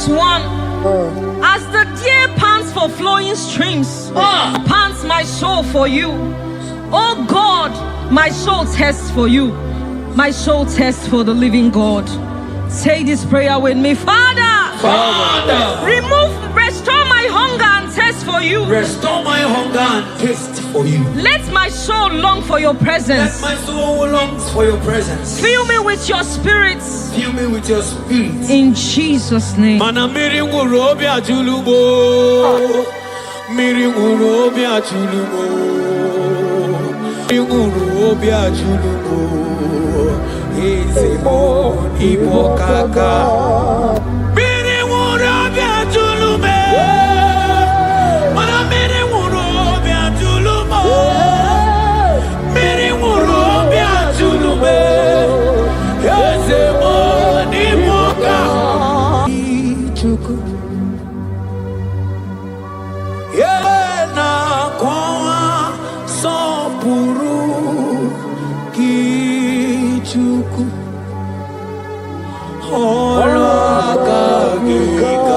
verse 1. As the deer pants for flowing streams, pants my soul for you. Oh God, my soul thirsts for you. My soul thirsts for the living God. Say this prayer with me. Father, restore my hunger and thirst for you. Restore my hunger and thirst for you. Let my soul long for your presence. Let my soul long for your presence. Fill me with your spirit. Fill me with your spirit. In Jesus' name. Mana miri ngurobi ajulubo. Miri ngurobi ajulubo. Miri ngurobi ajulubo. Ezemo ibo kaka. Miri ngurobi ajulume. Mana miri ngurobi ajulumo. Miri ngurobi ajulume. Ezemo ibo kaka. Ichuku. Yena kwa sopuru kichuku olakagika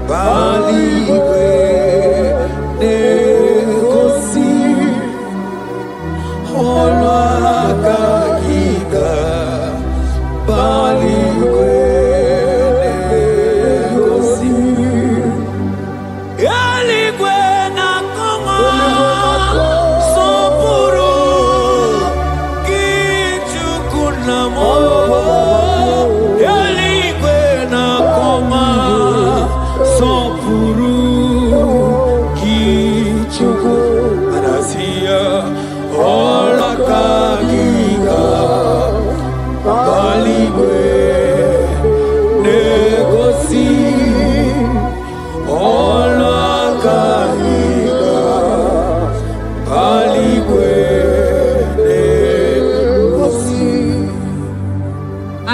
baligwe negosi olakagika baligwe negosi. Yaligwe na koma sopuru kichuku na mo. Yaligwe na koma sopuru kichuku anasia olakagika baligwe negosi.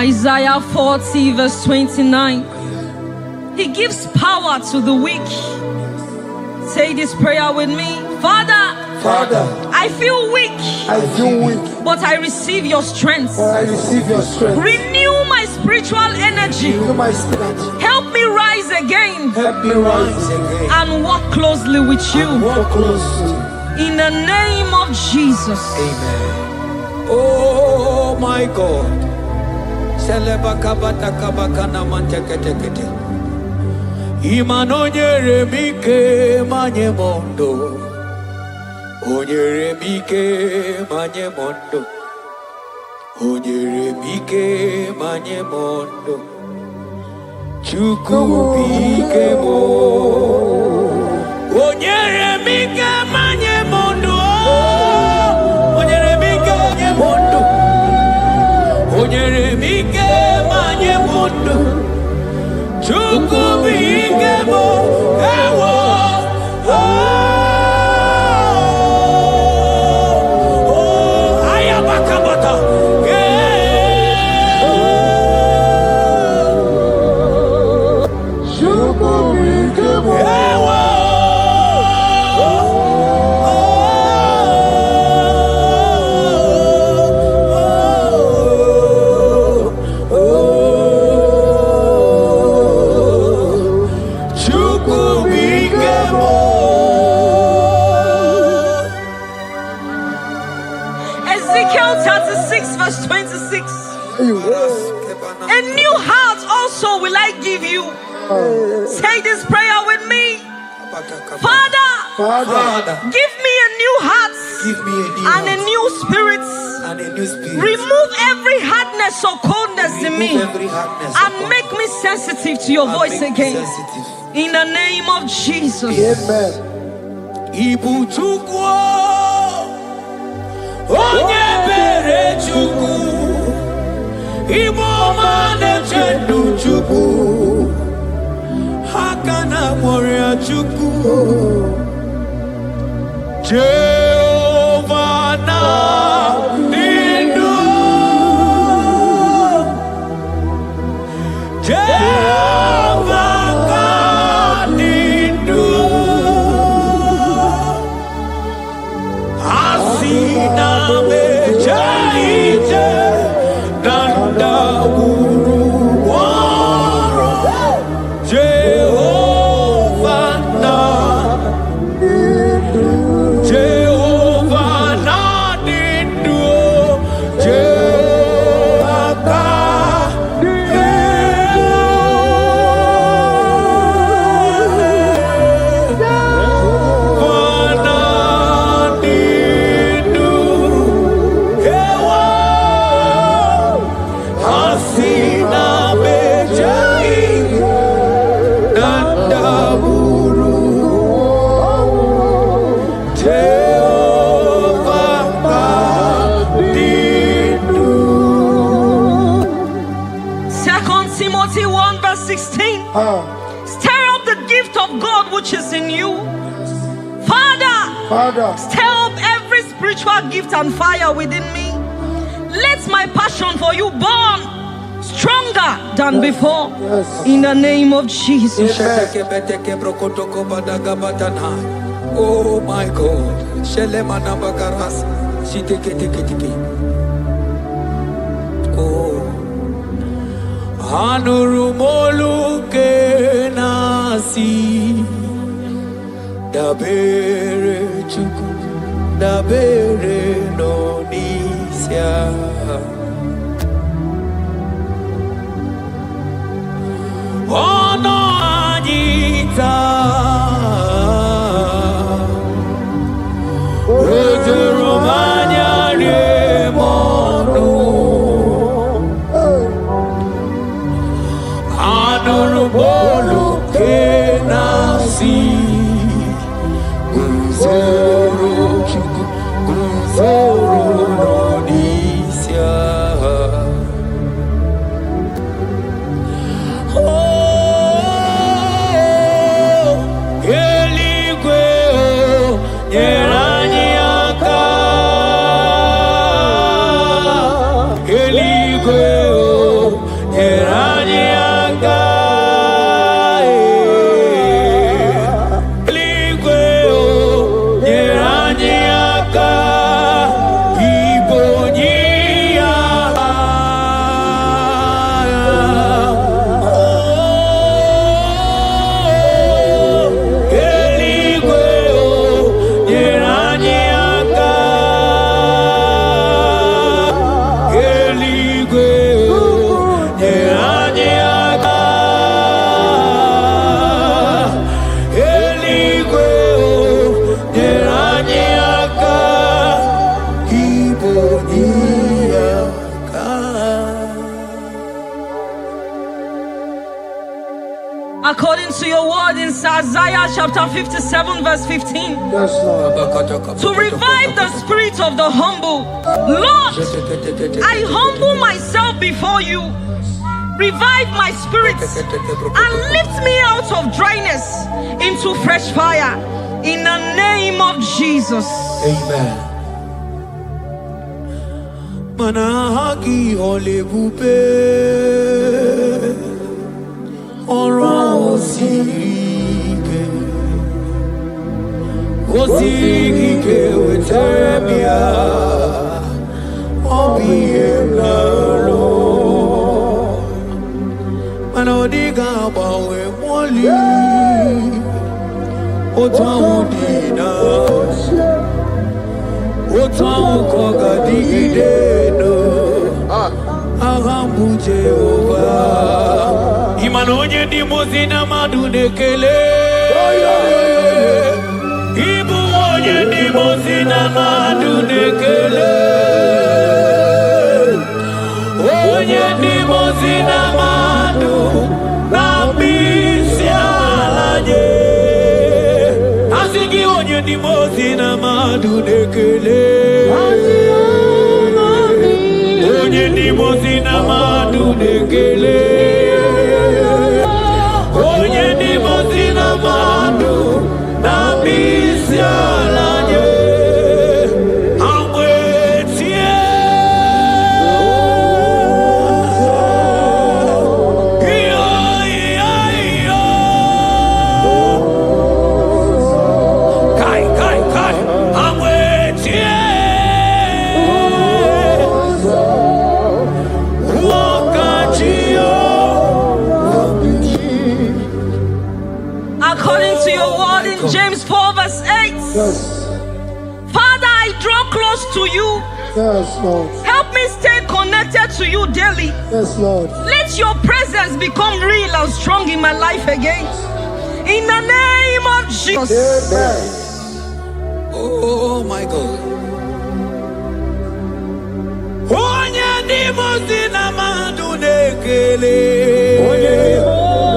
Isaiah 40 verse 29. He gives power to the weak. Say this prayer with me. Father, I feel weak, but I receive your strength. Renew my spiritual energy. Help me rise again. And walk closely with you. In the name of Jesus. Amen. Oh my God. Imanonyere mike manye mondo. Onyere mike manye mondo. Onyere mike manye mondo. Chuku bike mo. Onyere mike manye mondo. Onyere mike manye mondo. Onyere mike manye mondo. Chuku bike mo. Ewo. Ayabakabata. Chuku bike mo. Ewo. Ezekiel 36 verse 26. A new heart also will I give you. Say this prayer with me. Father, give me a new heart and a new spirit. Remove every hardness or coldness in me and make me sensitive to your voice again. In the name of Jesus. Ibu chukwu onye bere chukwu Ibu ọma na-eche ndụ chukwu aka na mọrịa chukwu Jehova na dị ndụ Jehova ka dị ndụ asị na meche ije na ndagwurugwu ọrụ 16. Stir up the gift of God which is in you. Father, stir up every spiritual gift and fire within me. Let my passion for you burn stronger than before. In the name of Jesus. Oh my God. Oh, Anurumolu kenasi dabere chuku dabere nonisia ono anita Romania remono Anurumolu kenasi Guzoro nonisia Eligwe Yeraniaka Eligwe Yeraniaka Eligwe Yeraniaka Ibonia Eligwe Yeraniaka Eligwe Yeraniaka Eligwe Yeraniaka Iboniaka. According to your word in Isaiah chapter 57 verse 15. To revive the spirit of the humble. Lord, I humble myself before you. Revive my spirit and lift me out of dryness into fresh fire. In the name of Jesus. Amen. Manahagi olebupe Oro osirike Osirike wetemia Obiemnalo Manodiga bawe mwali Otawudina Otawukoga digideno Ahambu Jehovah Imanonye di mozina madunekele Ibu onye di mozina madunekele Onye di mozina madu Nambisi alaje Asigi onye di mozina madunekele Onye di mozina madunekele Onye di mozina madu na bisialanye amwetie iyo kai amwetie According to your word in James 4 verse 8. Father, I draw close to you. Yes, Lord. Help me stay connected to you daily. Yes, Lord. Let your presence become real and strong in my life again. In the name of Jesus. Amen. Oh my God. Onye di mozina madunekele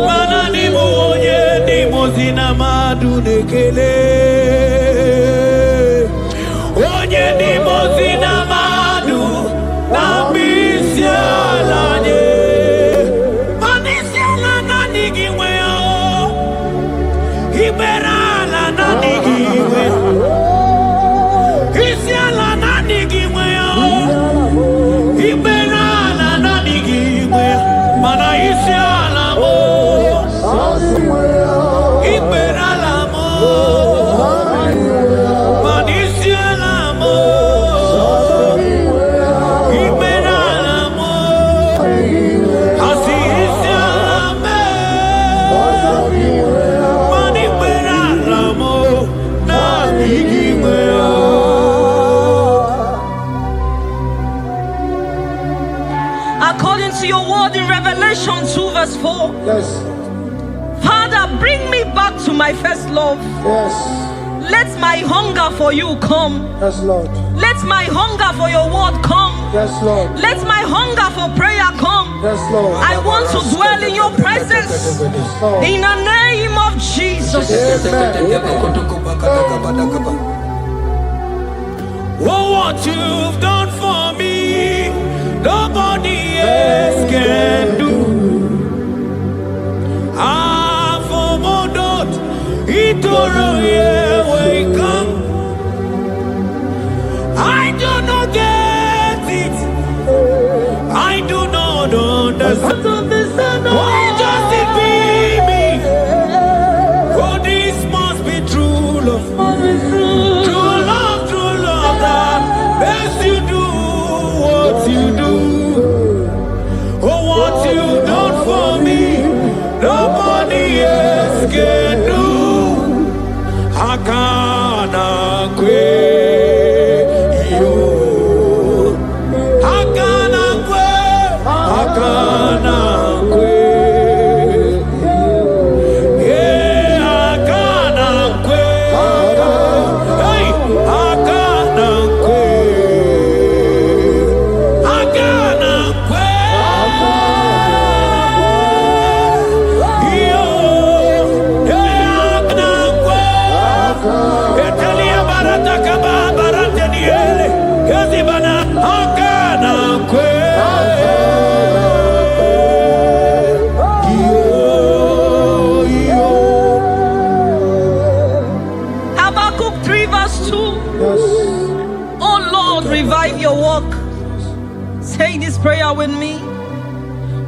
Mana di onye di mozina madunekele Onye di mozina madu na bisialanye Manisiala na Iberala nanigimwe. Isiala nanigimwe. Iberala nanigimwe. Mana isiala mo. Iberala mo. Mana isiala mo. Iberala mo. Asi isiala me. Mana iberala mo. Nanigimwe. According to your word in Revelation 2 verse 4, Yes. Father, bring me back to my first love. Yes. Let my hunger for you come. Yes, Lord. Let my hunger for your word come. Yes, Lord. Let my hunger for prayer come. Yes, Lord. I want to dwell in your presence. Lord. In the name of Jesus. Oh, what you've done for me, nobody else can do. Ah, for Modot, Itoro, yeah, wake up. I do not get it. I do not understand. Why does it be me? Oh, this must be true love. True love that makes you do what you do. Oh, what you done for me, nobody else can do. Hakana kwe yo. Hakana kwe. Hakana kwe. Yeah, hakana kwe. Hey, hakana kwe. Hakana kwe. Yo, yeah, hakana kwe. Etelia barata kaba barate niele. Kazi bana hakana kwe. Habakkuk 3 verse 2. Yes. Oh Lord, revive your work. Say this prayer with me.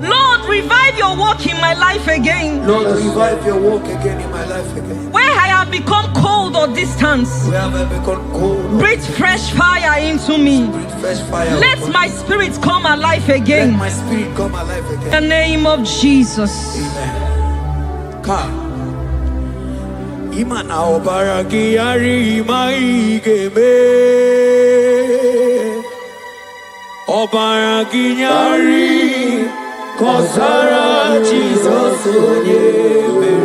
Lord, revive your work in my life again. Lord, revive your work again in my life again. Where I have become cold or distant, Where have I become cold? breathe fresh fire into me. Breathe fresh fire. Let upon my me. spirit come alive Let again. my spirit come alive In again. the name of Jesus. Amen. Ka. Imana obaragi ari maigeme. Obaragi nyari kosara Jesus onyeme.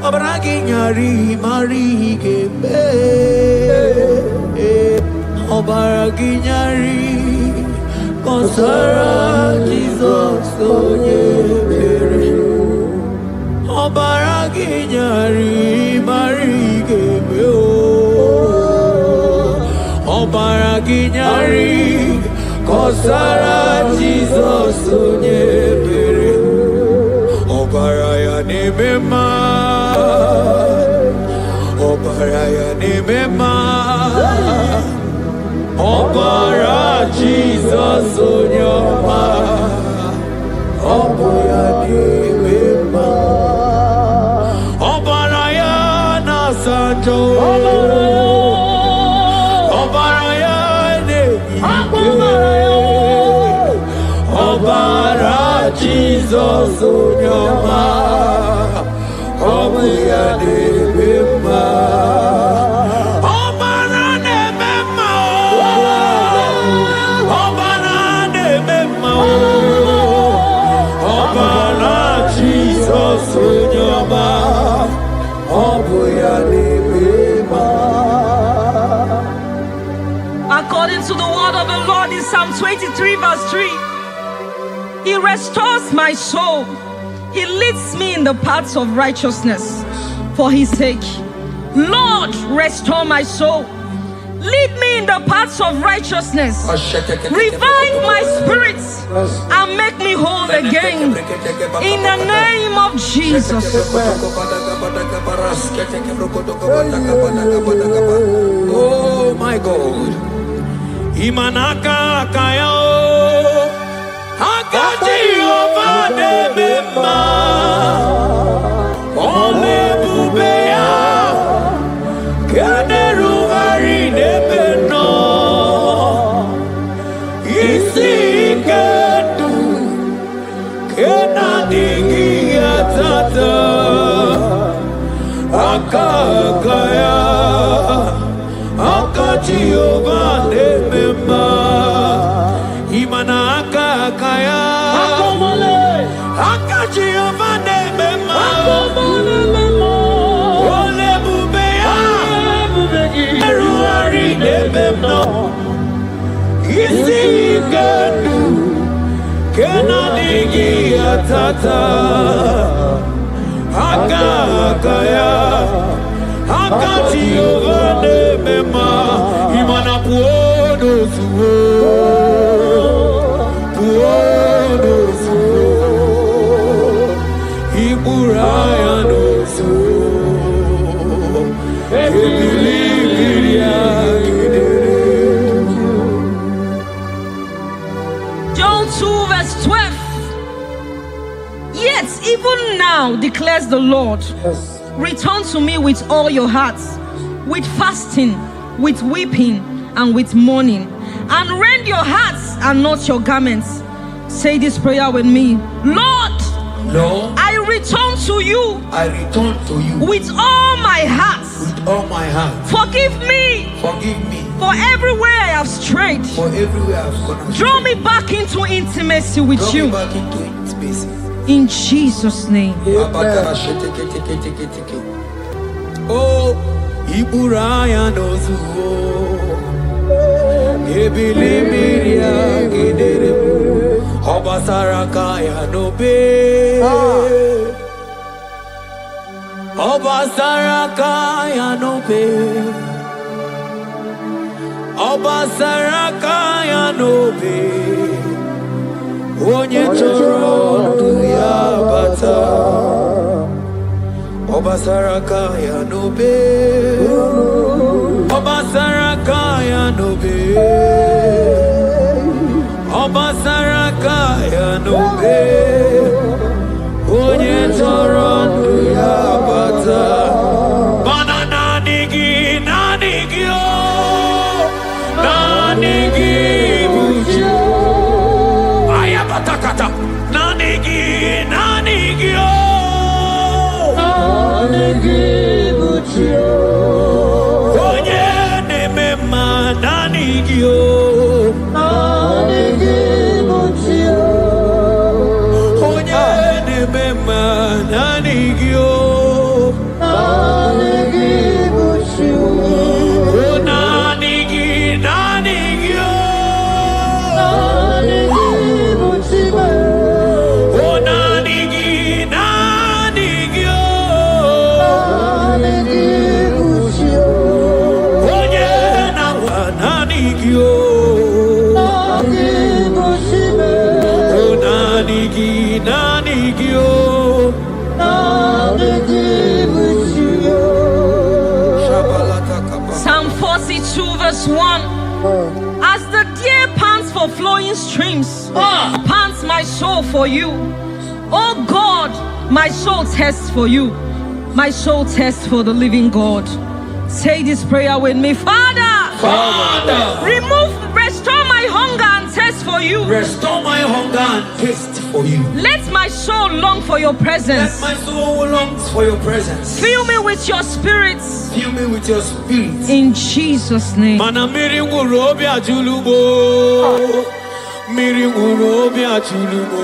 Obaragi nyari marigeme. Obaragi nyari kosara Jesus onyeme. Obaragi nyari marigeme o. Obaragi nyari kosara Jesus onyebere. Obaraya nemema. Obaraya nemema. Obara Jesus onyoma. Obaraya nemema. Obaraya nasanjo. Obaraya ne. Obara Jesus onyoma. Obaraya nemema. Obara nemema. Obara nemema. Obara Jesus onyoma. Obaraya nemema. According to the word of the Lord in Psalm 23 verse 3, He restores my soul. He leads me in the paths of righteousness for His sake. Lord, restore my soul. Lead me in the paths of righteousness. Revive my spirit and make me whole again. In the name of Jesus. Oh my God. Imanaka kayo Hakati ovade mema Ole bubeya Kaderu harine beno Isi kedu Kena digi atata Akakaya Akati ovade mema Imana akakaya Akati ovade mema Ole bubeya Eruari de memno Isi kedu Kena digi atata Akakaya Akati ovade mema Imana puodo suo Puodo suo Iburaya no suo Ebilibiria John 2 verse 12. Yet even now declares the Lord, Yes. return to me with all your hearts, with fasting, with weeping, and with mourning, and rend your hearts and not your garments. Say this prayer with me. Lord, Lord, I return to you I return to you with all my heart. with all my heart. Forgive me Forgive me for everywhere I have strayed. for everywhere I've gone astray. Draw me back into intimacy with Draw you. me back into intimacy. In Jesus' name. Oh, Iburaya nozuo Ebilimiria gidere Obasaraka ya nobe Obasaraka ya nobe Obasaraka ya nobe Onye choro ndu ya bata Obasaraka ya nobe Obasaraka ya nobe Obasaraka ya nobe Onye choro ndu ya bata Banana nigi o Nanigi buju Ayabatakata Nanigi o Onye nemema nanigio Onye nemema nanigio Nanigi nanigio Nanigi nanigio Onye nawa nanigio Nanigi nanigio Psalm 42 verse 1. As the deer pants for flowing streams, pants my soul for you. Oh God, my soul thirsts for you. My soul thirsts for the living God. Say this prayer with me. Father, restore my hunger and thirst for you. Restore my hunger and taste for you. Let my soul long for your Let presence. my soul longs for your presence. Fill me with your spirit. Fill me with your spirit. In Jesus' name. Mana miri nguru obi ajulumo. Miri nguru obi ajulumo.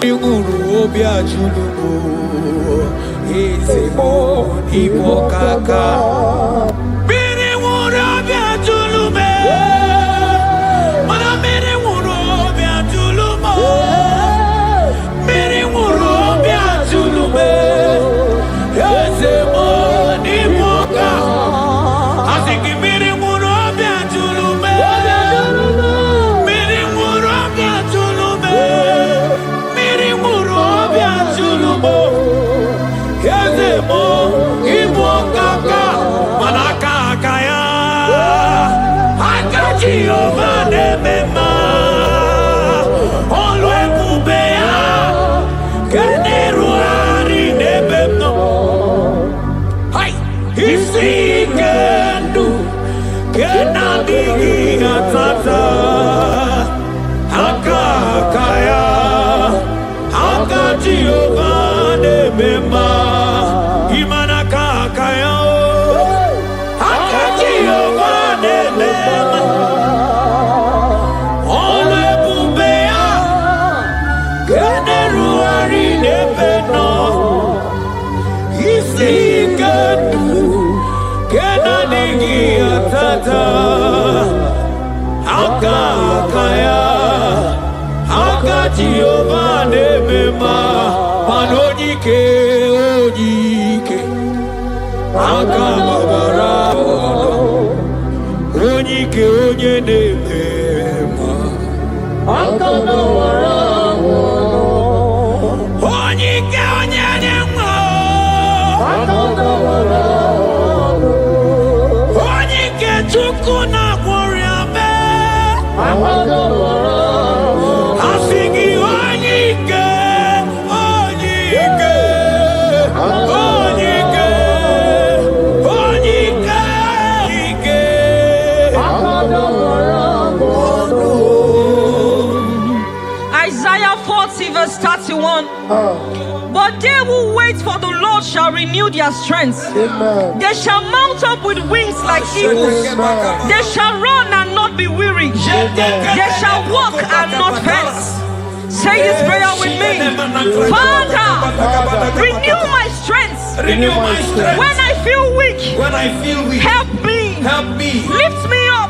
Miri nguru obi ajulumo. Ezemo ibo kaka. Miri nguru obi ajulume. Mana miri nguru obi ajulumo. Miri nguru obi ajulume. Ezemo ibo kaka. Asiki miri nguru obi ajulume. Miri nguru obi ajulume. Miri nguru obi ajulumo. Jehovah Nebema, Manojike, Ojike, Akamabara, Ojike, Oje Nebema, Akamabara, Ojike, Oje Nebema, Akamabara, Ojike, Chukuna, Moriame, Akamabara. Isaiah 40 verse 31. But they who wait for the Lord shall renew their strength. Amen. They shall mount up with wings like eagles. Amen. They shall run and not be weary. They shall walk and not faint. Say this prayer with me. Father, renew my strength. Renew my strength. When I feel weak, help me. Lift me up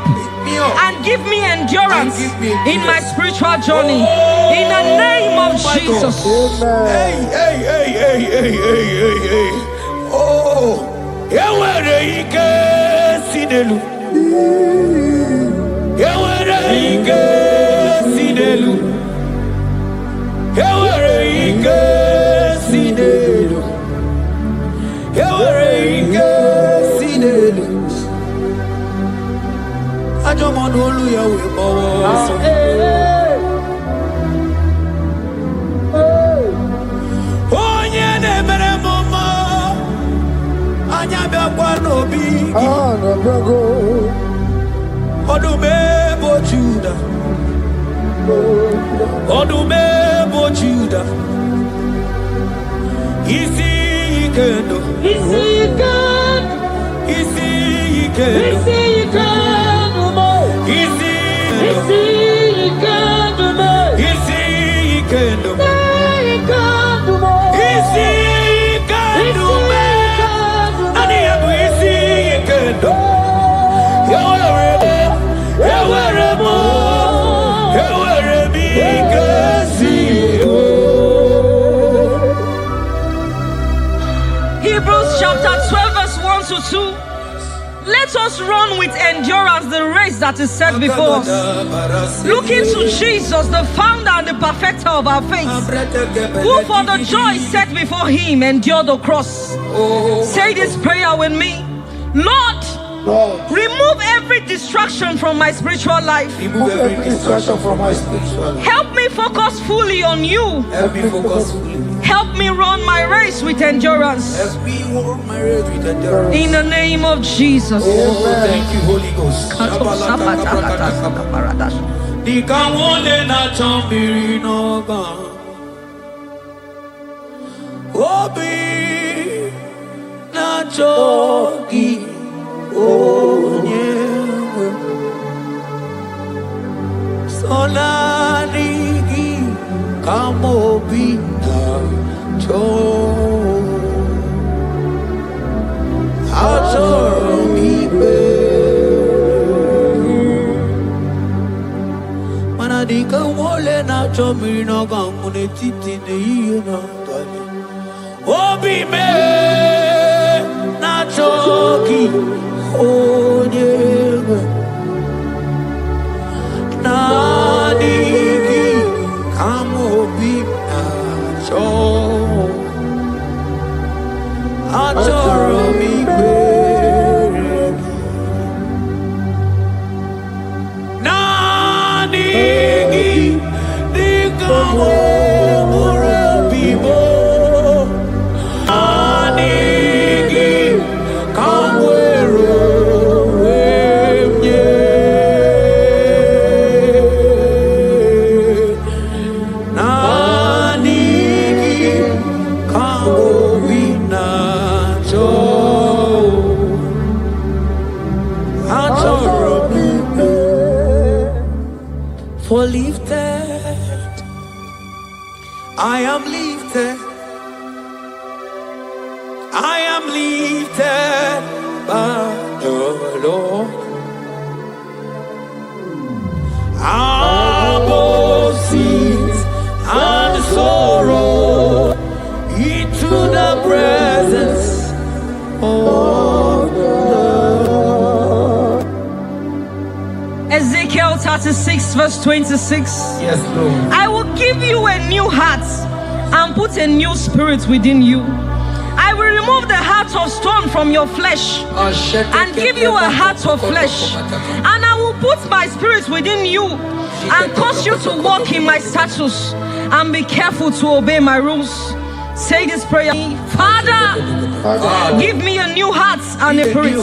and give me endurance in my spiritual journey. In the name of Jesus. Hey. Oh, Odumebo Judah, Isi Kendo, Hebrews chapter 12 verse 1 to 2. Let us run with endurance the race that is set before us, looking to Jesus, the founder and the perfecter of our faith, who for the joy set before him endured the cross. Say this prayer with me. Lord, remove every distraction from my spiritual life. Remove every distraction from my spiritual life. Help me focus fully on you. Help me focus fully. Help me run my race with endurance. Help me run my race with endurance. In the name of Jesus. Oh, thank you, Holy Ghost. Dikawole na chambiri noga. Obi na chogi onyewe. Sonarigi kamobi na cho. Achoromi be. Manadika wole na chambiri noga mune titi ne iye na tali. Obi me na choki onyewe na digi kamobi na cho achoromi beregi na digi dikamo murabibo For lifted, I am lifted, I am lifted by the Lord. Above seas 26, verse 26. Yes, Lord. I will give you a new heart and put a new spirit within you. I will remove the heart of stone from your flesh and give you a heart of flesh. And I will put my spirit within you and cause you to walk in my statutes and be careful to obey my rules. Say this prayer. Father, give me a new heart and a spirit.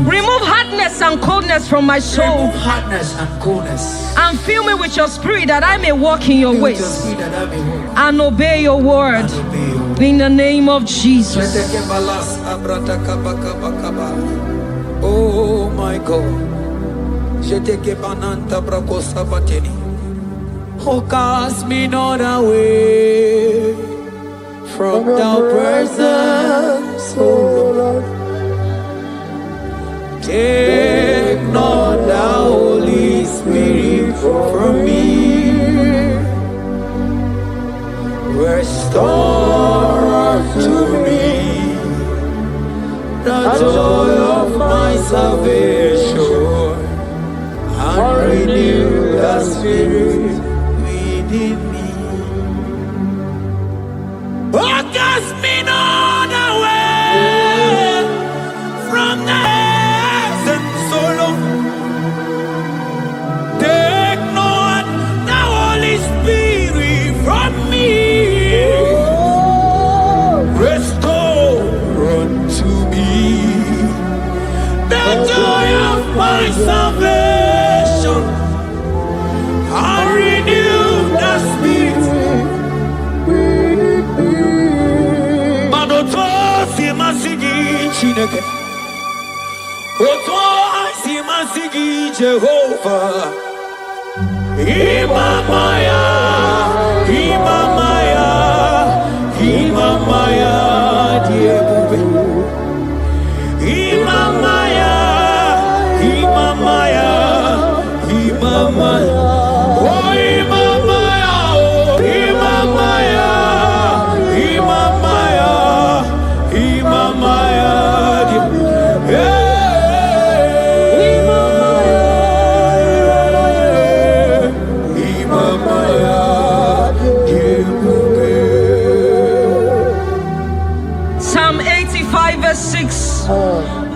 Remove hardness and coldness from my soul. Remove hardness and coldness. And fill me with your spirit that I may walk in your ways and obey your word. In the name of Jesus. Oh my God. Oh, cast me not away from thy presence, oh Lord. Take not the Holy Spirit from me. Restore unto me the joy of my salvation and renew the spirit within me. Oh, cast me not away from the heavens, O Lord. Take not the Holy Spirit from me. Restore unto me the joy of my salvation and renew the spirit. Madotosi masigi chineke, otosi masigi Jehovah. Imamaya, Imamaya, Imamaya, diebube. Imamaya, Imamaya, Imamaya. Oh, Imamaya, oh, Imamaya, Imamaya, Imamaya, yeah. Psalm 85, verse 6.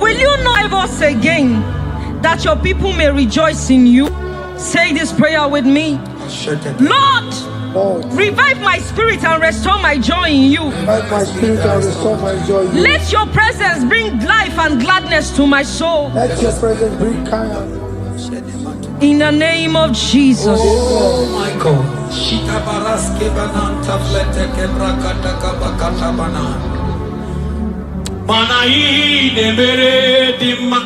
Will you not give us again that your people may rejoice in you? Say this prayer with me. Lord, revive my spirit and restore my joy in you. Revive my spirit and restore my joy in you. Let your presence bring life and gladness to my soul. Let your presence bring kindness. In the name of Jesus. Oh my God. Shita baraske bananta flete kebrakata kabakata bana. Mana ine mere dimma.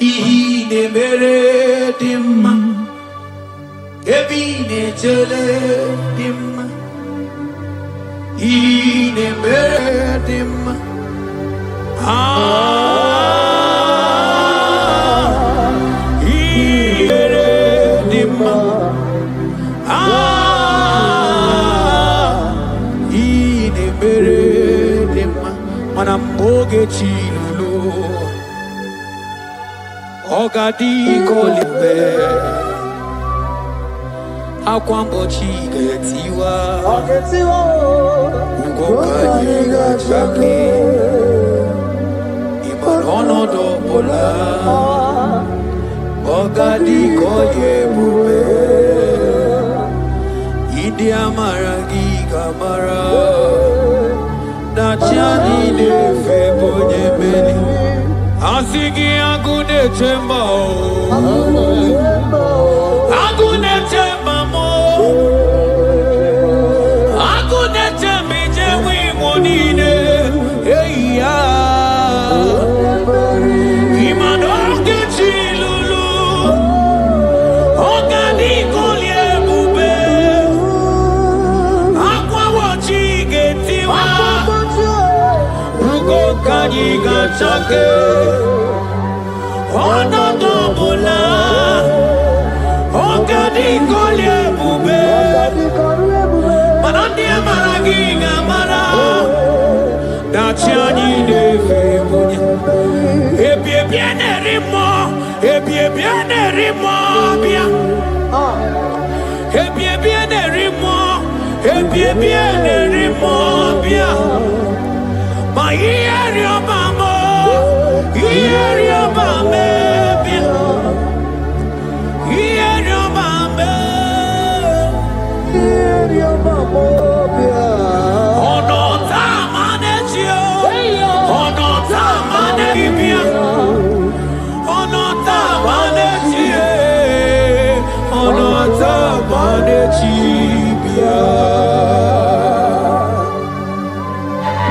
Ine mere dimma. Ebine jele dimma. Ine mere dimma. Manamboge chilulu Ogadi kolimbe Akwambo chige tiwa Ugoka yiga chaki Imanono dobola Ogadi koye bube India maragi kamara Nachani de febonye beli Asigi agune chemba Agune chemba mo Agune chembi jewi monine Hey ya Imanoke chilulu Ogani kolye bube Akwa wachi getiwa Kanyiga chake Ona dobola Okadi kolye bube Manandia maragiga mara Dachiani de febonya Ebie biene rimo Ebie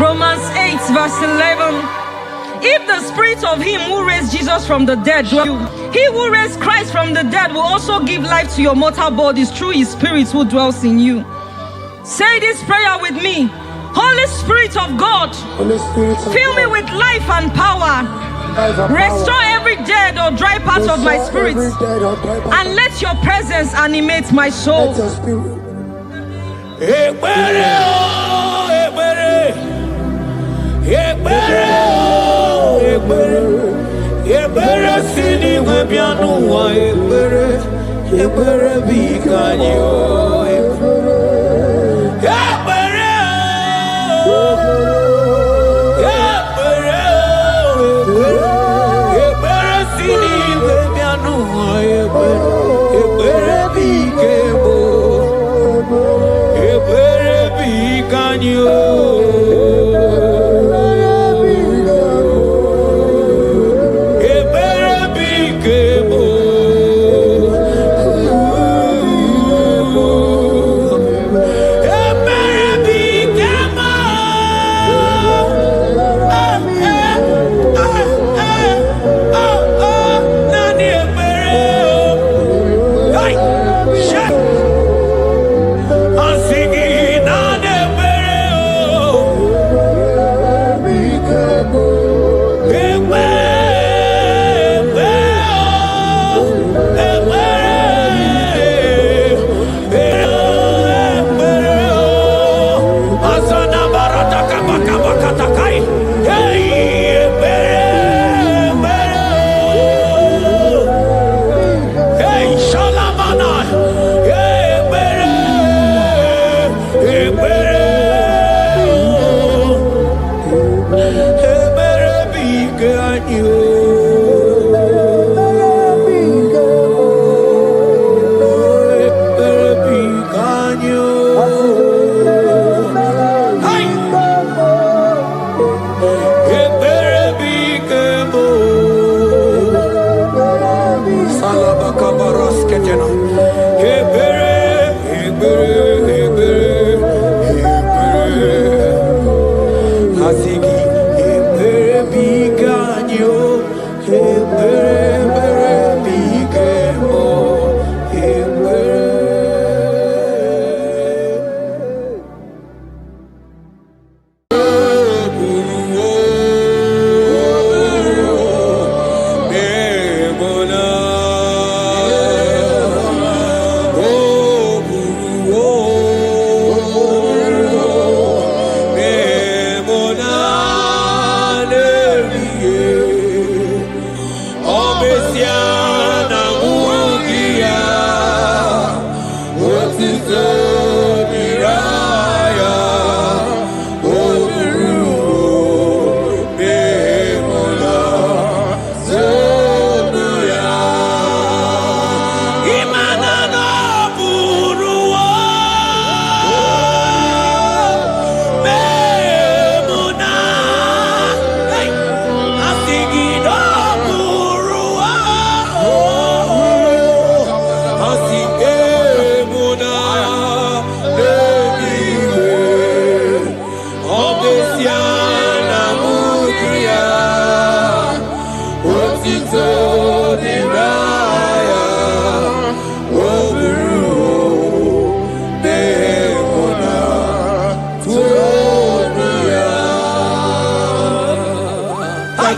Romans 8 verse 11. If the spirit of him who raised Jesus from the dead dwells in you, he who raised Christ from the dead will also give life to your mortal bodies through his spirit who dwells in you. Say this prayer with me. Holy Spirit of God, fill me with life and power. Restore every dead or dry part of my spirit, and let your presence animate my soul.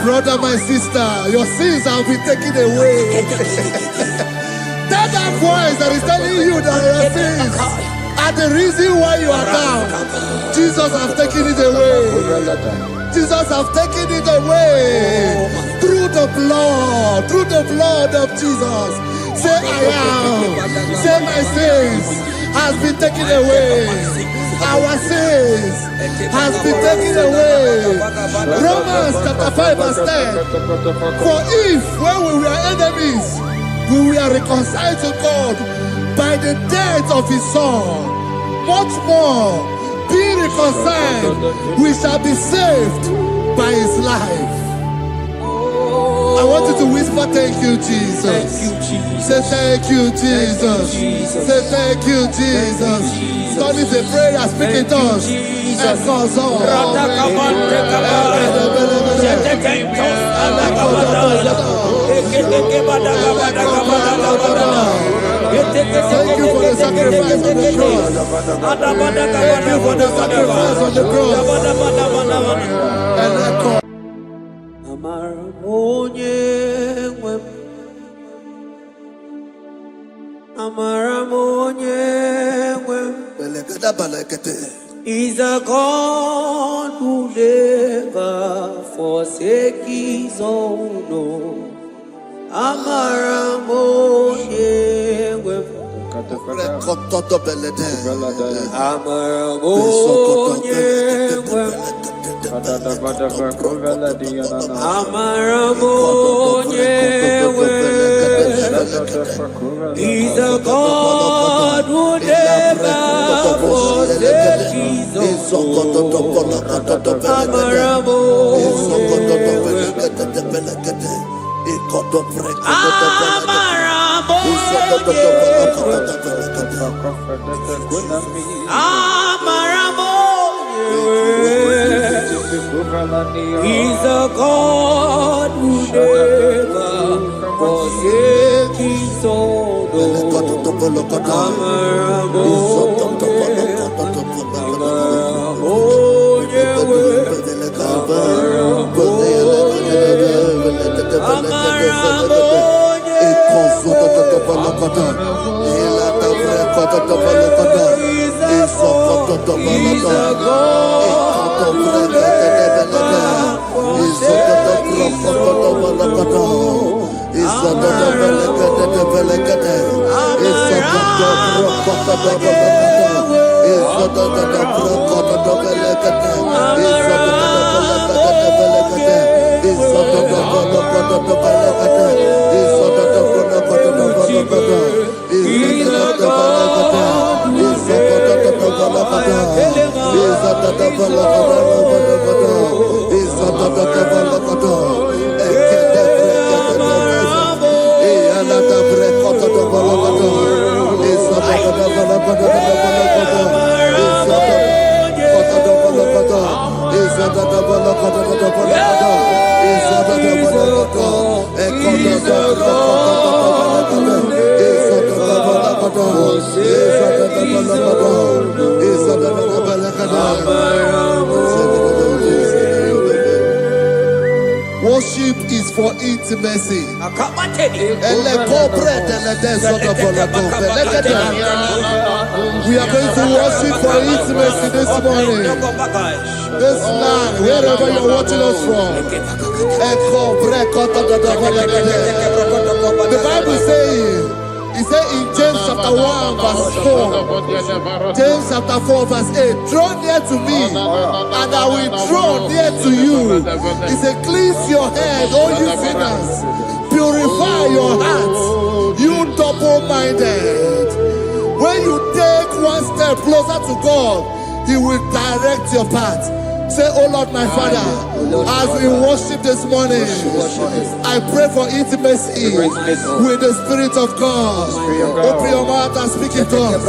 Brother, my sister, your sins have been taken away. That voice that is telling you that your sins are the reason why you are down. Jesus has taken it away. Jesus has taken it away. Through the blood of Jesus. Say I am. Say my sins has been taken away. Our sins has been taken away. Romans chapter 5 verse 10. For if when we were enemies, we were reconciled to God by the death of his son, much more, being reconciled, we shall be saved by his life. I want you to whisper, thank you, Jesus. Say thank you, Jesus. Say thank you, Jesus. Turn it a prayer, speak in tongues. Thank you for the sacrifice on the cross. Thank you for the sacrifice on the cross. And echo. Is a God who never forsake his own. He's a God who never forsakes his own. He's a God who never forsakes his own. Worship is for intimacy. We are going to worship for intimacy this morning. This land, wherever you're watching us from. The Bible says, it says in James chapter 1 verse 4, James chapter 4 verse 8, draw near to me and I will draw near to you. It says, cleanse your head, all you sinners, purify your hearts, you double-minded. When you take one step closer to God, he will direct your path. Say, oh Lord, my Father, as we worship this morning, I pray for intimacy with the Spirit of God. Open your mouth and speak in tongues.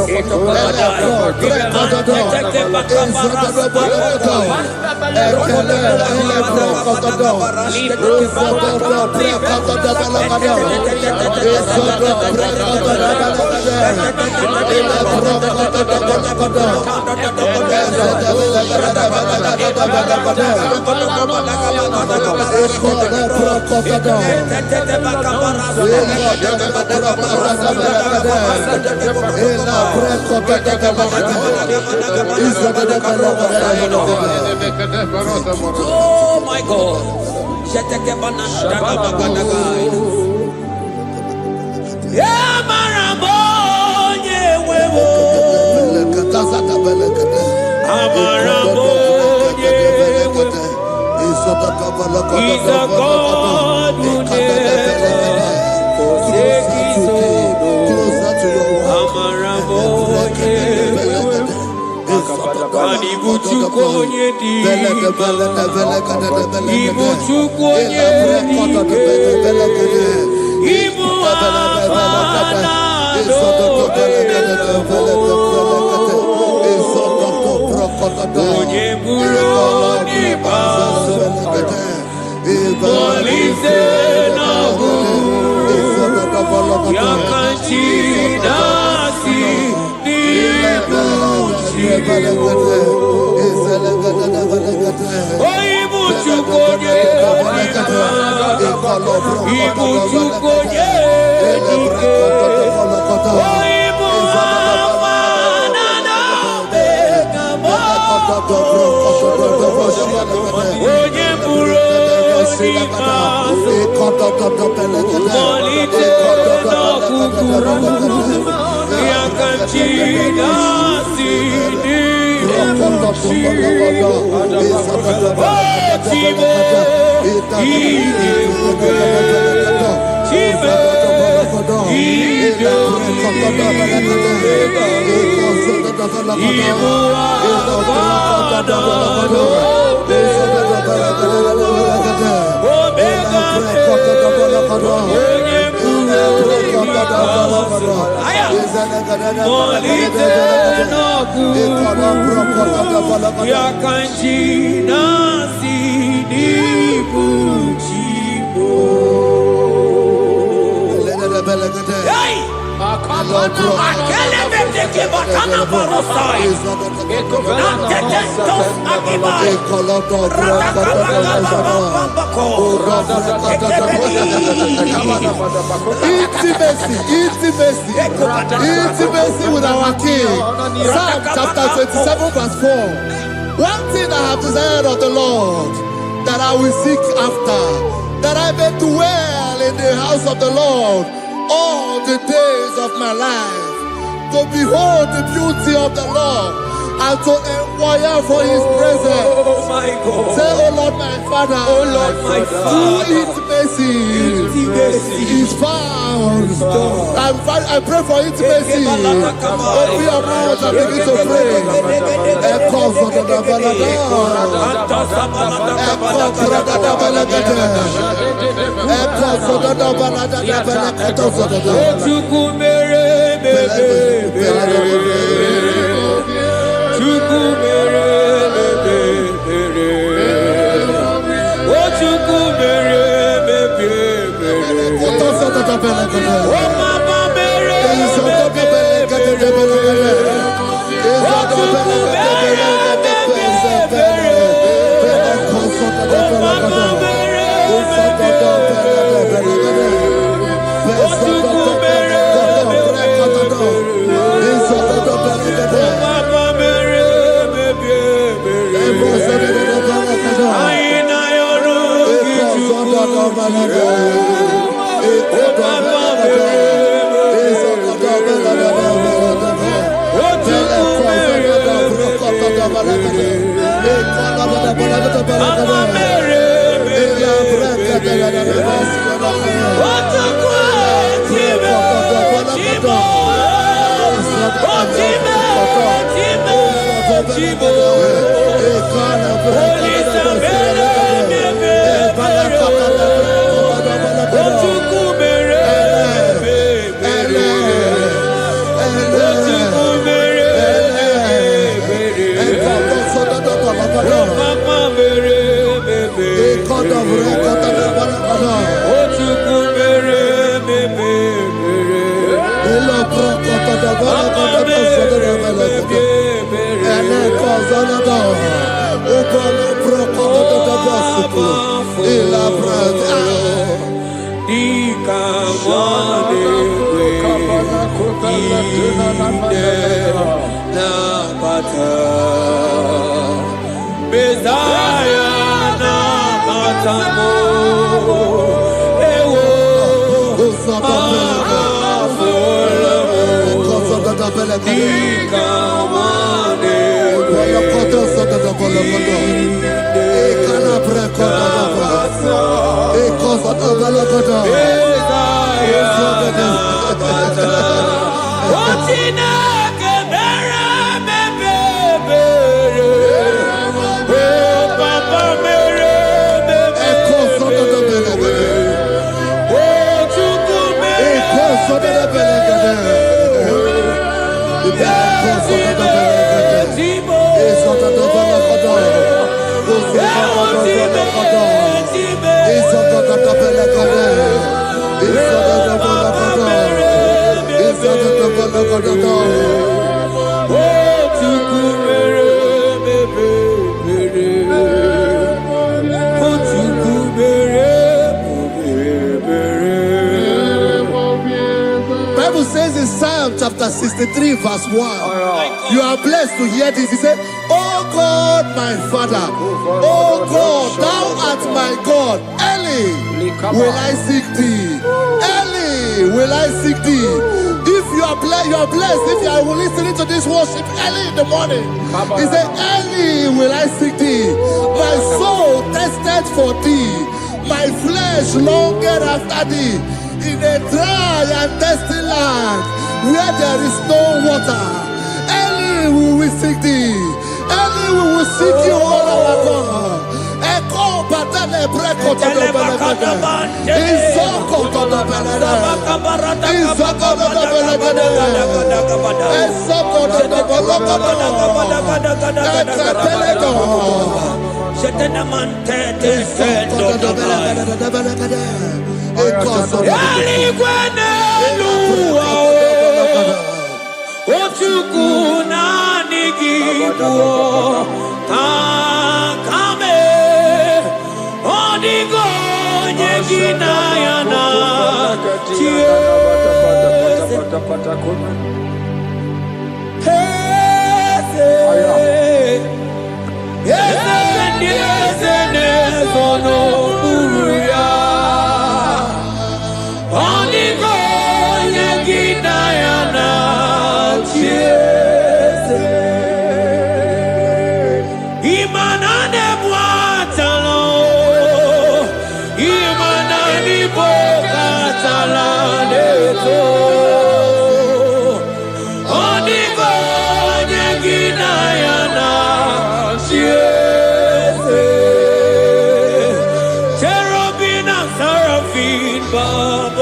Oh my God. Yeah, Marabonye wewo. Amarabonye wewo. He's a God who never forsakes his own. Amarabonye wewo. Ibuchukonye diba, Ibuchukonye diba, Ibu afana onye buru diba, Molise na buru, Yakanchi nasi Ibuchukonye Ibuchukonye onye buru diba, Molite na buru, Yakanchi nasi Yakanchi nasi dibuchibo. Hey! Akele beteke batana barosai. Nantetentos agibai. Intimacy with our King. Psalm chapter 27 verse 4. One thing I have desired of the Lord, that I will seek after, that I may dwell in the house of the Lord all the days of my life, to behold the beauty of the Lord and to inquire for his presence. Oh my God. Say, oh Lord my Father, Oh Lord my Father, intimacy is found. I pray for intimacy. Open your mouth and begin to pray. Bible says in Psalm chapter 63 verse 1, you are blessed to hear this. He said, "Oh God, my Father, oh God, thou art my God. Early will I seek thee. Early will I seek thee." If you are blessed. If you are listening to this worship early in the morning, he said, "Early will I seek thee. My soul thirsted for thee. My flesh longed after thee. In a dry and thirsty land where there is no water. Early will we seek thee. Early we will seek you, all our God. Echo batale breko to the belagade. Isoko to the belagade. Isoko to the belagade. Isoko to the belagade.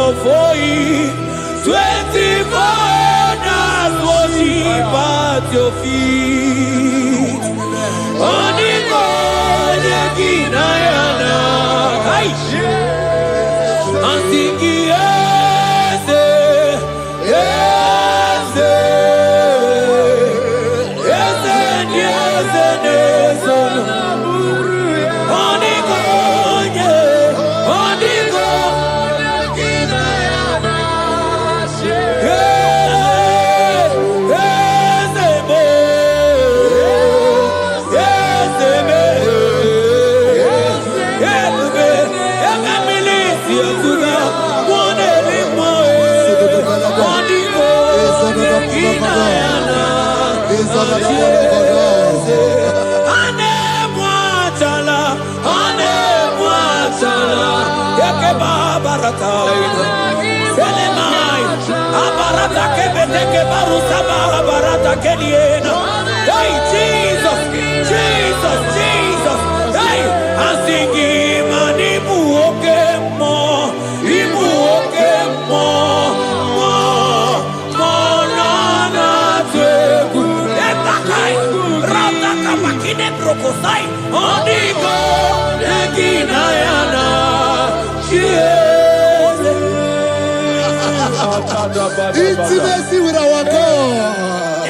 Before you, 24 hours worship at your feet. Oniko Yekinayana, and singing yes, yes, yes, yes, yes, Oniko, Oniko. Hey, Jesus, Jesus, Jesus. Hey, I'm singing, man, Ibu more, na teku. Etakai, rata kapakine brokosai. Onigo, Yekinayana, Intimacy with our God.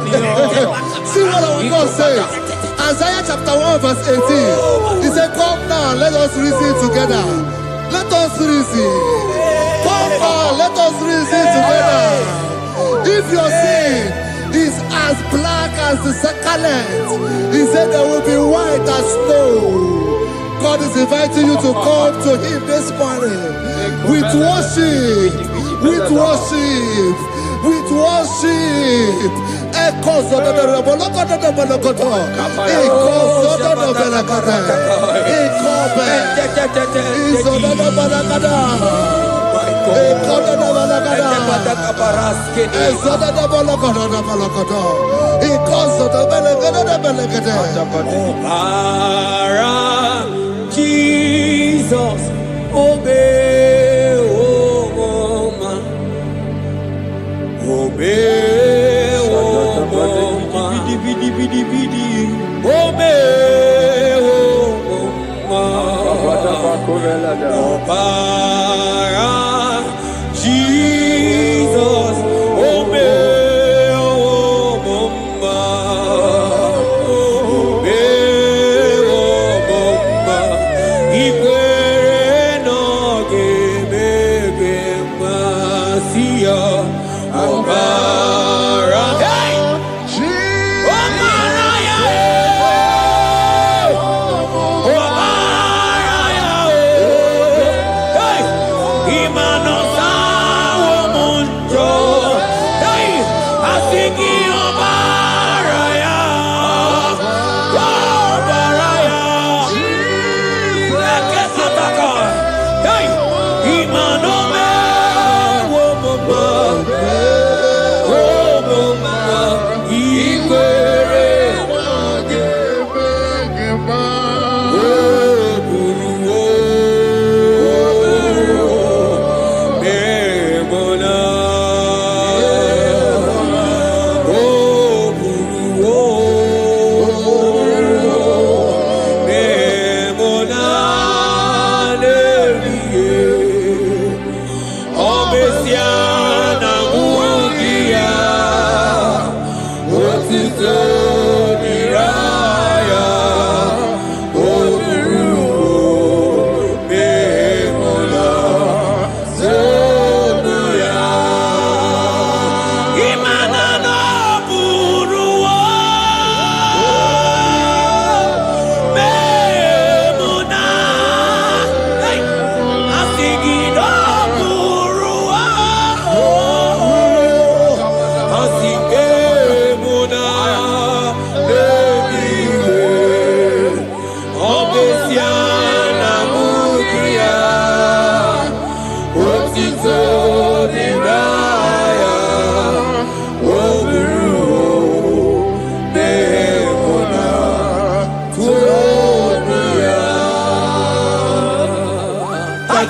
See what our God says. Isaiah chapter 1 verse 18. He said, come now, let us reason together. Let us reason. Come now, let us reason together. If your sin is as black as the scarlet, he said there will be white as snow. God is inviting you to come to him this morning with worship, with worship, with worship. Echoes of the Jesus, obey, oh man, obey, oh man, obey, oh man, Jesus, obey, oh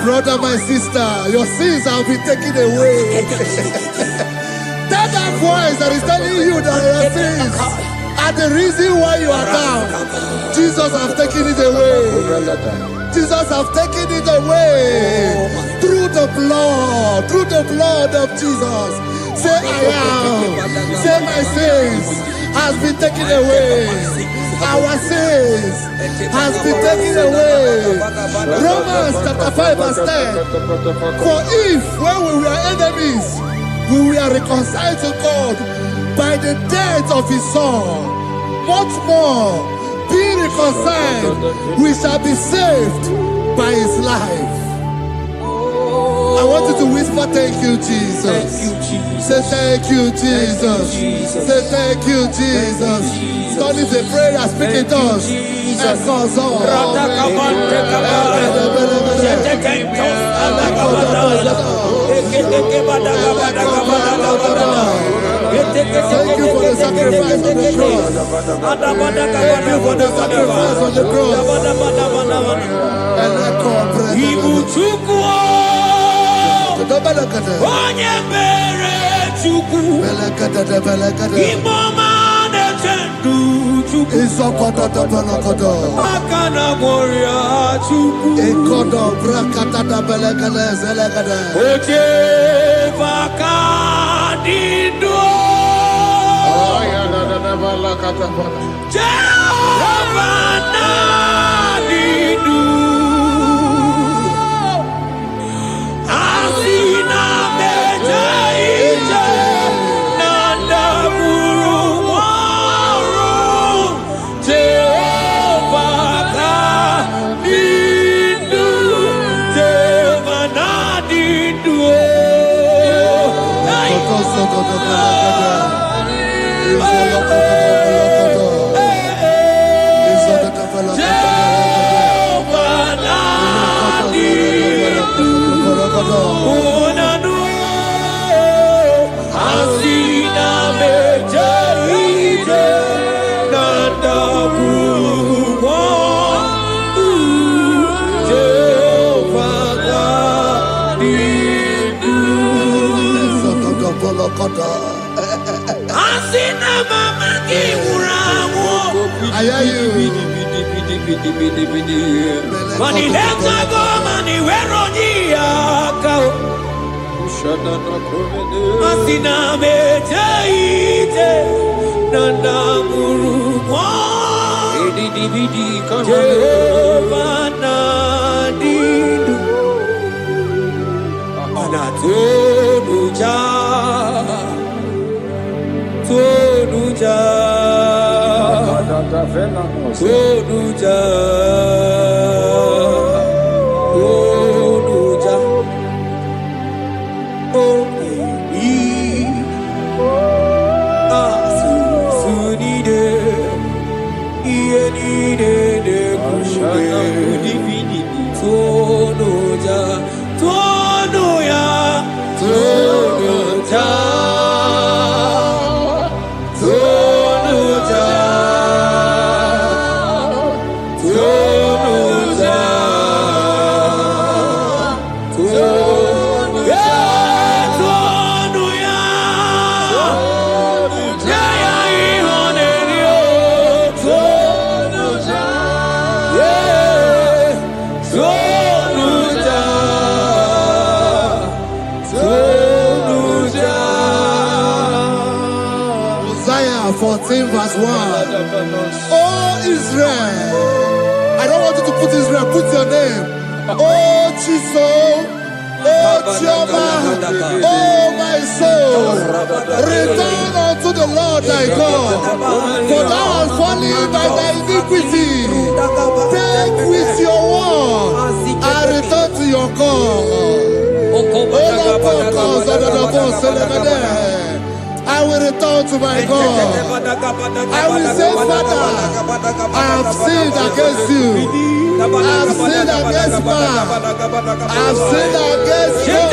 brother, my sister, your sins have been taken away. Tell that voice that is telling you that your sins are the reason why you are down. Jesus has taken it away. Jesus has taken it away. Through the blood of Jesus. Say I am. Say my sins has been taken away. Our sins has been taken away. Romans chapter 5 verse 10. For if when we were enemies, we were reconciled to God by the death of his son, much more, being reconciled, we shall be saved by his life. I want you to whisper, thank you, Jesus. Thank you, Jesus. Say thank you, Jesus. Say thank you, Jesus. God is a prayer, speak in tongues. Thank you for the sacrifice on the cross. Thank you for the sacrifice on the cross. Isaiah 14 verse 1. Oh Israel, I don't want you to put Israel, put your name. Oh Chiso, oh Chioma, oh my soul, return unto the Lord thy God, for thou hast fallen by thy iniquity. Take with your word and return to your God. I will return to my God. I will say, Father, I have sinned against you. I have sinned against man. I have sinned against God.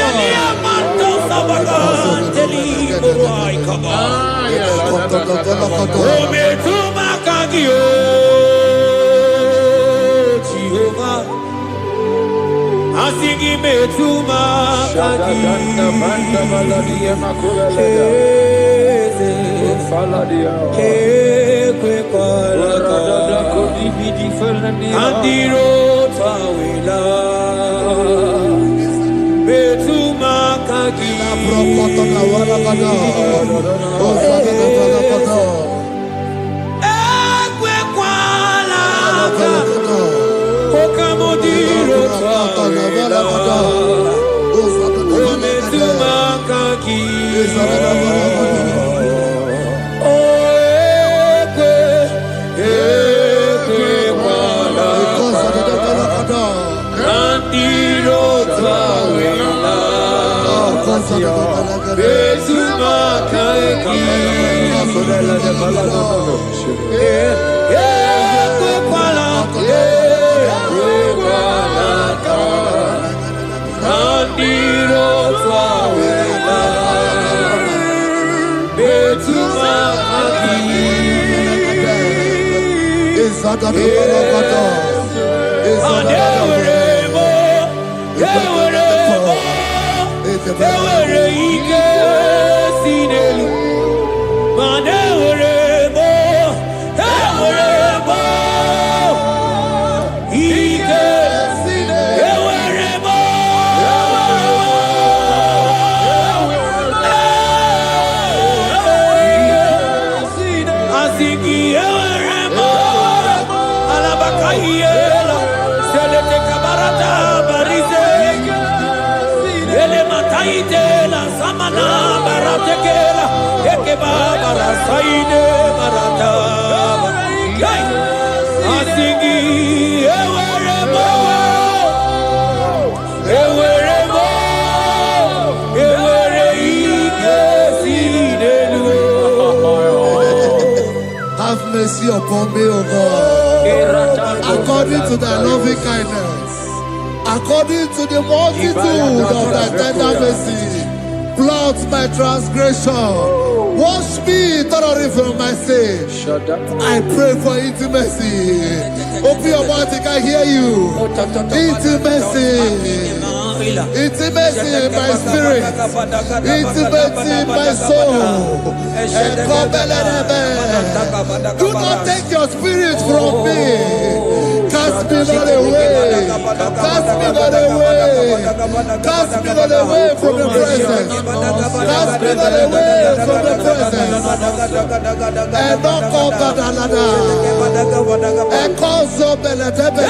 Asigi metuma kagi kwe kwalaka andiro tawila metuma kagi kwe kwalaka Okamodiro tawila ometuma kagi mercy upon me, O God. According to thy loving kindness, according to the multitude of thy tender mercy, blot my transgression. Wash me thoroughly from my sin. I pray for intimacy. Open your mouth, I can hear you. Intimacy. Intimacy in my spirit. Intimacy in my soul. Do not take your spirit from me. Cast me not away. Cast me not away. Cast me not away from the presence. Cast me not away from the presence. And not come back another. And cause so beletebe.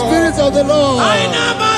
Spirit of the Lord. I never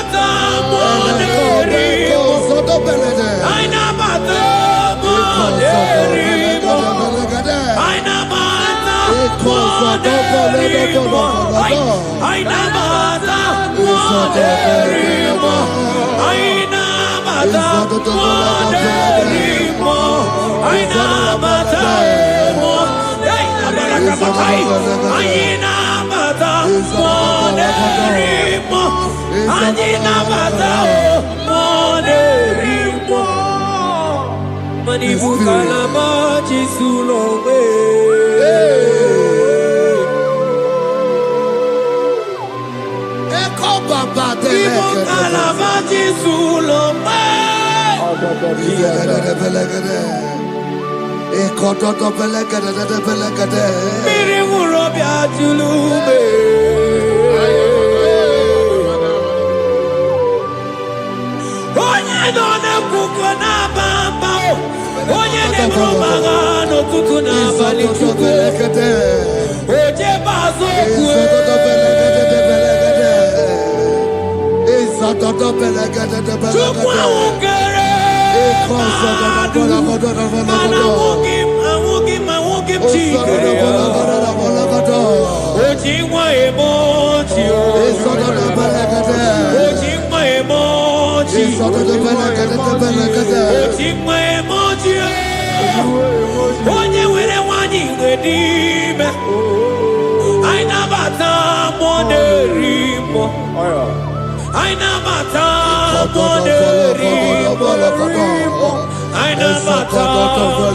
Aina mata moderimo. Aina mata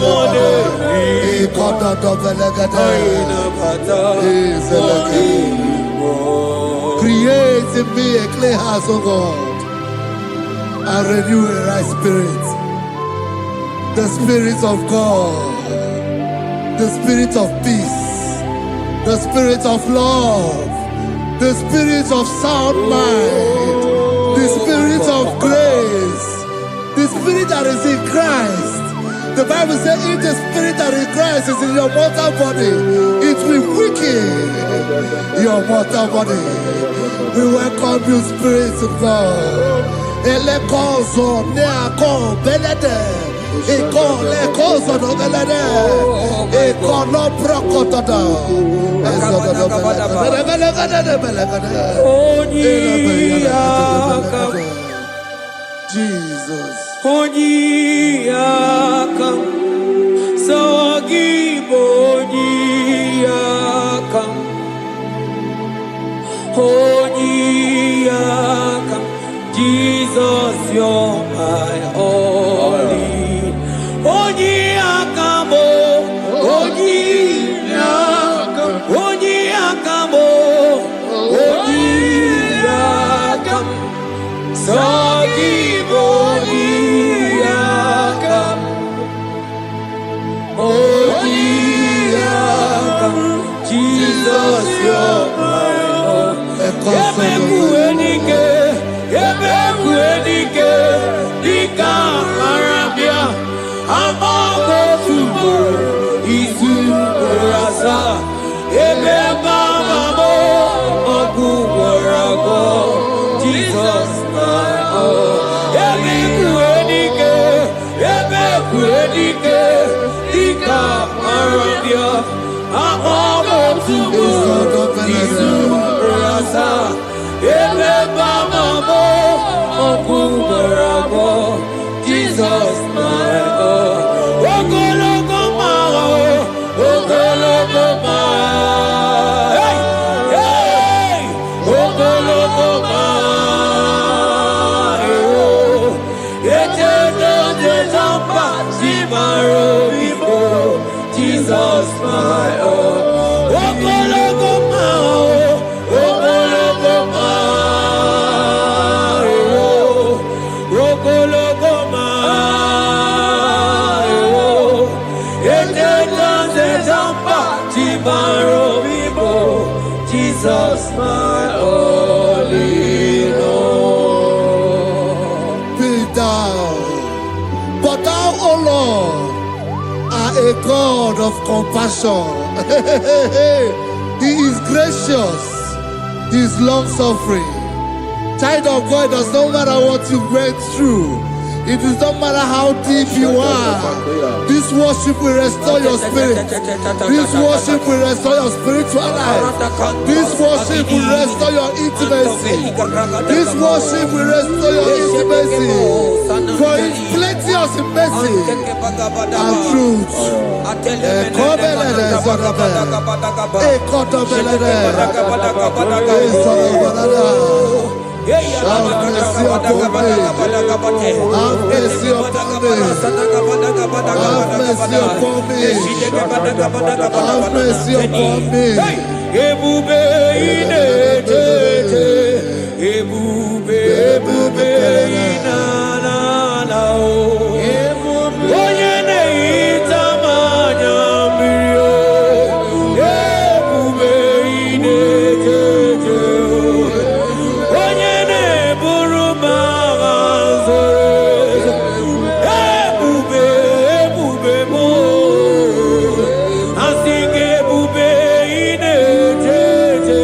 moderimo. Aina mata moderimo. Create in me a clean house, O God, and renew a right spirit. The Spirit of God, the Spirit of peace, the Spirit of love, the Spirit of sound mind, the Spirit of grace, the Spirit that is in Christ. The Bible says if the Spirit that is in Christ is in your mortal body, it will weaken your mortal body. We welcome you, Spirit of God. Elekozo neako belede. Eko lekozo no belede. Eko no prokotoda. Jesus. Onyiyakam, Sogibonyiyakam, Onyiyakam, Jesus, you're my only. Onyiyakam, Onyiyakam, Onyiyakam, Onyiyakam, Sogibonyiyakam, Onyiyakam, Jesus, you're my own. Ebekuenike, Ebekuenike, Dika Arabia, Amago Tubo, Isu Rasa, Ebebamamo, Oguwarago, Jesus, my own. Ebekuenike, Ebekuenike, Dika Arabia, Amago Tubo, Isu Rasa, Ebebamamo, Oguwarago, Jesus, my own. Ogologo mao, Ogologo mao, hey, hey, Ogologo mao, Eterno de Zampa, Zimaro Vivo, Jesus, my own. Ogologo mao, Ogologo mao, Ogologo mao, Eterno de Zampa, Zimaro Vivo, Jesus, my only Lord. Be thou, but thou, O Lord, are a God of compassion. He is gracious. He is long-suffering. Child of God, it does not matter what you went through. It does not matter how deep you are. This worship will restore your spirit. This worship will restore your spiritual life. This worship will restore your intimacy. This worship will restore your intimacy. For it's plenty of mercy and truth. Have mercy upon me. Have mercy upon me. Have mercy upon me. Have mercy upon me. Ebube inetete, ebube, ebube inanana o. Onye na-ehita mmanya mmiri o. Ebube inetete o. Onye na-eburu m agha nzere. Ebube, ebube m o. Asị gị ebube inetete.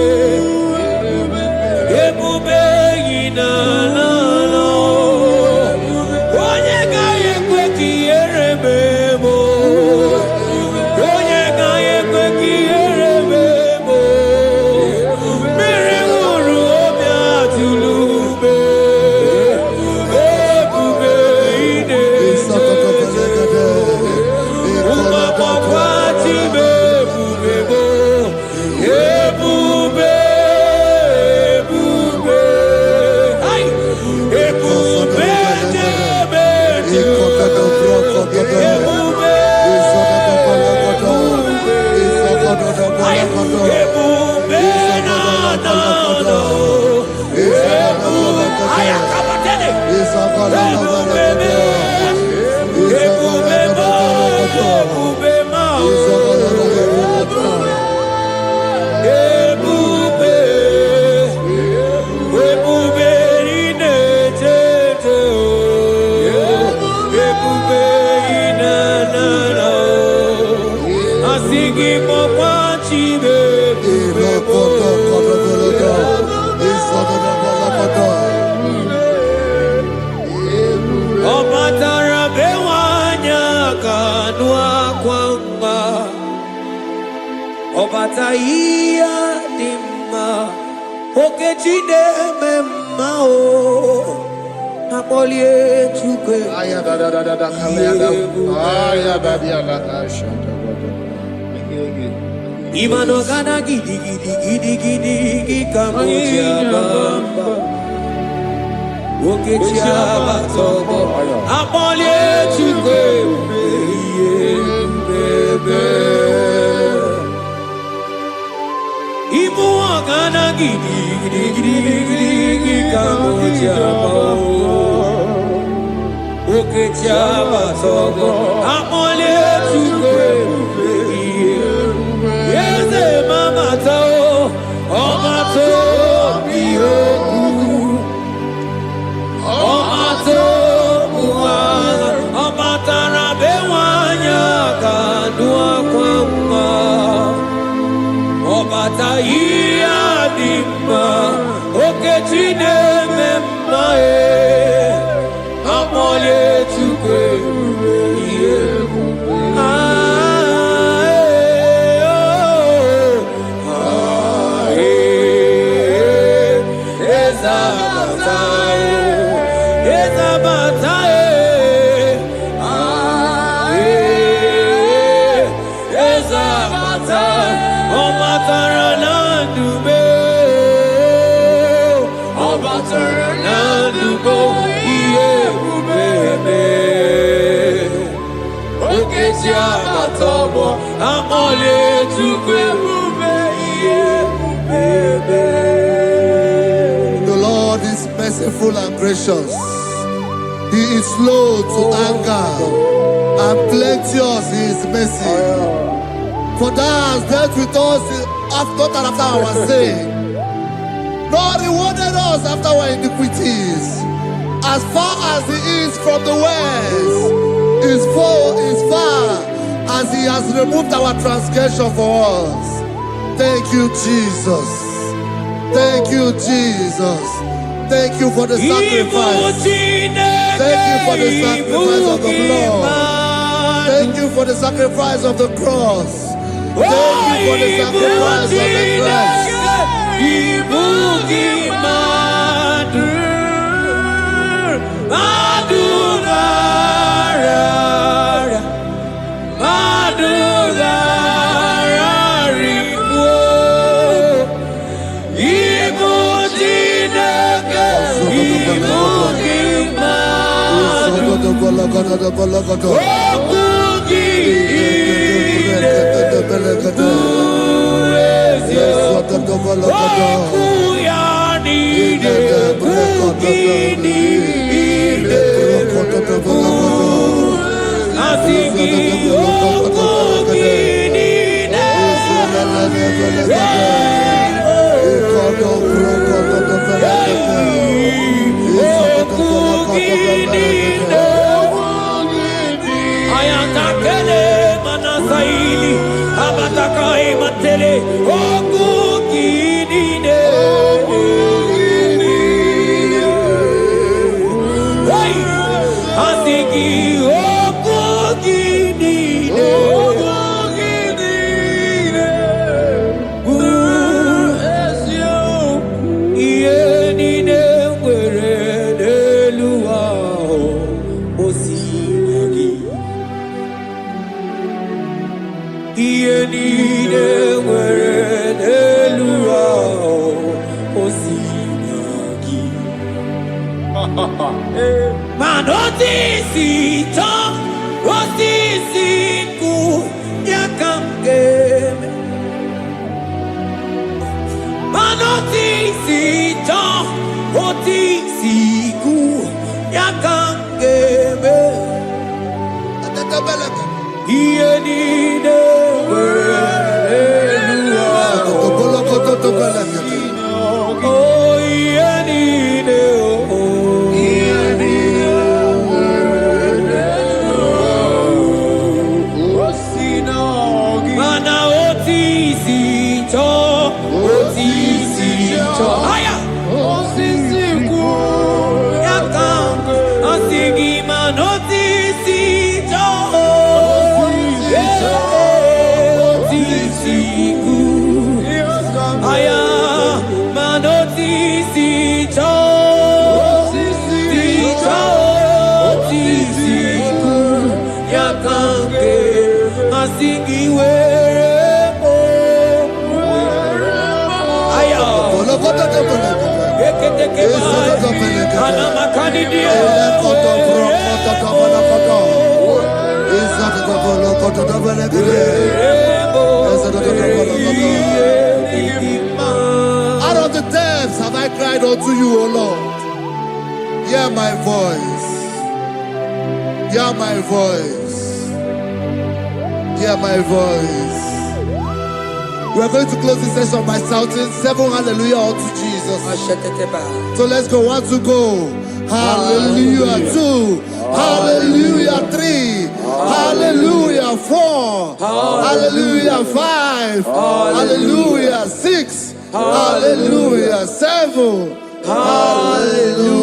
Obataia dimma okechide memao apolie chukwe Aya da da da da da kalenda. Aya da dia la shanta. Imano gana gidi kamucha bamba okechia batobo apolie chukwe bebe Ibu agana gidi kamucha okecha basogo amole chukwe yeze mama tao omato biyoku omato buwana omatara bewanya kadua kwamba Obataia dimma okechine memmae amole chukwe The Lord is merciful and gracious. He is slow to anger and plenteous in his mercy. For thou hast dealt with us not after our sin, nor rewarded us after our iniquities. As far as he is from the west, is far as he has removed our transgression for us. Thank you, Jesus. Thank you, Jesus. Thank you for the sacrifice. Thank you for the sacrifice of the blood. Thank you for the sacrifice of the cross. Thank you for the sacrifice of the cross. Mana oti Out of the depths have I cried unto you, O Lord. Hear my voice. Hear my voice. Hear my voice. We are going to close this session by shouting 7 hallelujah unto Jesus. So let's go. 1, 2, go. Hallelujah. 2. Hallelujah. 3. Hallelujah. 4. Hallelujah. 5. Hallelujah. 6. Hallelujah. 7. Hallelujah.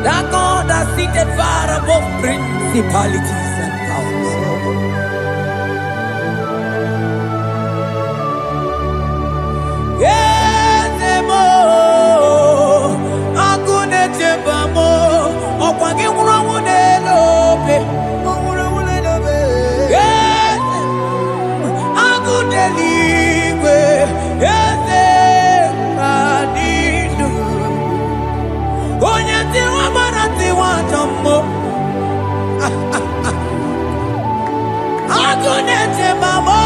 That God has seated far above principalities and powers. Yezemo, akune tebamo, okwangi kurawune lobe, kurawune lobe. Yezemo, akune ligwe, yezemo adinu. Onyati wa marati wa jambo. Akune tebamo.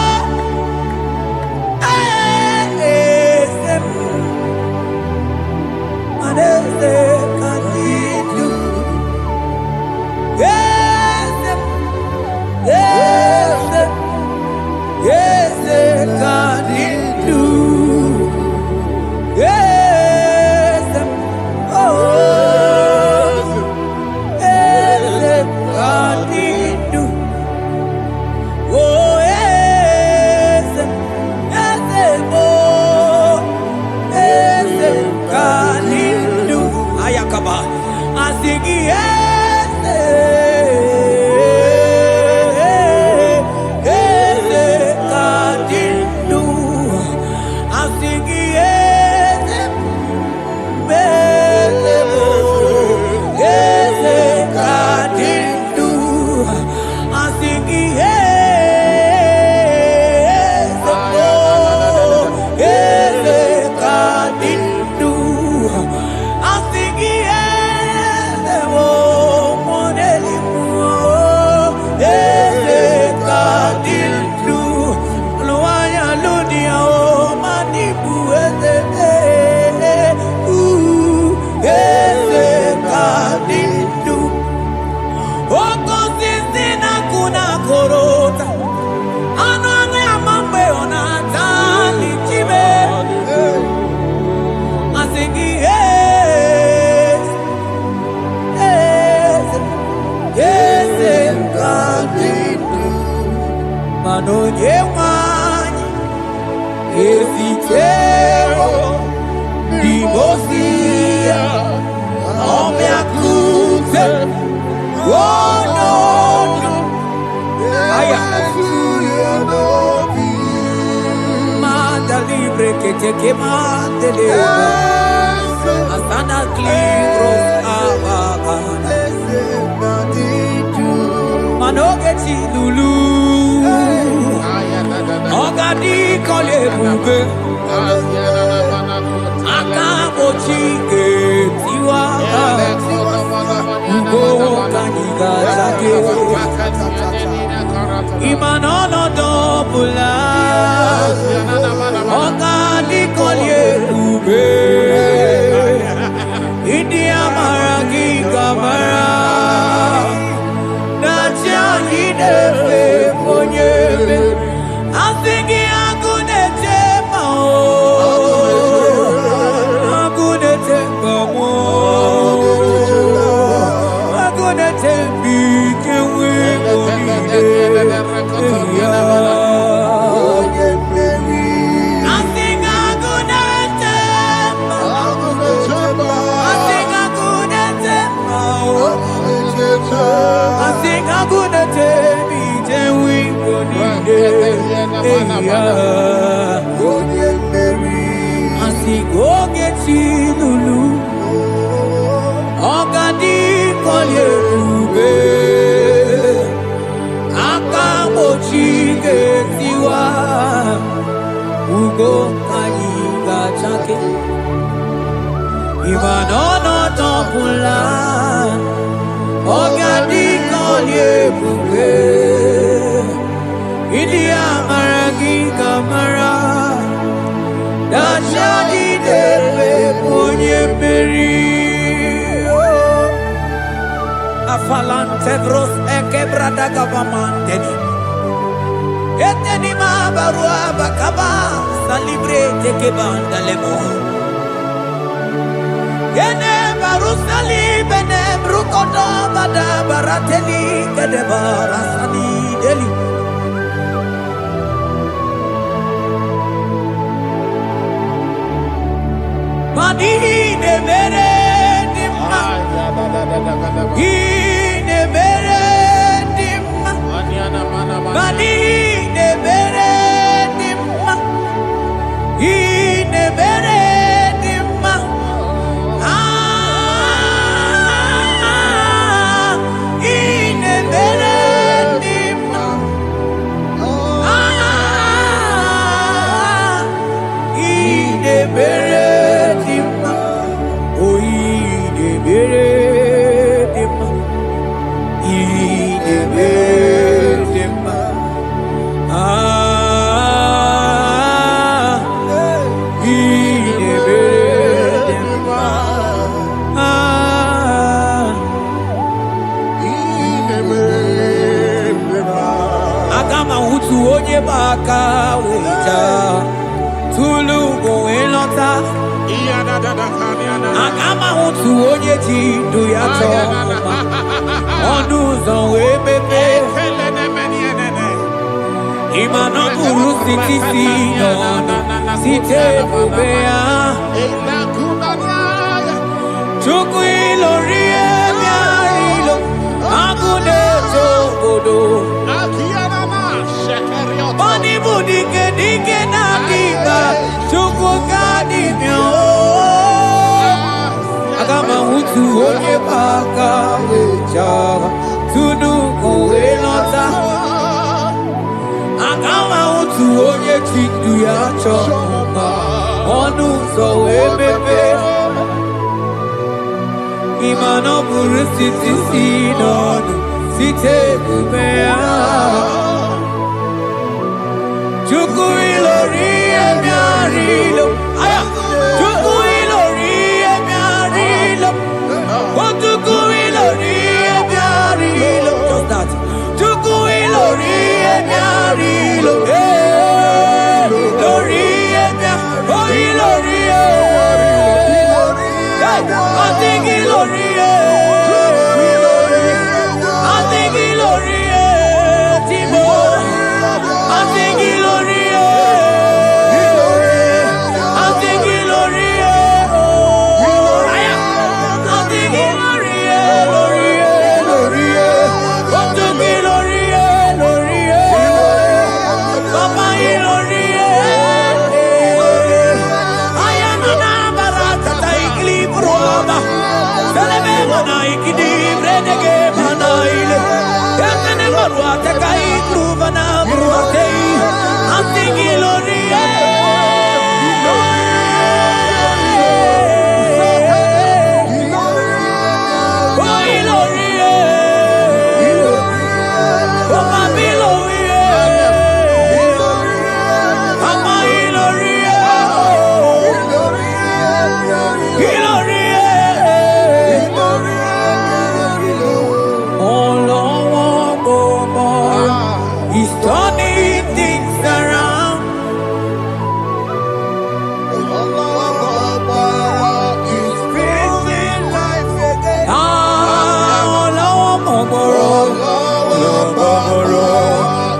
Esitero Dimosia Omeakute Oh no Aya Manda libre que te quemante de Asana libros abagana Manogeti lulu Ogadi kole bube Akabo chike tiwa Ugo kaniga zake Imanono dobula Ogadi kole bube Idi amaragi kamara Nacha hidefe ponyebe Asingi agunete mao Agunete mao Agunete bikewe monide Asingi agunete mao Asingi agunete mao Asingi agunete bikewe monide Asigo geti lulu Ogadi kolye ube Akamochi getiwa Ugo kaniga chake Imanono topula Ogadi kolye ube India maragi kamara Dashadi dewe ponye meri Afalante bros ekebrada gavamandeni Eteni mabarua bakaba Salibre teke banda lemo Yene baru salibene Brukoda bada barateli Kedebara sani deli Ine mere dimma Ine mere dimma Ine mere dimma Ine mere dimma Ine mere dimma Ine mere Baka weja tulu go elota Agama utu onye ji du ya choma Onu zon we bebe Imano buru siti si nono Site bubea Chuku ilori emiarilo Agune chokodo Bani budike dike na kiba Chuku kadi myo Agama utu onye baka weja Tunu go elota Agama utu onye chindu ya choma Onu so ebebe Imano buru siti si nono Site bubea Chuku ilori emiarilo Aya Chuku ilori emiarilo Oh chuku ilori emiarilo Just that Chuku ilori emiarilo Ilori emiarilo Oh ilori I think ilori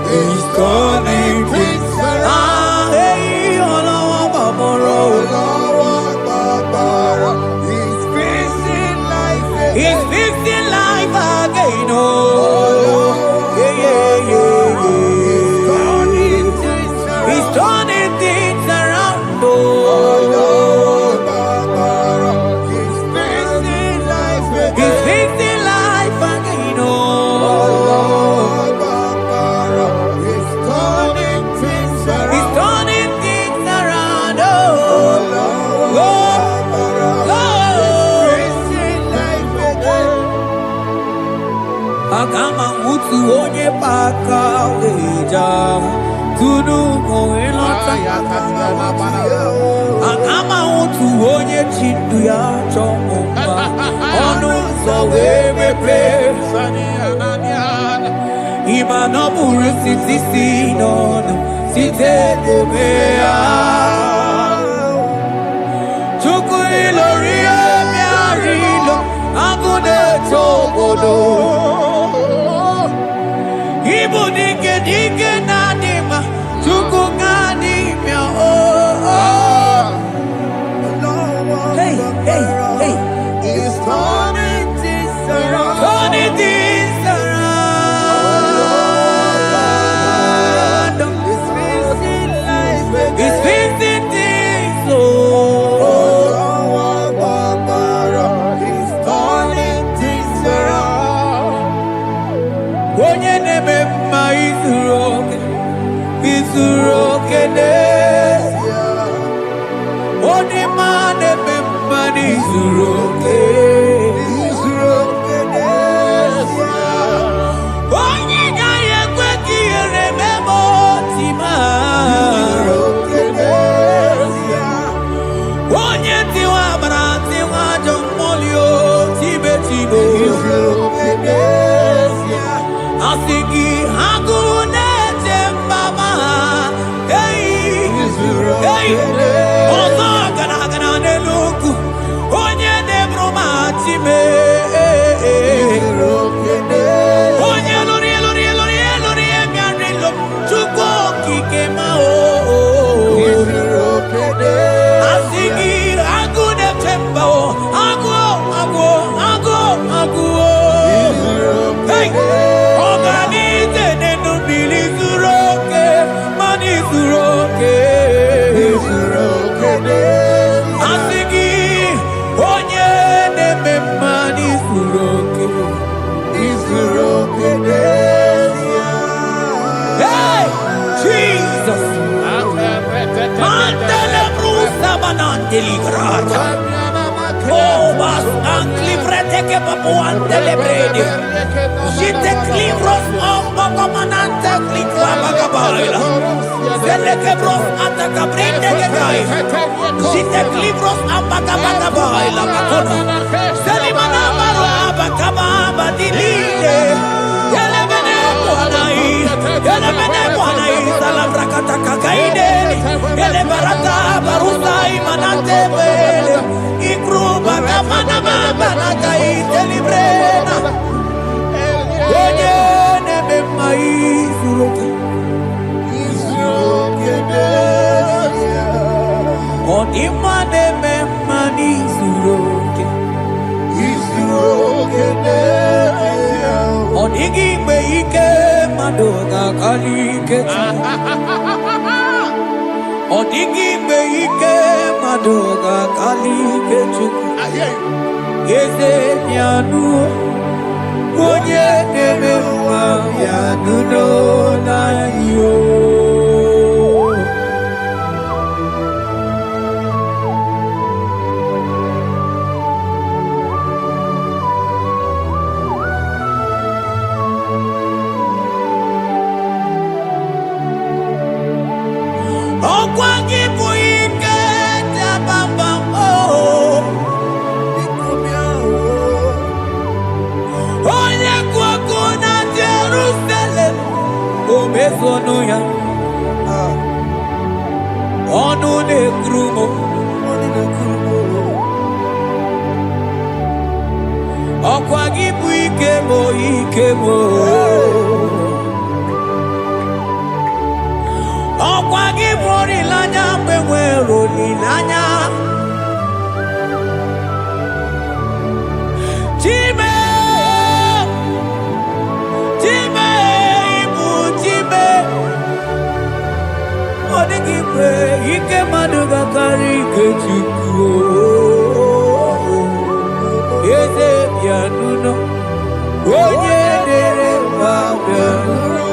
He's turning things around. He's fixing life again. Oh, yeah, yeah, yeah, yeah. He's turning things around. Oh, he's fixing life again. He's fixing life again. Oh, he's turning things around. He's turning things around. Oh, Akama mutu onye paka weja kunu oelota Akama mutu onye chindu ya chomba onu so wemepe Imano buru sitisi nono site debea Chuku ilori emiarilo agune tobodo Ibu dike nanima, chuku ganimia oh. Hey, hey, hey. He's turning things around. Turning things around. He's fixing life again. He's fixing things oh. He's turning things around. Onye neme ma izuroke nesia. Onye ma neme ma izuroke nesia. Onye nyaye kweki ereme motima izuroke nesia. Onye tiwa brati wajo molio tibe izuroke nesia. Asigi hagune jembama hey hey ozo gana neluku onye nebroma time onye lori emianilo chuko kikema o asigi hagune jemba o agu hey Asigi onye neme mani suroke Hey Jesus Mandele brusa banandeli grata Oh bas ankli prete ke papuante le brede Jite klivros omba komanante klikla bagabaila Zele ke bros ataka brinde ke gai Jite klivros amba kabagabaila bakona Zeli manamaro abakababa dilile Yele mene kwanai Salabrakata kakaideni Yele barata barusai manante bele Ikruba kamana mamba nakaite librena Onye neme maizuroke Onima neme manizuroke Onigi meike madoga kalike Onigi meike madoga kalike chuku Yeze nyanu Onye neme nyanu no na yo Okwangi buike tabamba oh Onye kwakuna Jerusalem Omezono ya Onu ne krumo Okwagibu ikemo. Okwagibu orilanya mbewe rolilanya. Time ibu time. Odigikwe ike maduga kari kechuku. Eze bianuno, oye dere wa bianuno.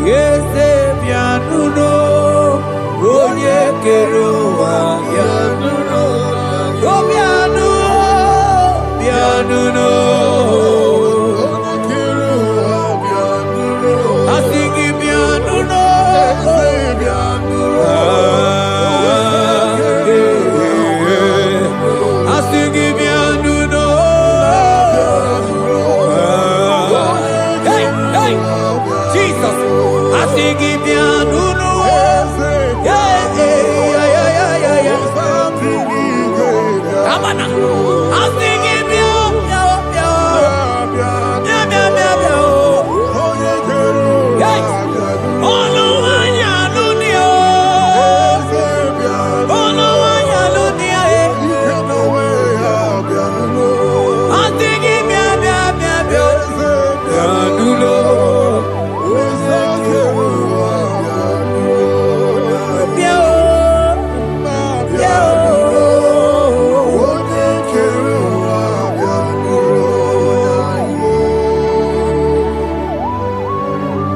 Eze bianuno, oye kero wa bianuno. O bianuno. Asigi bianuno, Asigi bianuno. Hey, Jesus. Asigi bianuno. Yeah. Amana. Asigi bianuno. Hey.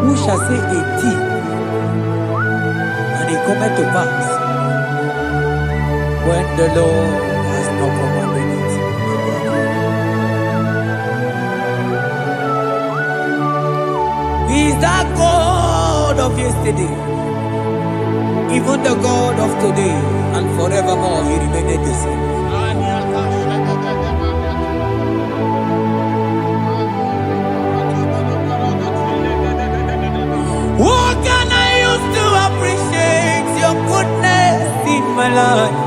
Who shall say a thing, and it cometh to pass, when the Lord has not commanded it? He is that God of yesterday, even the God of today, and forevermore He remained the same. What can I use to appreciate your goodness in my life?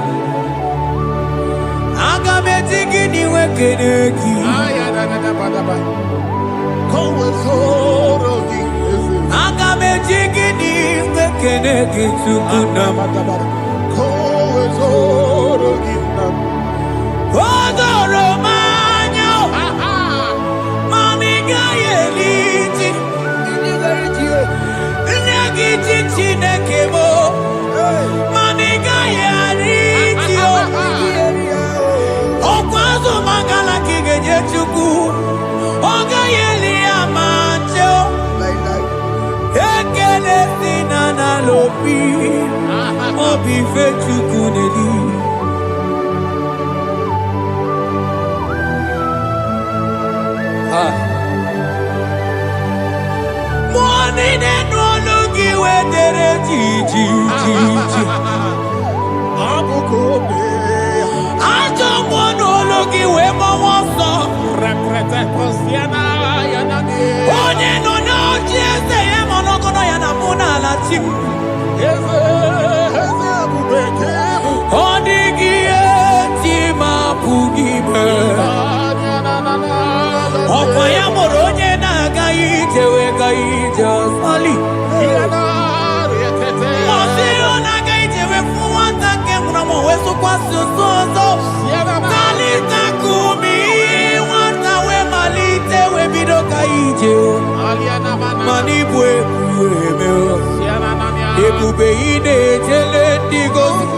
Agametigini wekeneki. Agametigini wekeneki tukunam. Odoro manyo. Mami gayeliti. Nagiti chinekemo. Mami gayariti. Okwazo mangala kigeje chuku. Oga yeli amancho. Ekele sinana lopi. Obi fe chuku neli. Morning and ologi wedere jiji. Ajo mono ologi we mo wonso. Onye no no jese ye mono kono ya na muna la chim. Odigi tima pugibe. Okwa ya moronye na gaite we gaite sali. Mosi ona gaite we fuwanta ke mramo weso kwa sosozo. Kalita kumi wanta we malite we bido gaite. Mani bwe kuemeo. Ebube ine jele digozi.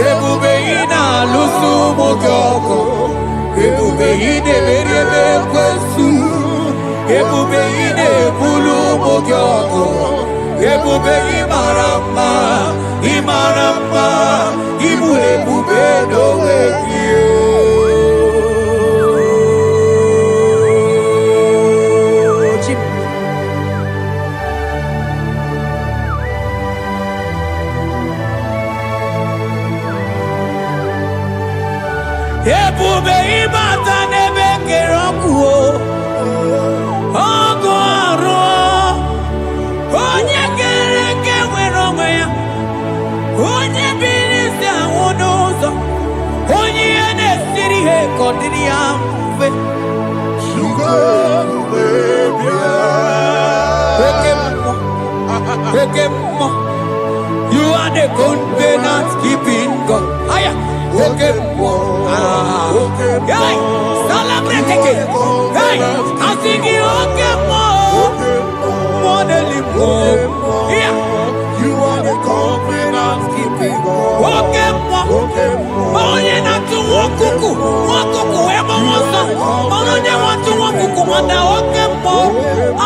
Ebube ina lusu mokyoko. Ebube ine merebe kwesu. Ebube ine bulu mokyoko. Ebube imarama. Ibu ebube dowe kiyo. Ebube ibata nebe kerokuo. Ogo aro. Onye kereke werongwe ya. Onye birisi awonozo. covenant keeping God. Aya, Okemo. Hey, celebrate again. Hey, I sing you Okemo. Modeling yeah. You are the covenant keeping God. Okemo. Onye na tu wokuku ema wonso. Onye wa tu wokuku manda Okemo.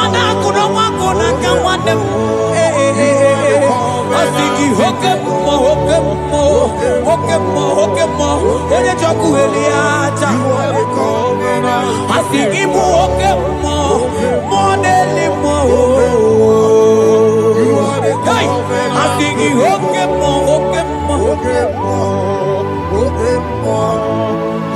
Ana kuno wako na kamwande. Asiki Okemo. Onye joku eliacha. Asiki bu Okemo. Modeli mo. Hey, asiki Okemo.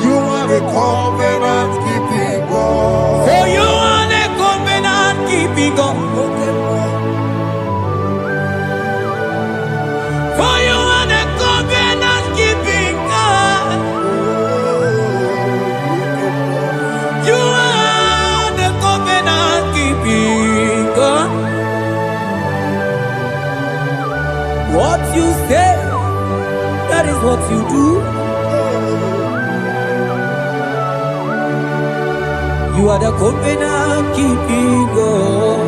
You are the covenant keeping God. For you are the covenant keeping God. For you are the covenant keeping God. You are the covenant keeping God. What you say, that is what you do. You are the covenant keeping God.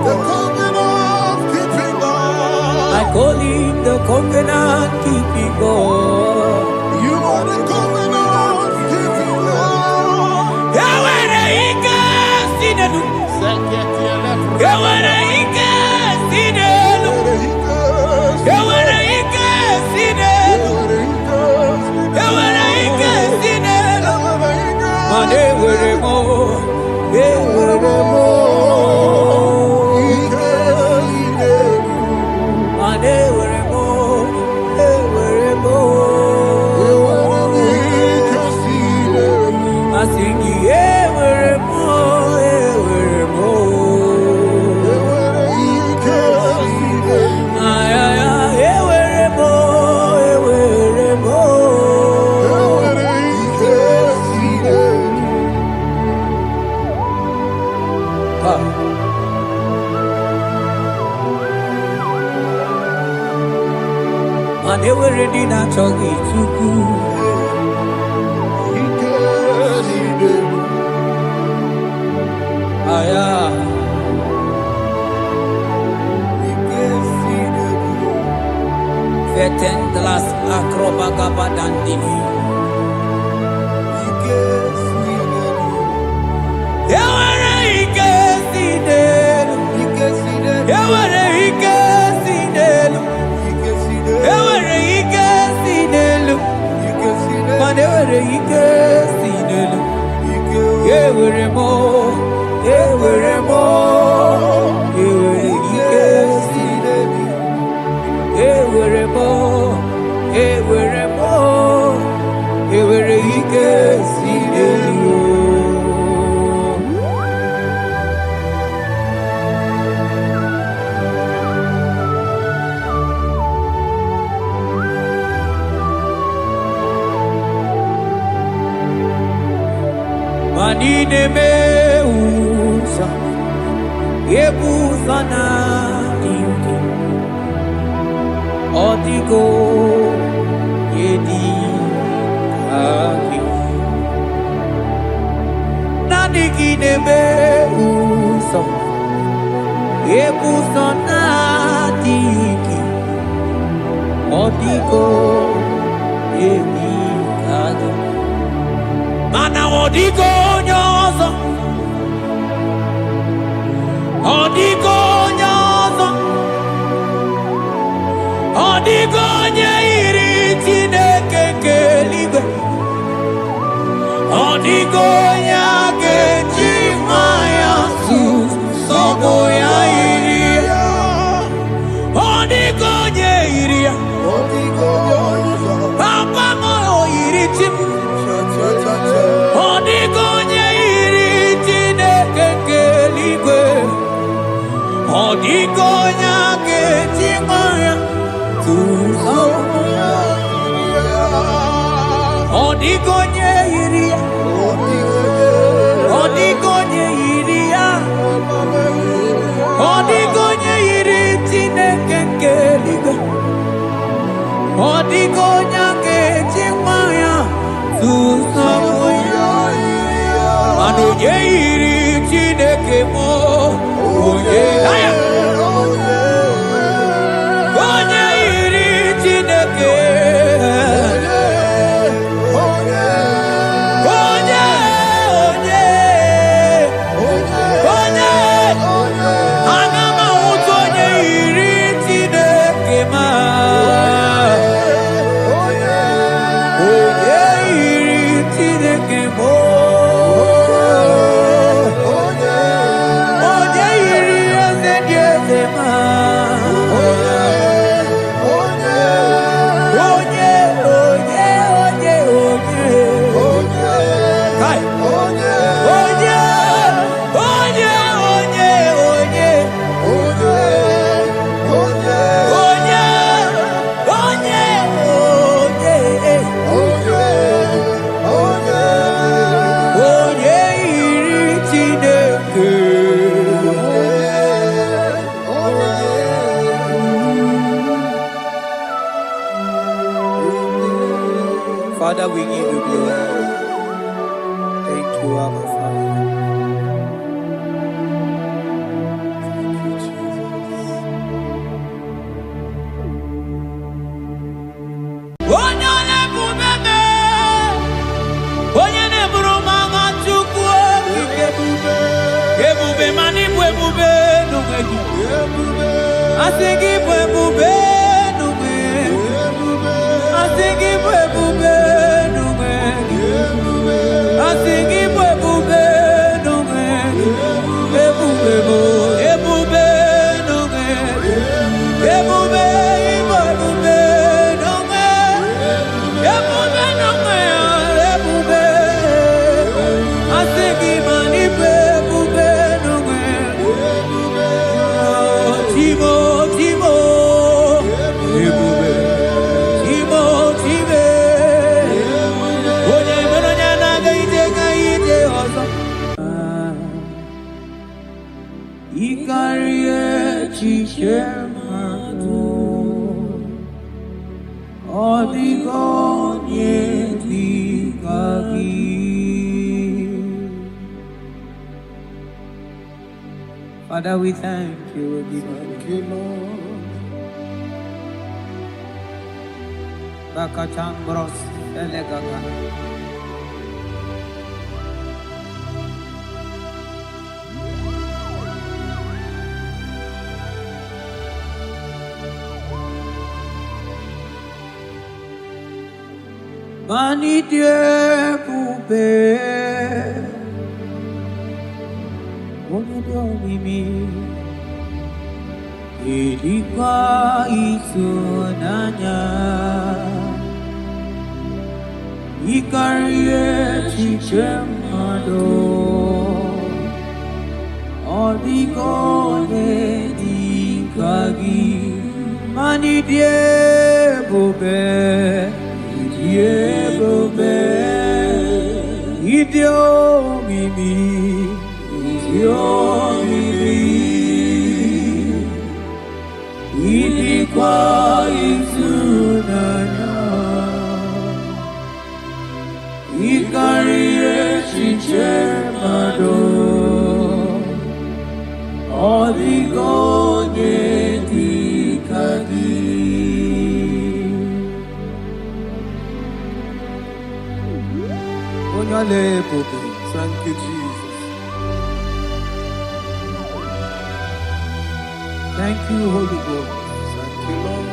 The covenant keeping God. I call him the covenant keeping God. You are the covenant keeping God. Yawere ike sinenu. Yawere ike sinenu. Yawere ike sinenu. Yawere ike sinenu. Mane were mo. They were ready not to get too good. Vetendlas acrobagabadandini. They were Manine meusa yebusa na ingi Odigo yedi aki Nadigine meusa yebusa na ingi Odigo yedi aki Mana odigo nyozo Odigo nyeiri Chineke keligwe Odigo nyake chimaya Sobo ya iria Odigo nyeiria Papa moyo iri chimu Odigonye iri Chineke keligwe Odigonya kechimaya tuzo Odigonye iri Father, we thank you. Thank you, Lord. Bakachambros elegaga. Mani Dieu poupée. Mimi ilikuwa isunanya ikarie chichemado odigone dikagi mani diebobe idio mimi ilikuwa isunanya ikarie chichemado oligone dikagi onyale pope. Thank you, Jesus. Thank you, Holy Ghost. Thank you, Lord.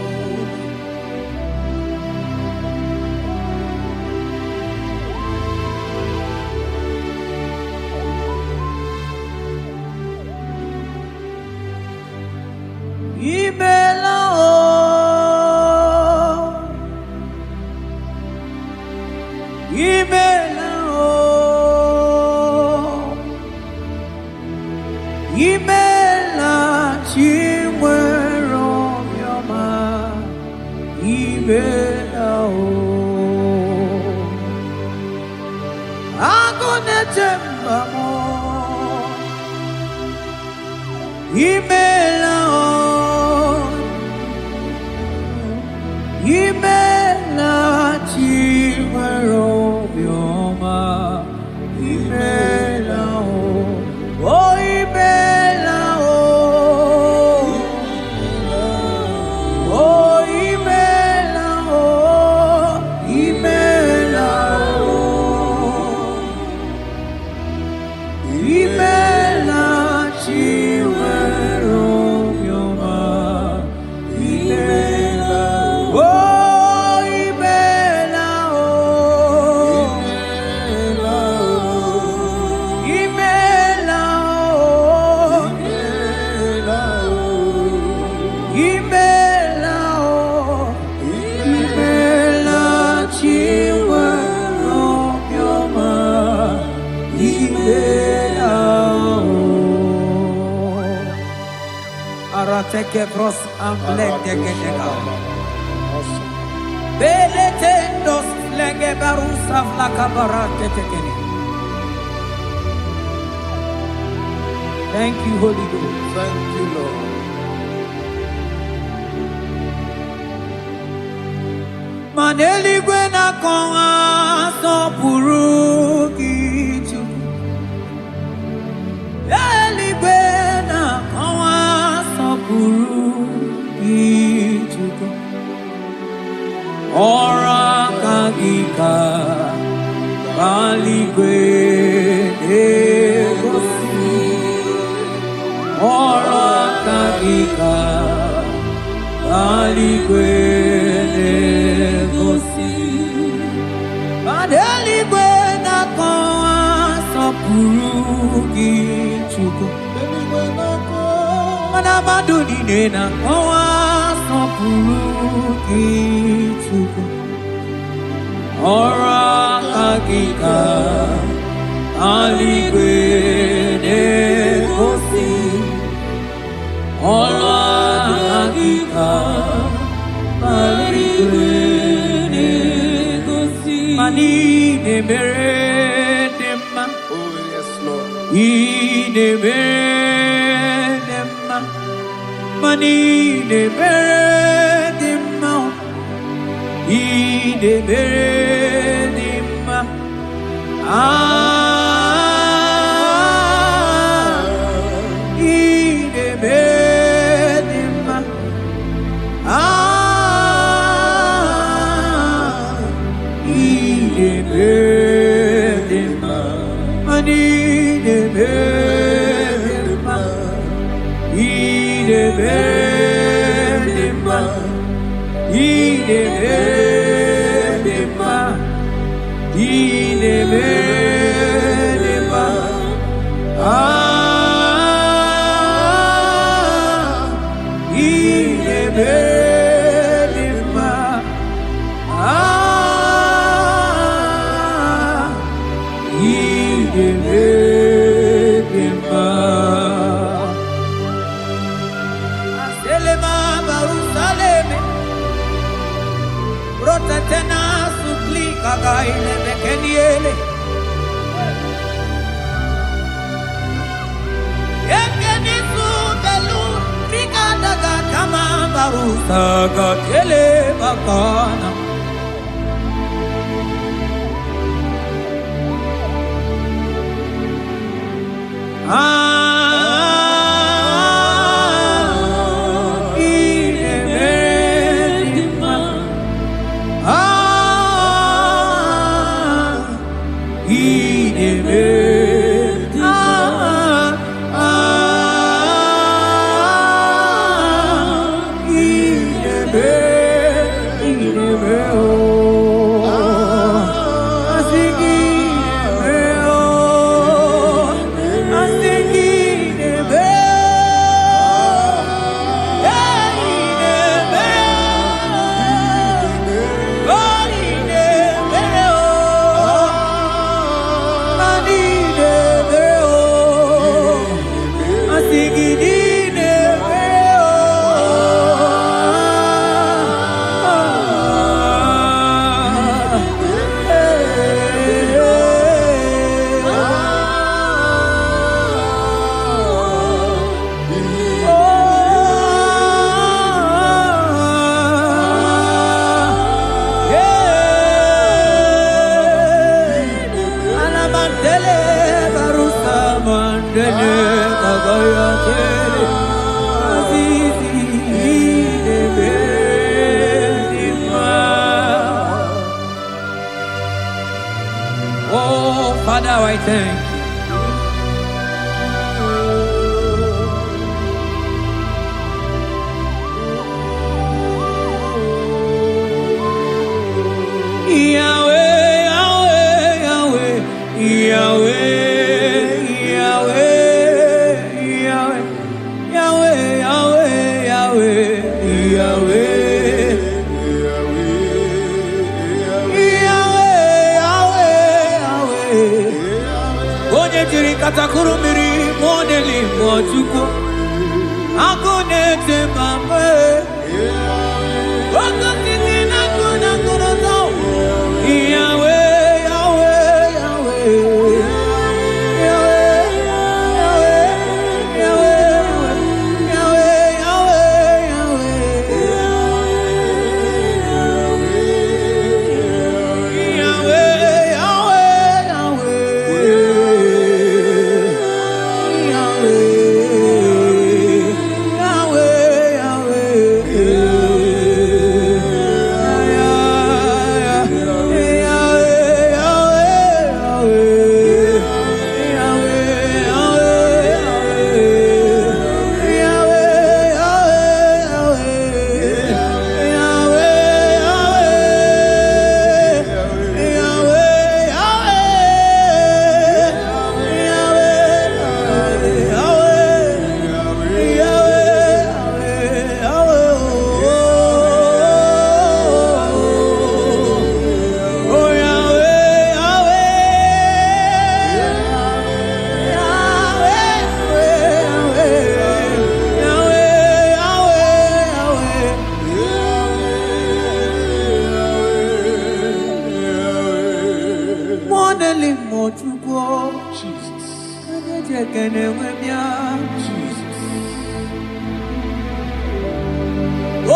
Take bros amblek degenega. Beletendos lenge barusa flakabarate tekeni. Thank you, Holy Ghost. Thank you, Lord. Maneli gwena konga so purugi chu. Eli gwena konga so purugi chu. Ora kagika bali gwene gosi. Ora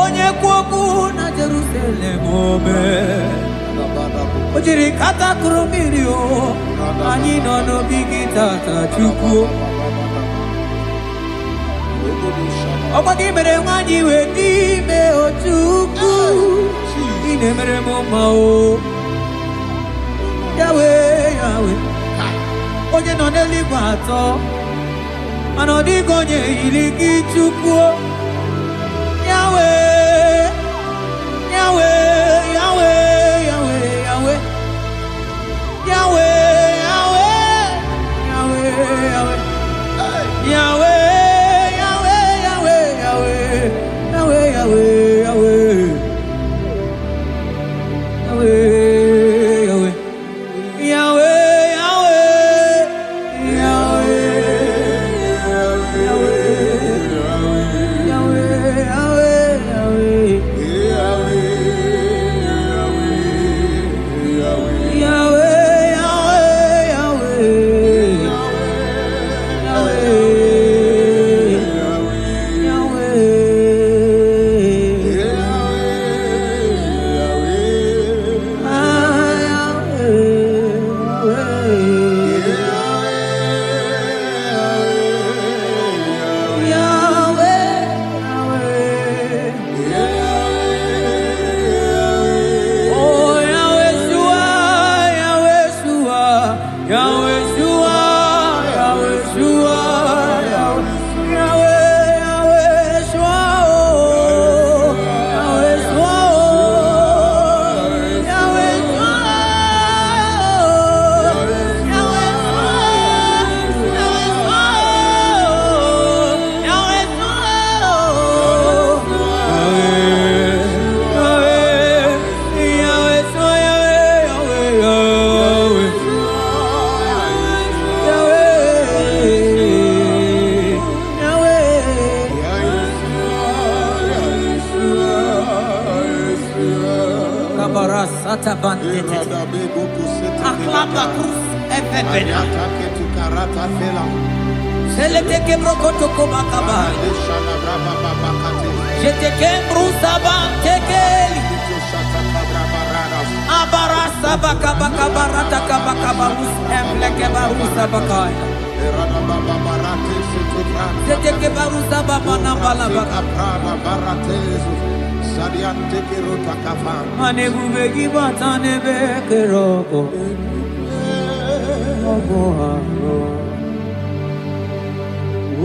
Onye kwoku na Jerusalem ome Ojiri kata kurumiri o Ani no no bigi tata chukwu Okwagi mere wanyi we di me o chukwu Ine mere moma o Yahweh, Yahweh Onye no neligwe atọ Ano di gonye iligi chukwu Yahweh, Yahweh, Yahweh, Yahweh, Yahweh, Yahweh, Yahweh, Yahweh, Yahweh, Yahweh, Yahweh, Yahweh, Yahweh, Yahweh, Yahweh.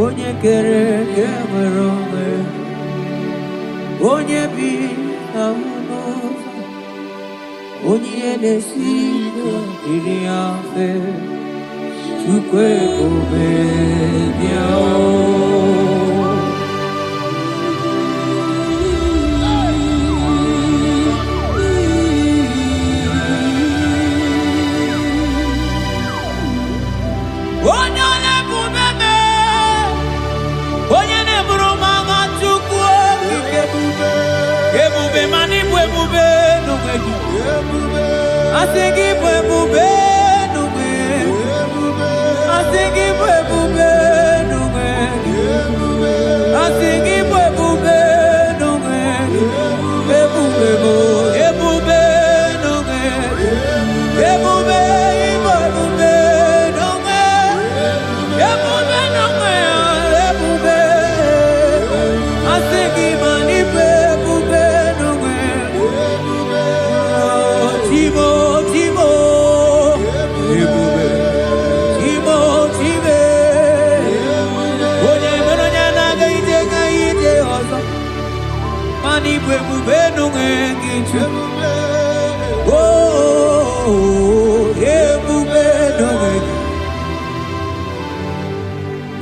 Onye kere ke nwere onwe Onye bi na ụlọ Onye na-esi iri afe Chukwu ebube bịa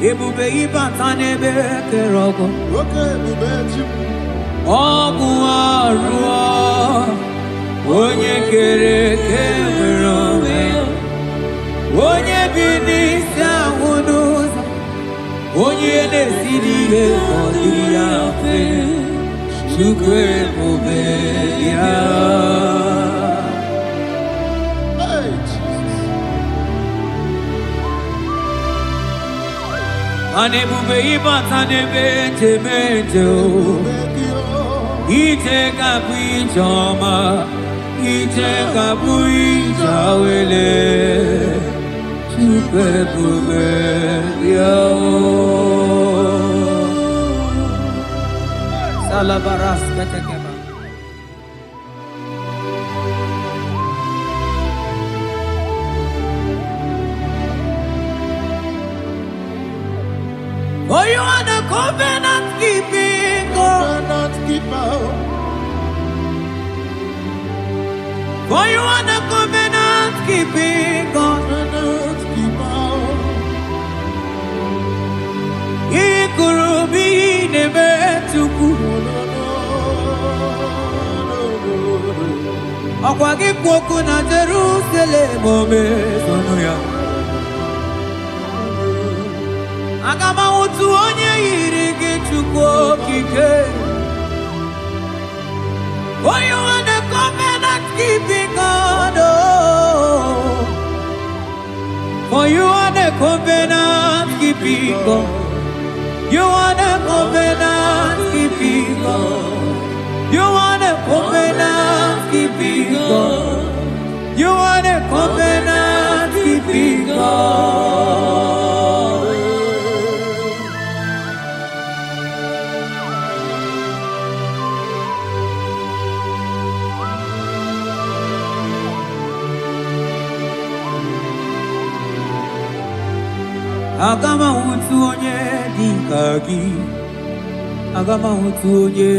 Ebube ibata n'ebe kere ọgụ ọgụ arụọ onye kere eke nwere onwe onye bi n'isi ahụ n'ụzọ onye na-esiri ihe ka ọ dịrị ya mfe Chukwu ebube ya Anebube ibatanebe temete o. Ite kabu ijoma, ite kabu ijawele. Super bube yo. Salabaras katekeba. For you are the covenant keeping God. For you are the covenant keeping God. Ikurubi nebetuku. Akwagi kwoku na Jerusalem ome sonuya. Agama utu onye yiri gị Chukwu okike. Oh, you are the covenant keeping God. Oh, for you are the covenant keeping God. You are the covenant keeping God. You are the covenant keeping God. You are the covenant keeping God. Agama utu onye dika gị, agama utu onye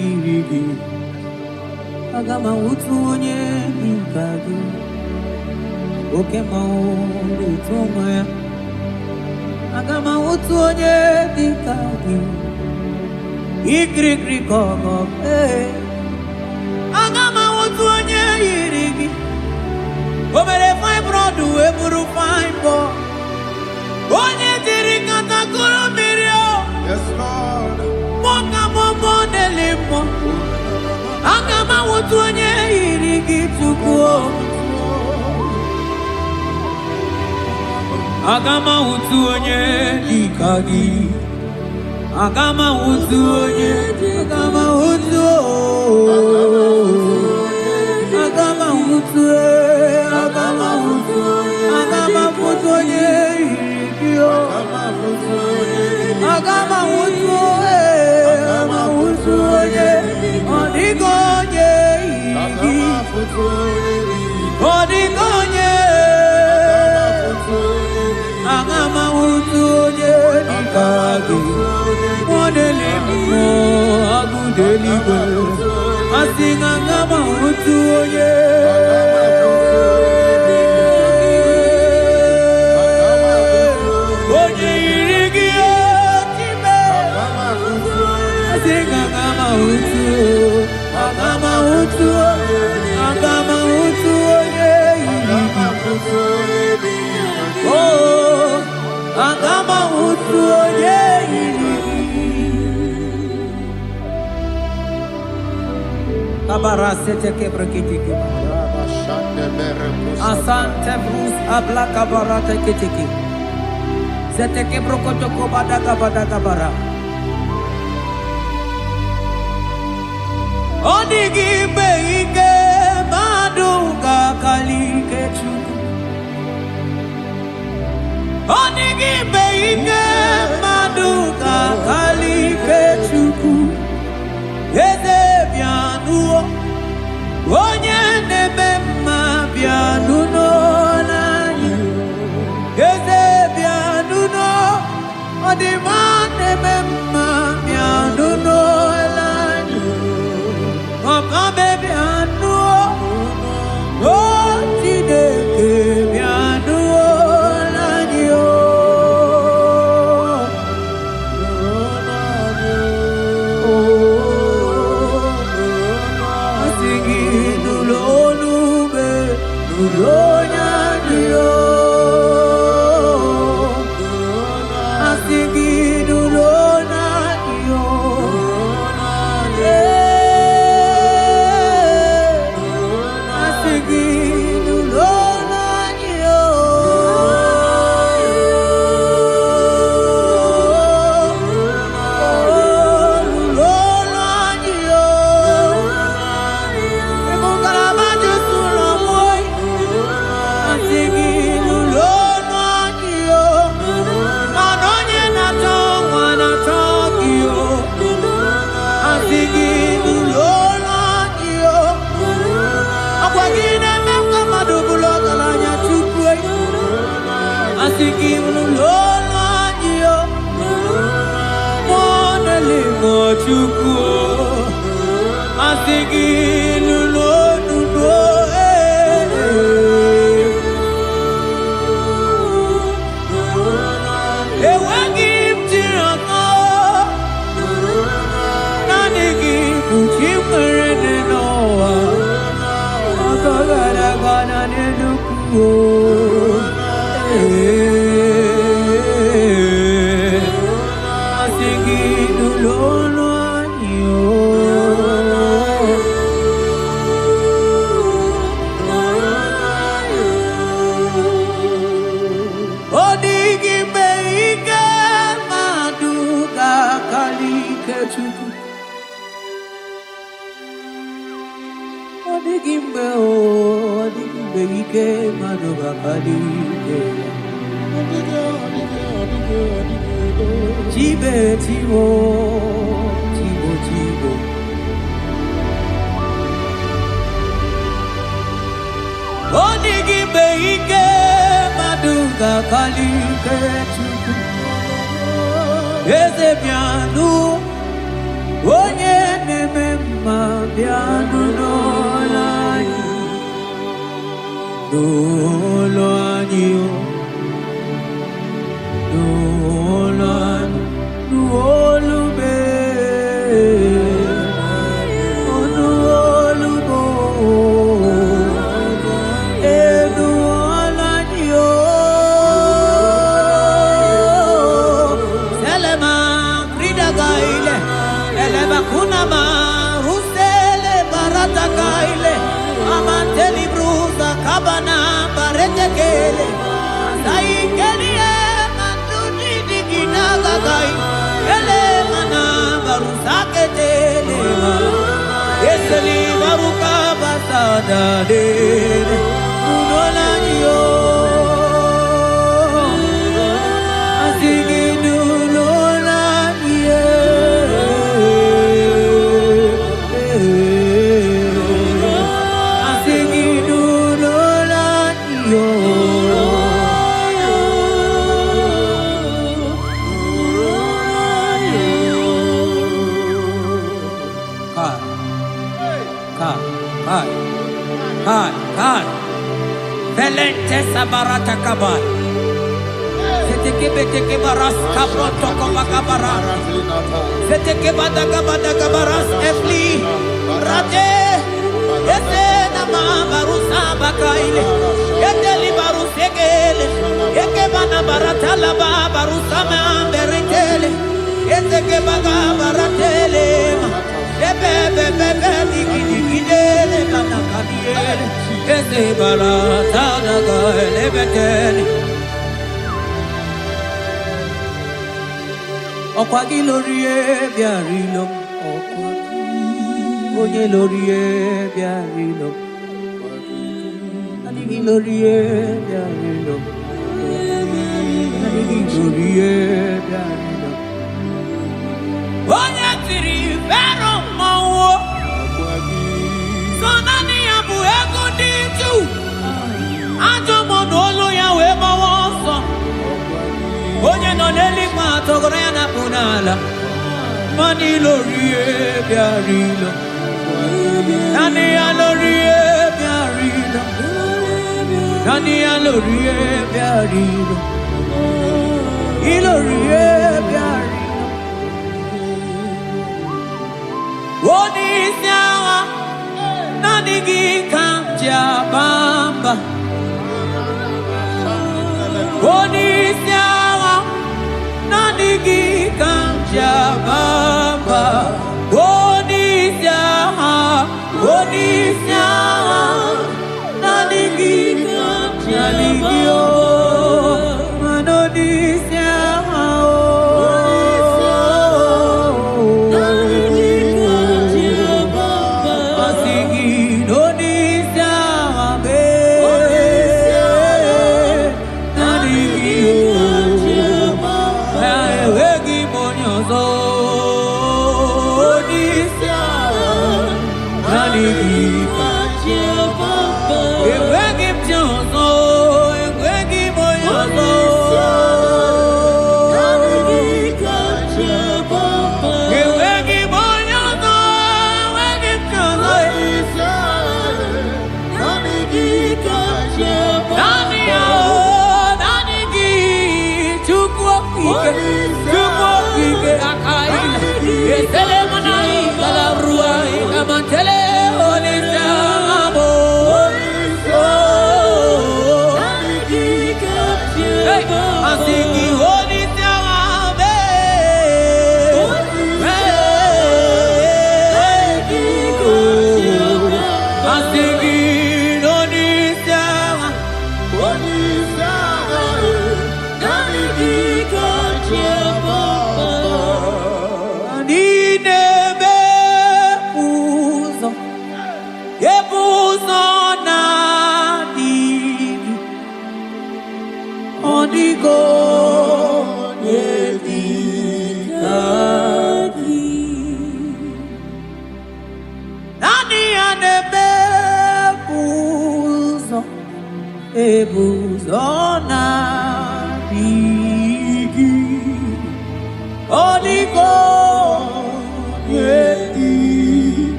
yiri gị, agama utu onye dika gị, oke mmanwụ utu nwa ya, agama utu onye dika gị, ikirikiri kọkọ, agama utu onye yiri gị, obere fine broad eburu fine boy. Onye diri katakuru mirio. Yes, Lord. Moka momo delimo. Agama wutu onye yiri gị Chukwu. Agama wutu onye dika gị. Agama wutu onye. Agama wutu. Agama wutu. Agama wutu. Agama wutu onye. Agama wutu onye odigo onye igi odigo onye agama wutu onye dikagi modeli mo agudeli go asinga agama wutu onye Agama wutu oh, agama wutu onye Kabara sete kebrekiti kebara Asante brus abla kabara teketeki Sete kebrokoto kobada kabara Odigi beike maduga kalike Chukwu. Odigi beike maduga kalike Chukwu. Eze bianuo onye neme mma bianuno nani. Eze bianuno odima neme mma bianuno nani. Papa baby anu oh tideke bianu lanio asingi nulonu be nulonya dio asingi nulonu Jozo,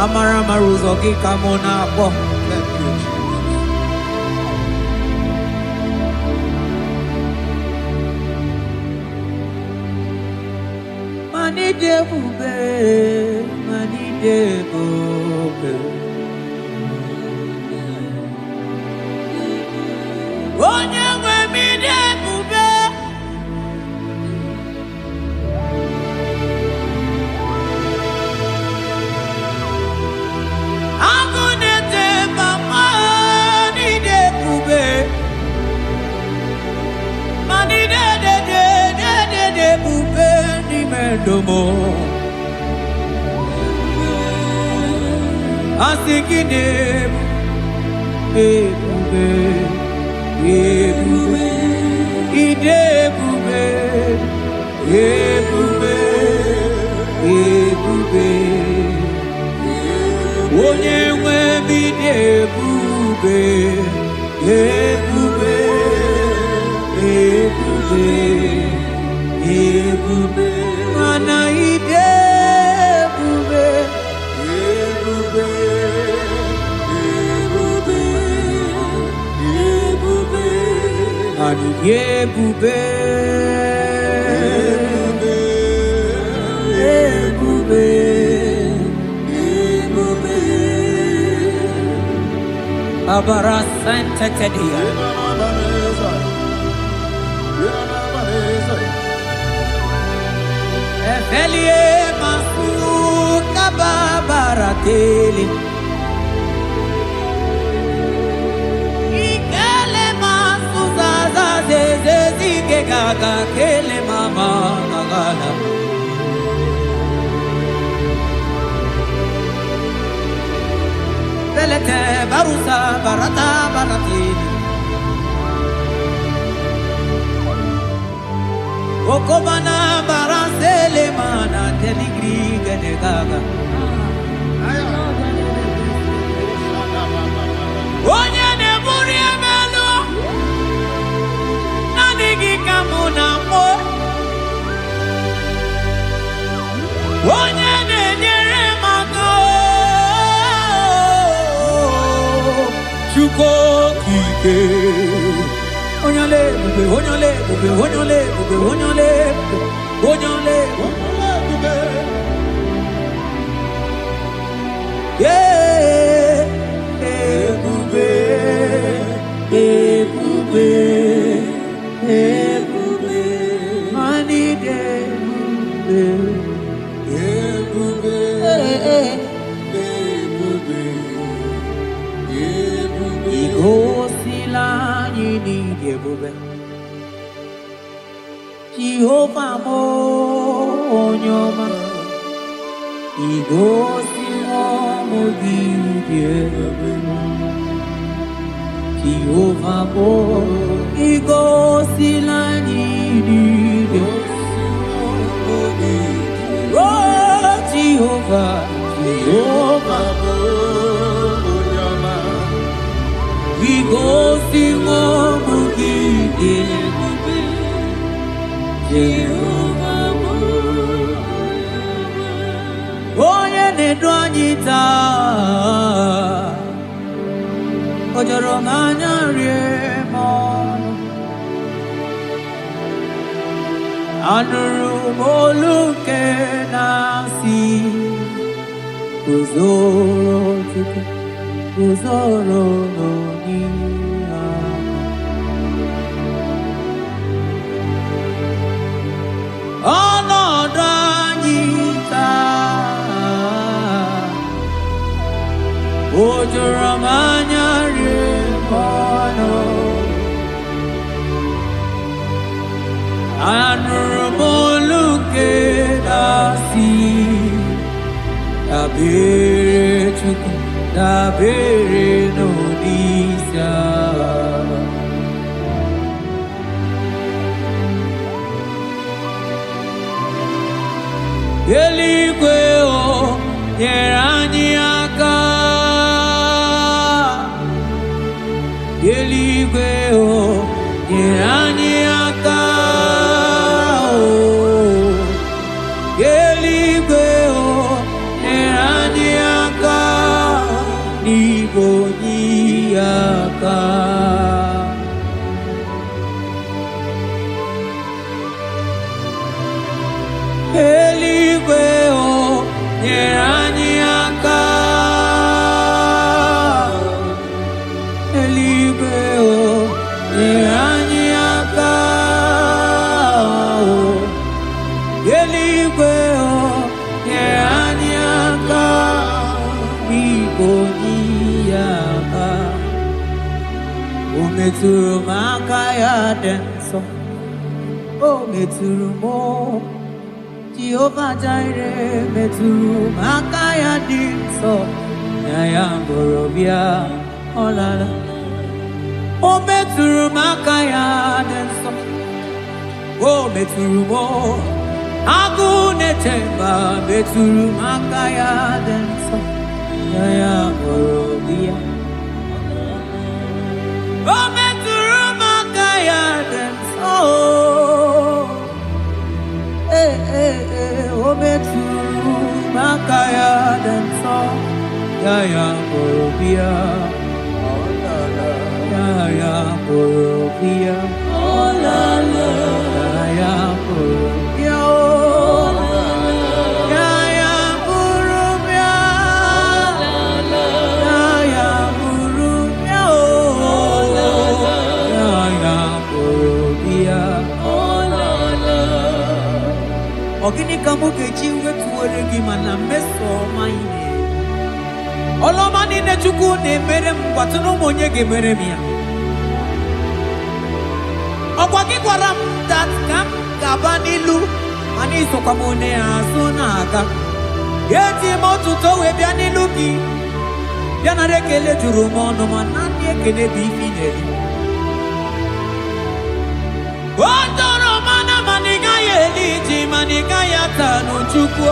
Amara maruzo kikamona po. Thank you, Jesus. Mani debube, mani debube. Onyewe mi debube. Agunete mama ni debube. Mani debube ni mendomo. Asikine debube. Ebube, idebube, ebube, ebube, onye nwe bidebube, ebube, ebube, ebube, mana idebube, ebube. Ebube, ebube, ebube, abara santa tedia. Efelie masu kababarateli. Gaga kele mama gagala Belete barusa barata baratini Okobana barasele mana teligri gane gaga Onye ne muri emelo Kamuna mo onye na-enyere maka Chukwu okike onye ole ebube onye ole ebube onye ole ebube onye ole ebube onye ole ebube ebube ebube ebube mani debube ebube ebube ebube igosila anyị n'ịdị ebube Jehova mo onye ọma igosila ọmụ gị dị ebube Jehova mo igosila anyị n'ịdị Oh Jehovah Jehovah onye ọma igosila ọmụ gị dị ebube Jehova onye na-edu anyị taa o jọrọ m anya rie m ọnụ anụrụ m olu nke na-asị guzoro Chukwu guzoro n'onihe ọnọdụ anyị taa o jọrọ m anya rie m ọnụ anụrụ m olu nke na-asị dabere Chukwu dabere n'onyeisi agha eluigwe o nyere anyị aka eluigwe o nyere anyị aka eluigwe o nyere anyị aka nyeranyaka eligwe nyeranyaka eligwe nyeranyaka bigonyaka umeturu makaya denso meturu mo Jehovah Jireh meturu makaya dinso ya borobia olala o meturu makaya dinso o meturu mo agune temba meturu makaya dinso ya borobia o meturu makaya dinso o meturu makaya dinso ya borobia ya borobia olala ya borobia ya borobia ya borobia ya borobia ogini kamuke chiwe tuwere gimana meso maine Oloma ni ne chuku ne mere mkwatuno monye ge mere mia. Okwa ki kwaram that kam kabanilu ani so kamone asuna aka. Yeti motuto we bianilu ki. Biana rekele juru mono manani ekele bifineli. Otoro mana maniga yeliti maniga yatanu chuku.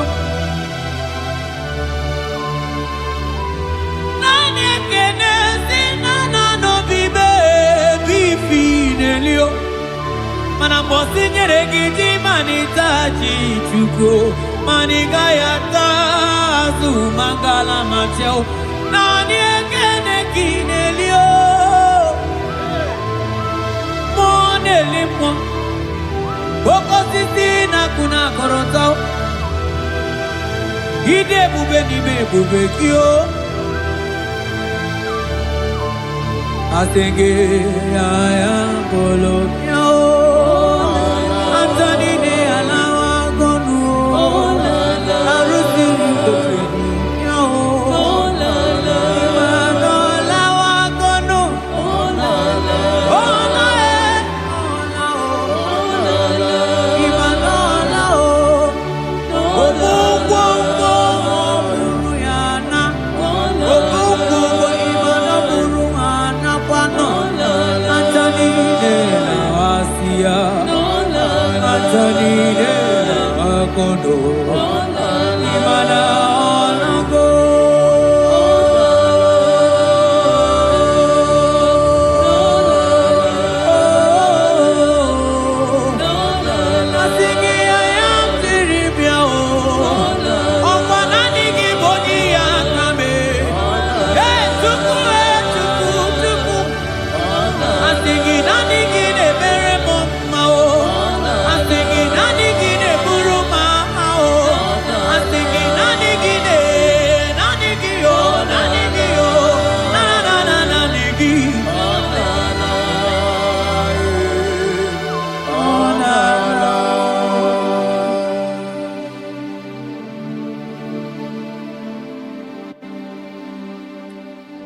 Mana bosi nyere gidi manitaji chuko maniga yata zu mangala macheo nani ekene kinelio moneli mo boko sisi na kuna korotao ide bube ni me bube kio asenge ya polo yao Antoni ne alawa gonu arusi utotreni yao imano alawa gonu imano lao obugo buruyana obugo imano buruyana kwano Antoni ne awasia Antoni ne akondo imana onago asingi ayam tiribia o okwana nigi boni akame tuku asingi nanigi ne bere mama o asingi nanigi ne buru mama o asingi nanigi o nanigi na nanigi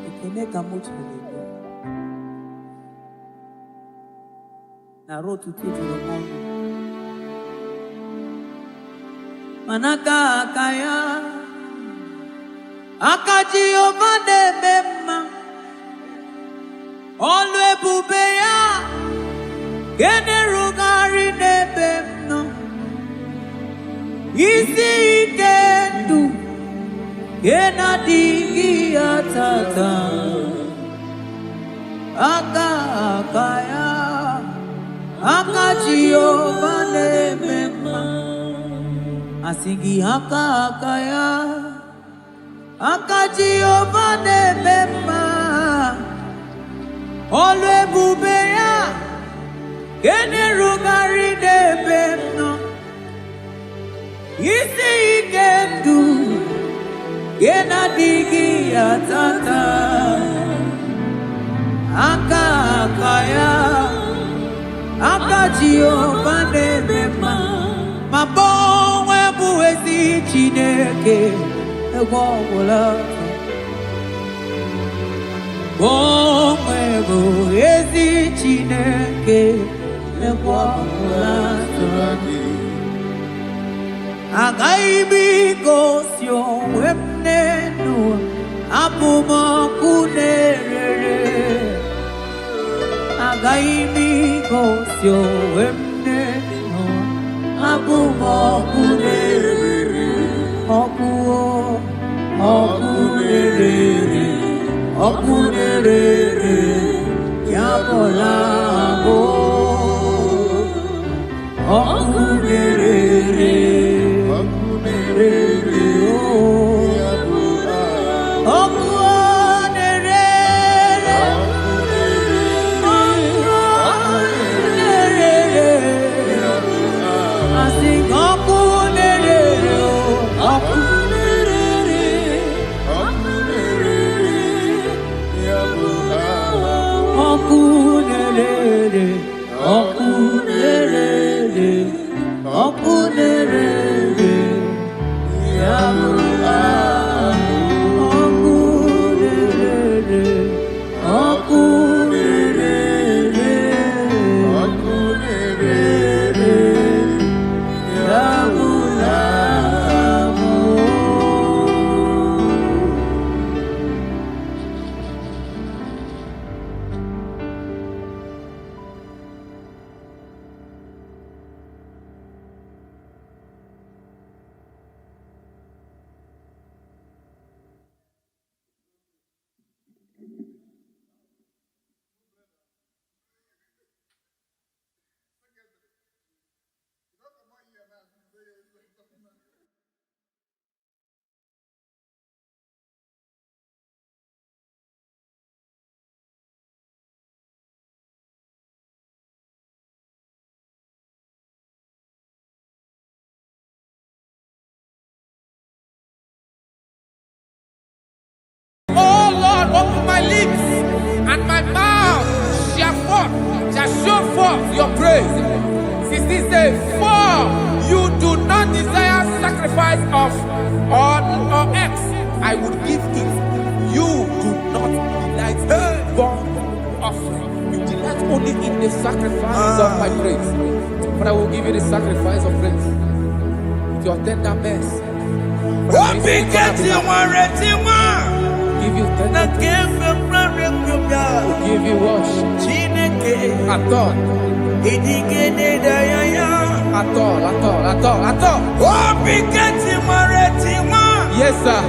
Ekeneka mutu lebe na rotu tijuru mono manaka akaya akaji ovade bema olu ebube ya gene rugari nebe no isi ike ndu gena digi atata akaya akaji ovade bema asingi akaya akaji ovade bema olu ebube ya gene rugari nebe no isi ike ndu Yena digi atata aka kaya aka Jehovah nebema mabonwe buwezi Chineke egwogola bonwe buwezi Chineke egwogola Agaibi gosyo wemnenu abuma kunerere Agaibi gosyo wemnenu abuma kunerere okunerere yabola go okunerere Open my lips and my mouth shall show forth your praise. 16 says, for you do not desire sacrifice of or X, I would give it. You do not delight in burnt offering. You delight only in the sacrifice of my praise. But I will give you the sacrifice of praise with your tender mercy. Give you tender give you worship. At all. Yes, sir.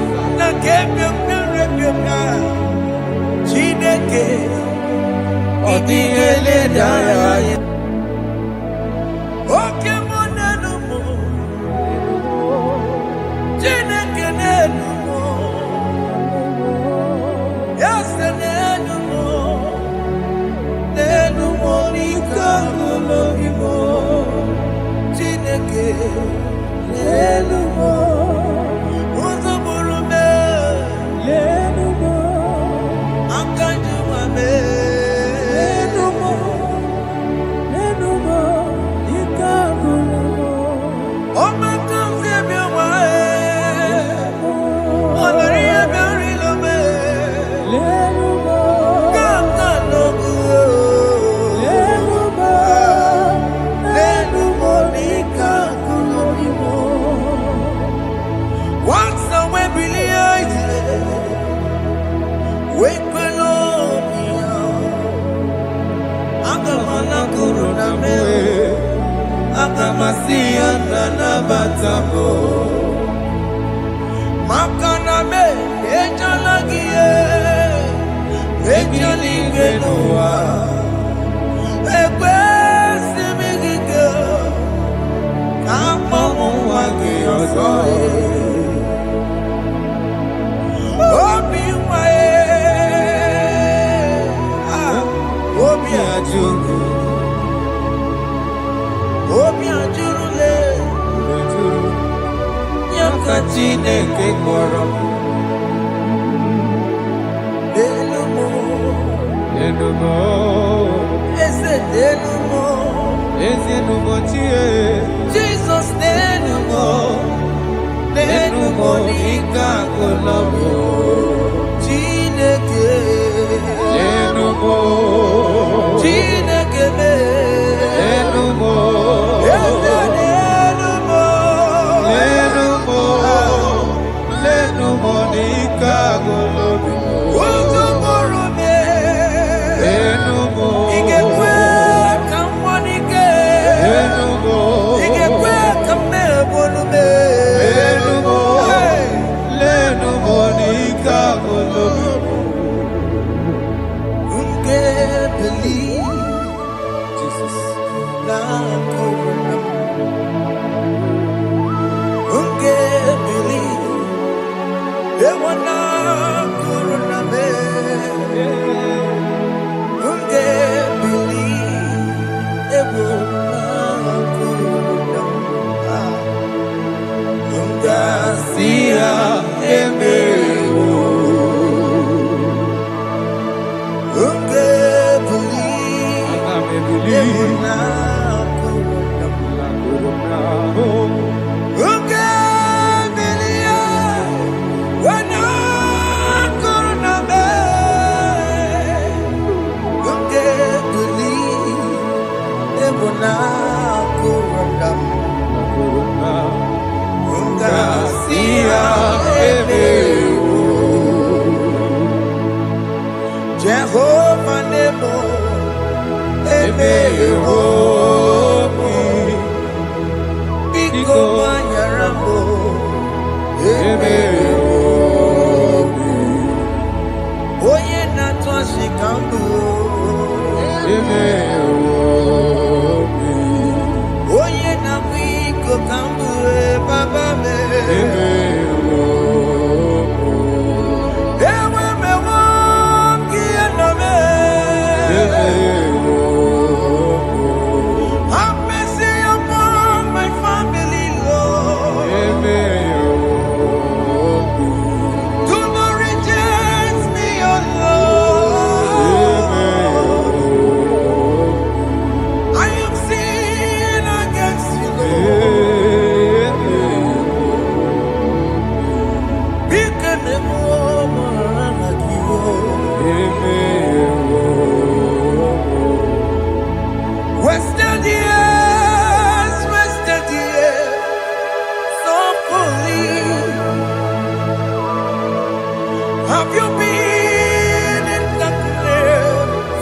Chineke kpọrọ Jesus nenumo nika kolobo Chineke nenumo nenumo nika kolobo Jehovah Nebo, Biko Manyarambo, Oye Natwa Shikambu, Oye Namiko Kambu, Baba me. Have mercy upon my family, Lord. Do not reject me, oh Lord. I have sinned against you, Lord. Become a woman like you. Wasted years, so fully. Have you been in darkness?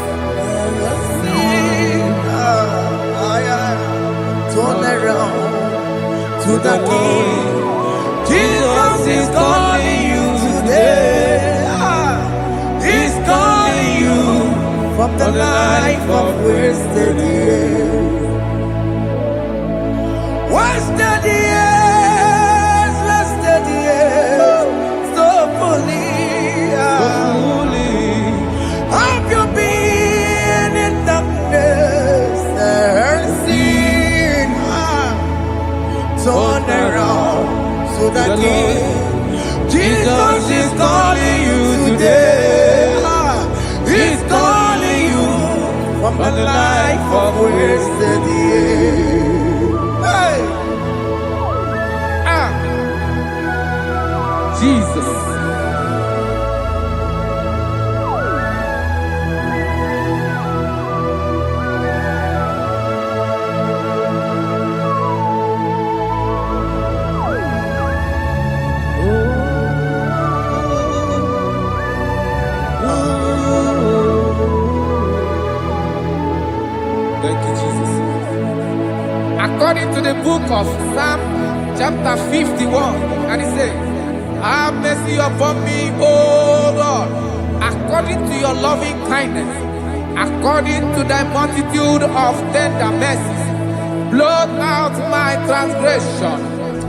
Turn around to the King. Jesus is calling you today. He's calling you from the life of wasted years. Wasted years, so fully. Have you been in darkness and seen? Turn around so that Jesus is calling you today. He's calling you from the life of wasted years. Hey! Jesus. Thank you, Jesus. According to the book of Psalm chapter 51, and it says, have mercy upon me, O Lord, according to your loving kindness, according to thy multitude of tender mercies, blot out my transgression.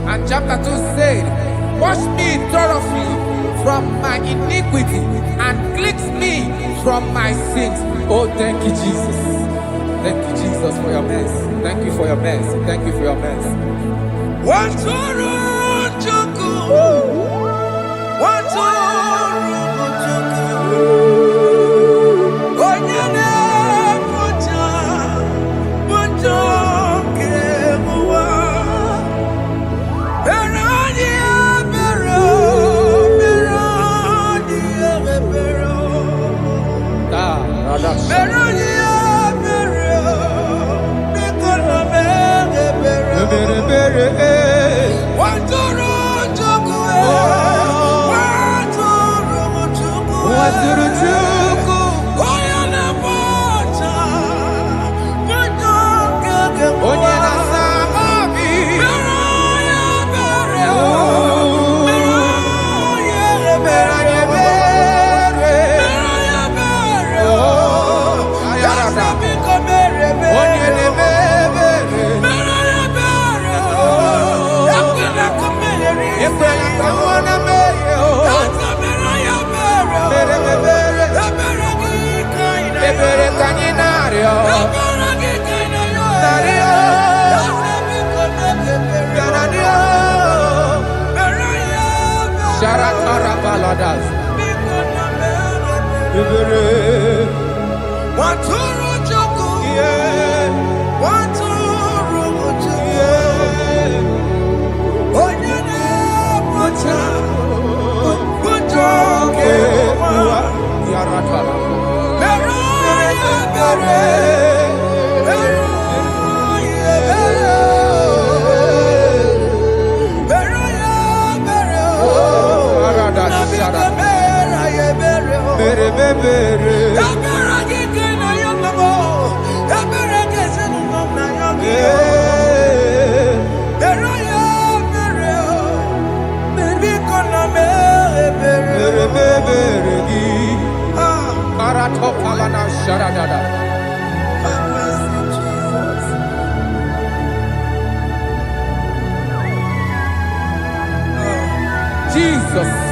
And chapter 2 said, wash me thoroughly from my iniquity and cleanse me from my sins. Oh, thank you, Jesus. Thank you, Jesus, for your mercy. Thank you for your mercy. Thank you for your mercy. Oh, yeah. Jesus.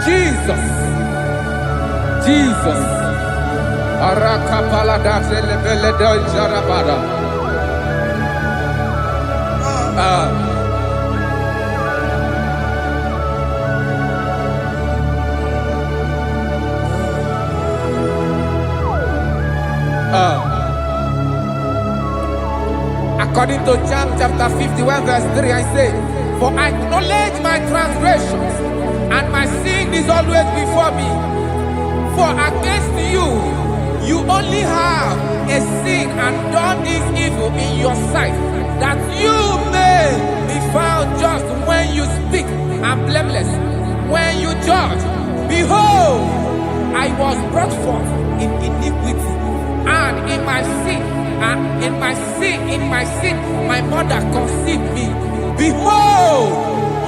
Jesus, Jesus, Arakapalada Zelebeleda Jarabada. According to John chapter 51 verse 3, I say, for I acknowledge my transgressions, and my sin is always before me. For against you, you only have a sin and done this evil in your sight, that you may be found just when you speak, and blameless when you judge. Behold, I was brought forth in iniquity, and in my sin, my mother conceived me. Behold,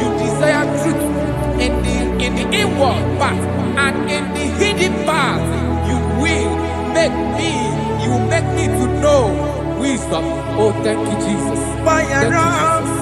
you desire truth in the inward part, and in the hidden part you will make me to know wisdom. Oh, thank you, Jesus. Thank you, Jesus.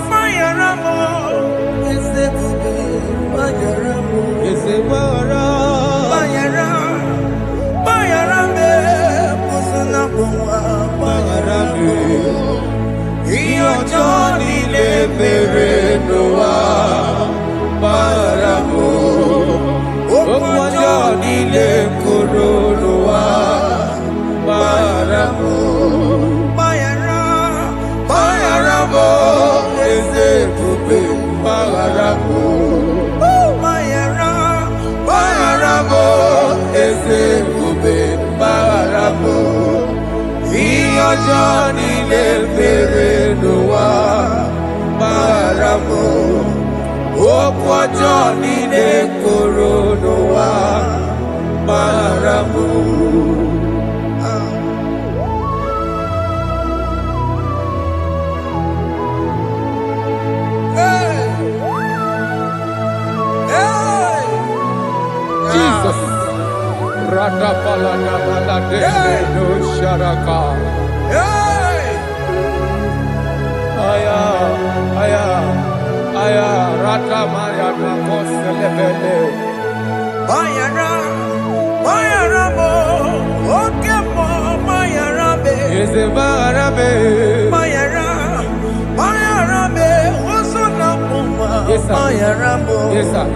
Yes, sir.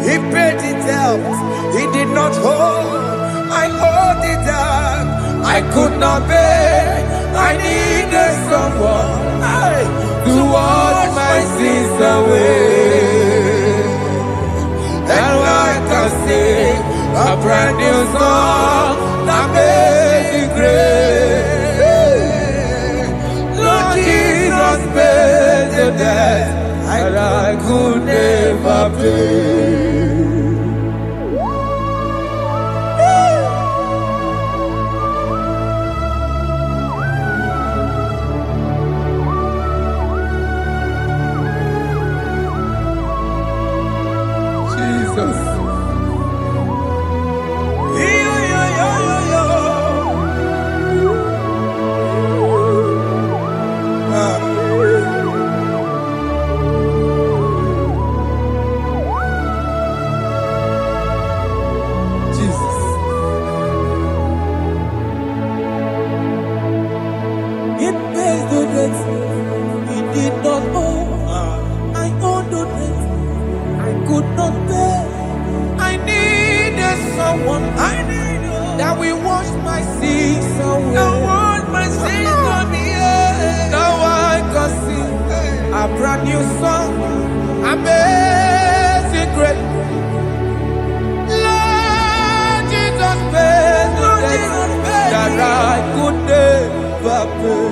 He paid it out. He did not hold. I owed it out. I could not pay. I needed someone to wash my sins away. And I can sing a brand new song that made me great. Lord Jesus paid the debt that I could never pay. pays the debt he did not owe. I owed the debt I could not pay. I needed someone that will wash my sins away. Now I can sing a brand new song. Amazing grace. Lord Jesus paid the debt that I could never pay.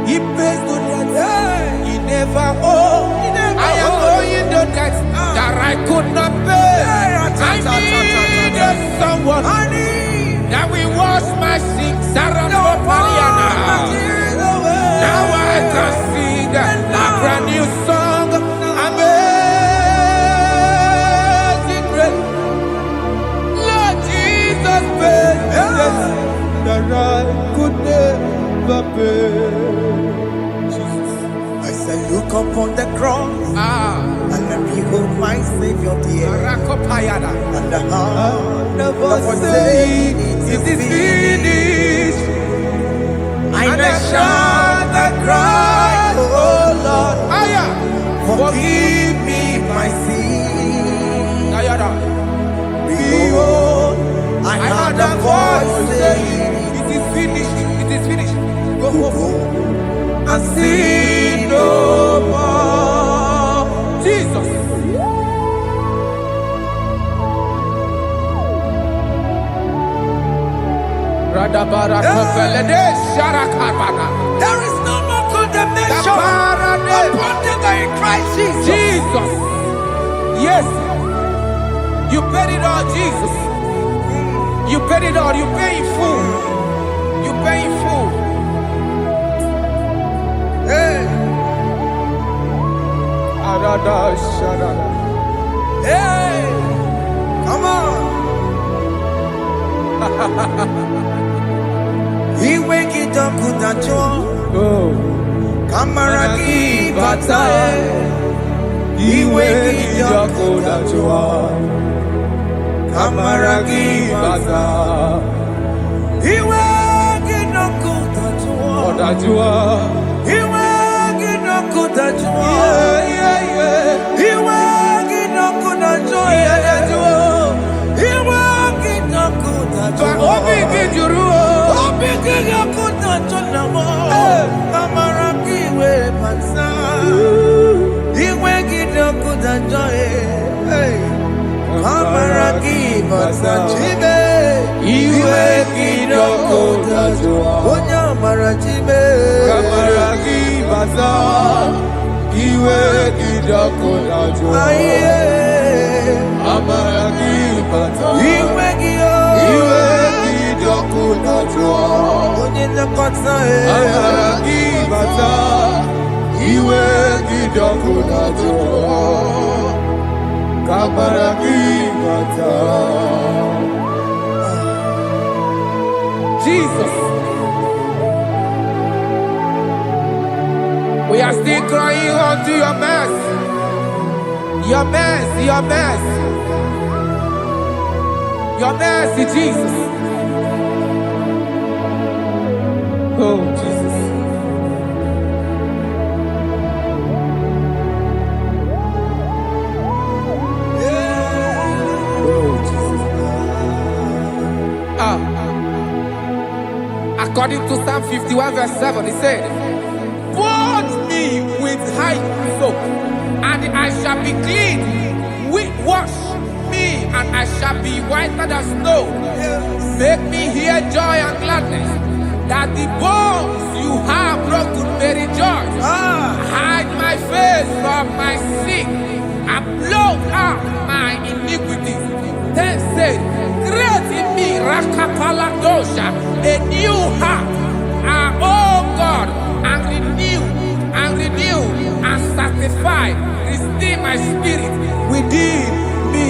He pays the debt he never owed. I am owing the debt that I could not pay. I needed someone that will wash my sins. Now I can sing a brand new song. Amazing grace. Lord Jesus paid the debt that I could never pay. Jesus. I say, look upon the cross and then behold my Savior dear. And the heart never say it is finished. I shout and cry, oh Lord, forgive me my sin. Behold, I heard a voice saying, it is finished, it is finished. go and sin no more. Jesus. There is no more condemnation upon them in Christ Jesus. Jesus. Yes. You paid it all, Jesus. You paid it all. You pay in full. You pay in full. Hey, hey, come on. He wake it up with a joy. Kamaraki batae. He wake it up with a joy. Kamaraki batae. He wake it up with a joy. He wake it up with a joy. He wake it up with a joy. He wake it up with a joy. Jesus. We are still crying unto your mercy. Your mercy, your mercy. Your mercy, Jesus. Oh, Jesus. Oh, Jesus. According to Psalm 51 verse 7, he said, "Wash me with hyssop, and I shall be clean. Wash me, and I shall be whiter than snow. Make me hear joy and gladness, that the bones you have broken may rejoice. Hide my face from my sin, and blot out my iniquities. Then say, create in me Rakapaladosha, a new heart, oh God, and renew, and sanctify, restore my spirit within me."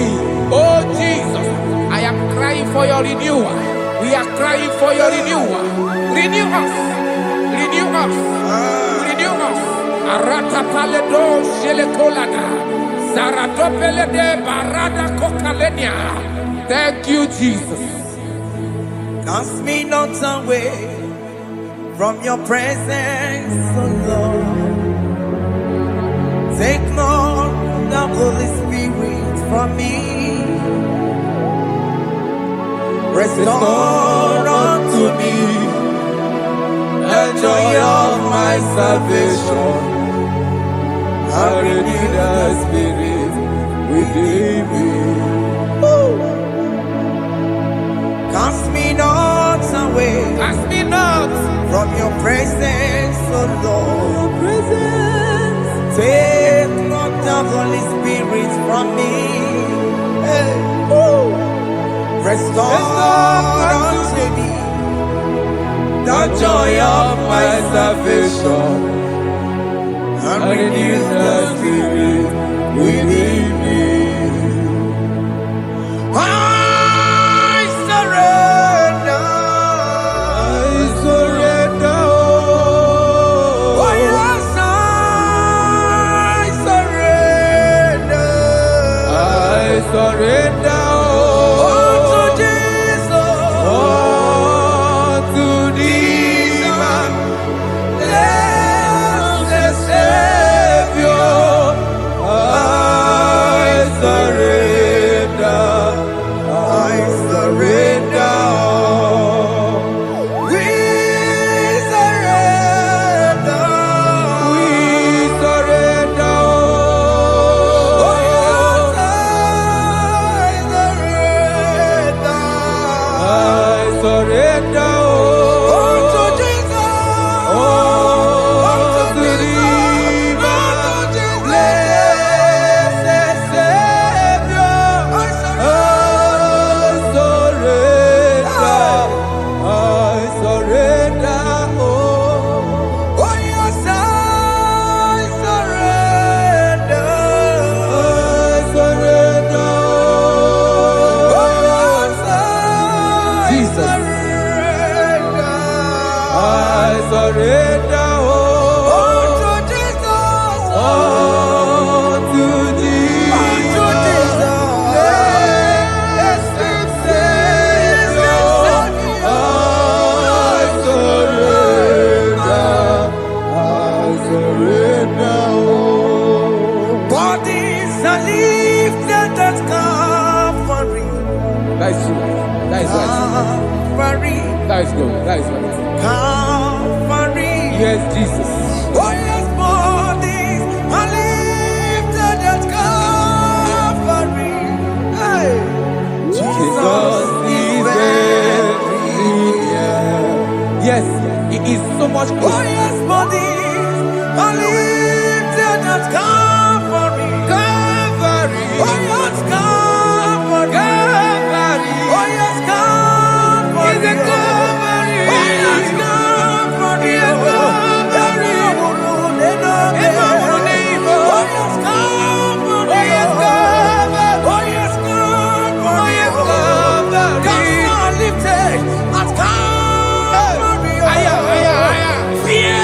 Oh Jesus, I am crying for your renewal. We are crying for your renewal. Renew us, renew us, renew us. Arata paledo shelekolada, zaratopele de barada kokalenia. Thank you, Jesus. Cast me not away from your presence, oh Lord. Take not the Holy Spirit from me. Restore unto me the joy of my salvation, and renew the spirit within me. Cast me not away, Cast me not from your presence, oh Lord. Take not the Holy Spirit from me. Hey. Restore unto me the joy of my salvation, and renew the spirit within me. I surrender. Oh yes, I surrender. I surrender. That is good. That is good. Calvary. Yes, Jesus. Oh yes, bodies are lifted at Calvary. Hey. Jesus is everywhere. Yes, He is so much closer. Oh yes, bodies are lifted at Calvary. Calvary. Oh yes, Calvary. Calvary. Oh yes, Calvary. Is it Calvary? Oh yes, Calvary. Yes, Calvary. Oh yes, Calvary. Oh yes, Calvary. Oh yes, Calvary. Oh yes, Calvary. Cast are lifted at Calvary. Aya, aya, aya. Fear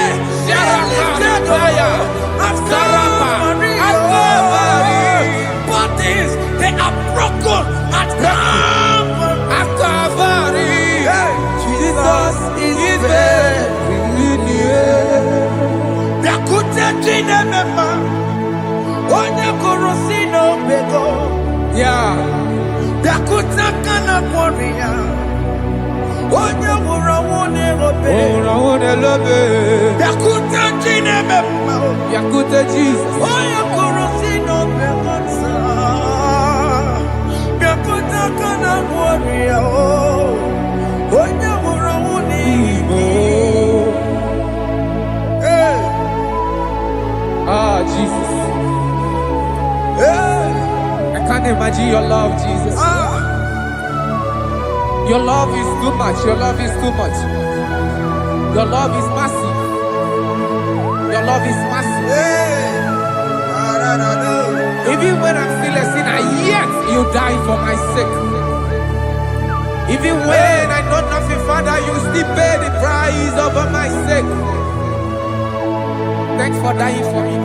are lifted at Calvary. At Calvary. Bodies, they are broken at Calvary. At Calvary. Jesus is there. Yeah. Yakute Jesus. Ah, Jesus. I can't imagine your love, Jesus. Your love is too much. Your love is too much. Your love is massive. Your love is massive. Even when I'm still a sinner, yet you die for my sake. Even when I know nothing, Father, you still pay the price over my sake. Thanks for dying for me.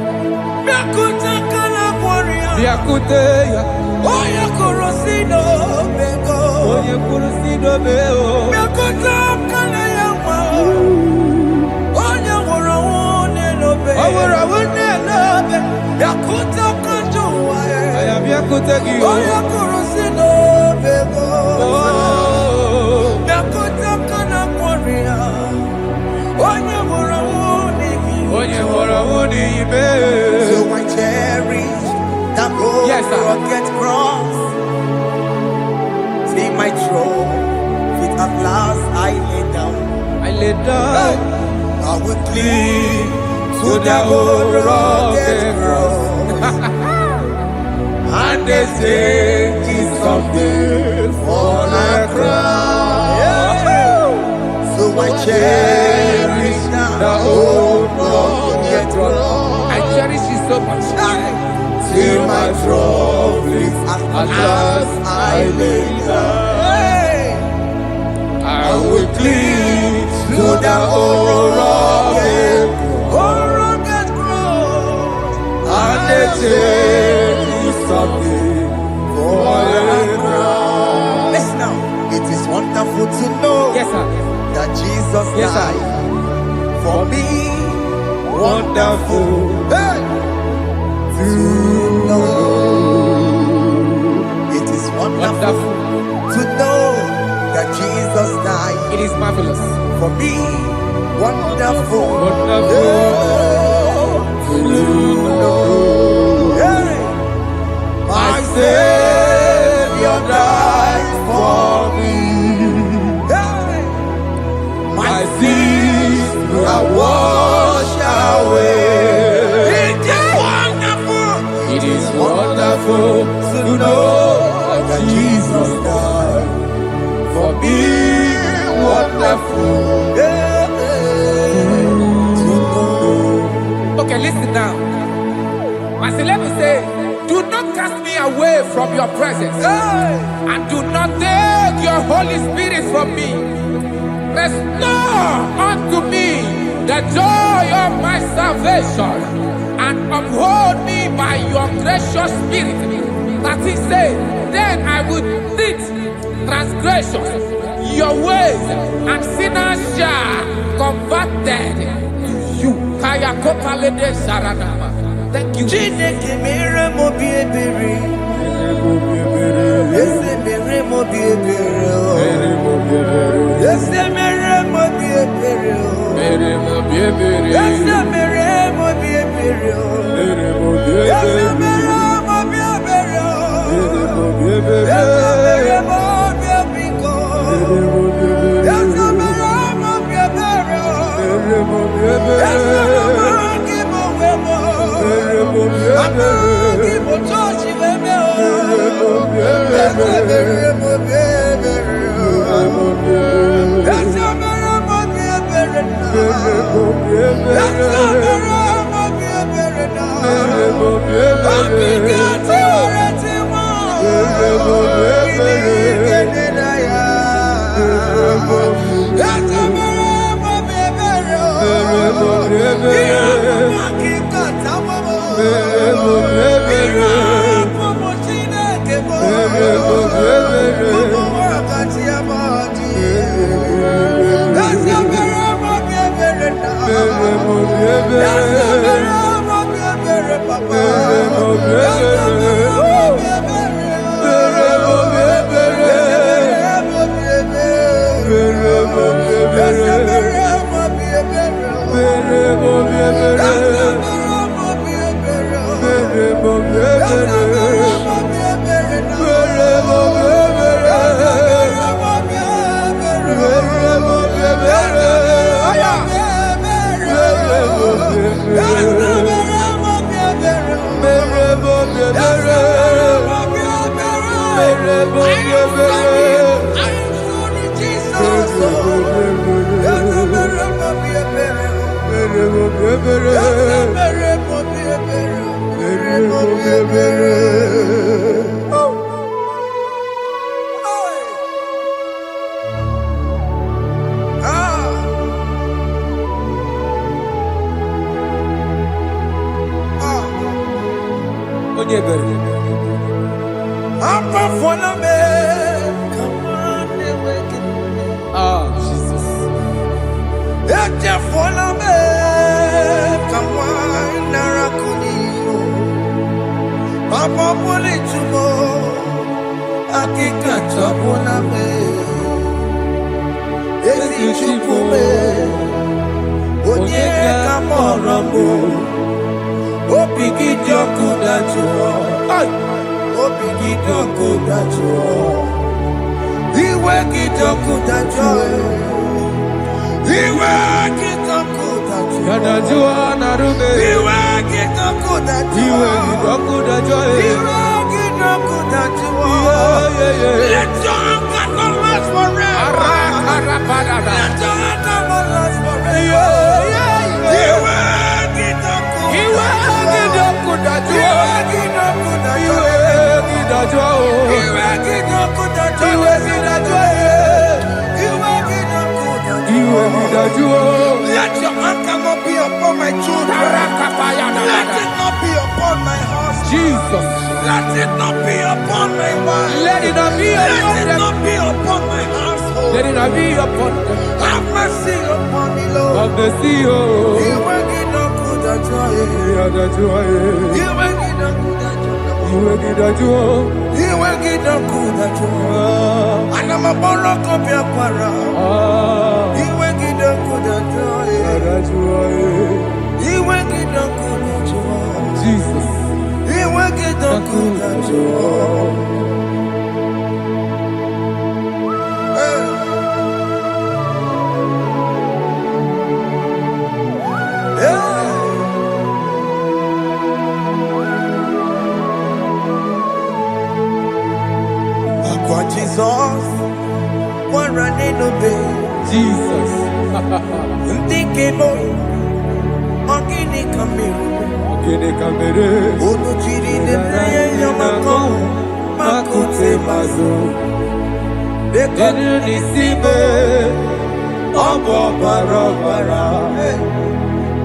Biakutegi. Oya kurusino bego. Biakuta kana korea. Onye mora wuni ibe. So I cherish that gold rugged cross. See my throne, feet at last I lay down. I will cling to the old rugged cross. And they say it's something for a crown. So I cherish the old rugged cross. I cherish it so much. Till my troubles at last I lay down. I will cling to the old rugged cross. And they say it's something for a crown. Listen now, it is wonderful to know that Jesus died for me. Wonderful to know. It is wonderful to know that Jesus died. It is marvelous for me. Wonderful to know. My Savior died for me. My sins are washed away. It is wonderful to know that Jesus died for me. Wonderful to know. Okay, listen now. As the Bible says, do not cast me away from your presence, and do not take your Holy Spirit from me. Restore unto me the joy of my salvation, and uphold me by your gracious spirit. That he said, then I would teach transgressions your ways, and sinners shall converted to you. Kaya kopalede saranama. Thank you. Chineke mere mo biebere. Ese mere mo biebere. Ese mere mo biebere. Mere mo biebere. Ese mere mo biebere. Mere mo biebere. Ese mere mo biebere. Mere mo biebere. Ese mere mo biebiko. Ese mere mo biebere. Mere mo biebere. Ese mere mo gibo. Amagi mo tochi weme o. Ese mere mo biebere. Ese mere mo biebere na. Ese mere mo biebere na. Abigati oreti mo. Iligene na ya. Ese mere mo biebere o. Iamaki kata mo. Irapo mo Chineke mo. Mo wakati amadi. Ese mere mo biebere na. Ese mere mo biebere papa. Ese mere mo biebere. Ese mere mo biebere. Ese mere mo Jesus. Amamuli tumo, akika tabuna me. Ezi chukume, onye kamorambo. Opigi doko dajuo, opigi doko dajuo. Iwe kidoko dajuo, iwe kidoko dajuo. Yanajua narume. Iwe kidoko dajuo, Iwe kidoko dajuo. Iwe kidoko dajuo. Let your anger not last forever. Let your anger not last forever. Iwe kidoko, Iwe kidoko dajuo. Iwe kidoko dajuo. Iwe kidajuo. Iwe kidoko dajuo. Iwe kidajuo. Iwe kidoko dajuo. Iwe kidajuo. Let your anger not be upon my children. Let it not be upon my house. Jesus. Let it not be upon my wife. Let it not be Let upon it them. not be upon my household. Let it not be upon them. Have mercy upon me, Lord. Of the sea. Iwe kidoko dajuo. Kidajuo. Iwe kidoko dajuo. Iwe kidajuo. Iwe kidoko dajuo. Anamaboroko biakwara. Iwe kidoko dajuo. Kidajuo. Iwe kidoko dajuo. Jesus. Iwe kidoko dajuo. Aqua Jesus, one running obey. Jesus. Ndike boy, ogini kamiru. Kene kamere. Ono chiri de praye yamako, makute mazo. Denu nisibe. Obo barabara.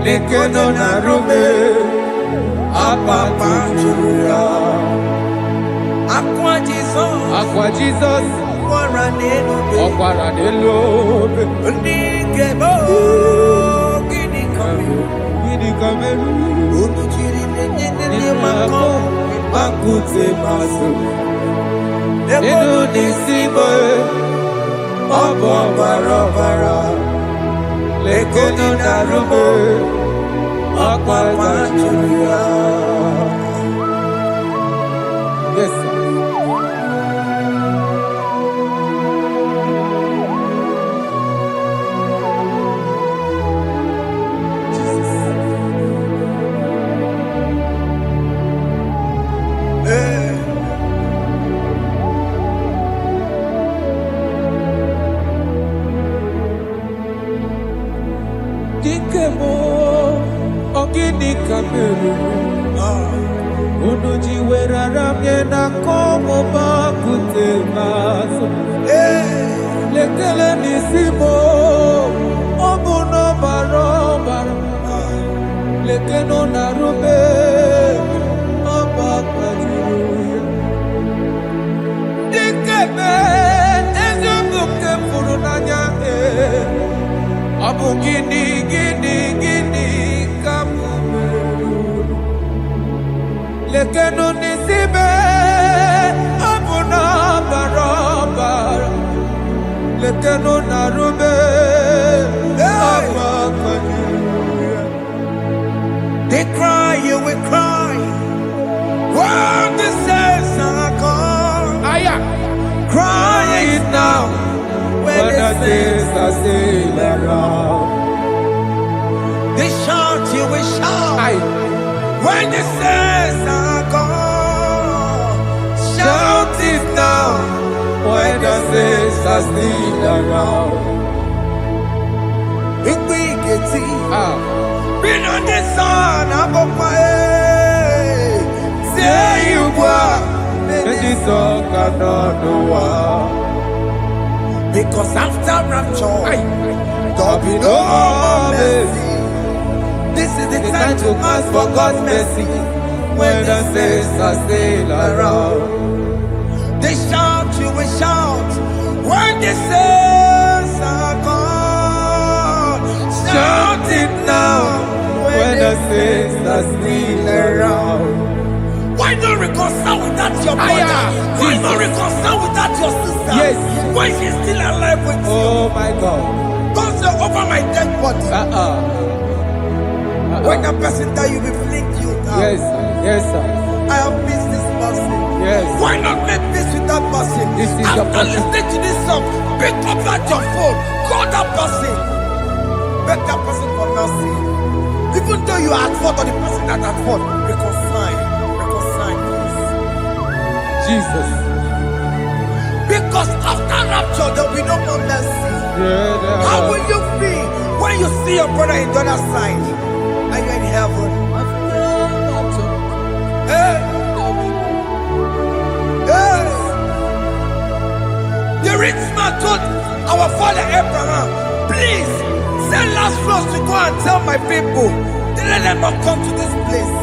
Lekeno narume. Apapa chuya. Aqua Jesus, Aqua Jesus. one running obey. Ọ̀pára dé lóbe. Ndike boy, ogini kamiru. Gidi kamere. Ono chiri de yamako, Makute maso. Nínú Denu ní síbò. Ọ̀bọ̀ bàrọ̀bàrà. Lẹ́kọ̀ọ́ dàrúbò. Ọ̀pá ìtàjúyà. Yes, sir. Dikemo, ogini kamere. Unuji werara miena komo bakute maso. Lekele nisimo, obuno barobara. Lekeno narube, abakajuya. Dikeme, ezobuke furunanya. Abu gini kamumeru. Lekeno nisibe. Abu na barabara. Lekeno narube. Abakajuya. They cry, you will cry. When the saints are gone, Aya. cry it now. When When the the saints days are still around. they shout, you will shout. Aye. When the saints are gone, shout it now. When the days are still around. Big big Ah. been on the sun, I'm up my say you were. And this song cannot know why. Because after rapture, Aye. there'll be no more mercy. This is the time to ask for God's mercy. When the saints are still around. They shout, you will shout. When the saints are gone, Shout it now. When the saints are still around. Why not? Because your brother? Aya. Why not reconcile with that your sister? Yes. Why she's still alive with you? Oh my God. Don't say over my dead body. When that person die, you will fling you down. Yes, sir. Yes, sir. I have missed this person. Yes. Why not make peace with that person? This is your After person. listening to this song, pick up that your phone, call that person, beg that person for mercy. Even though you are at fault or the person that at fault, reconcile, please. Jesus. Because after rapture, there will be no more mercy. Yeah, How will you feel when you see your brother in the other side and you're in heaven? Hey. Hey. The rich man told our father Abraham, please send Lazarus to go and tell my people, let them not come to this place.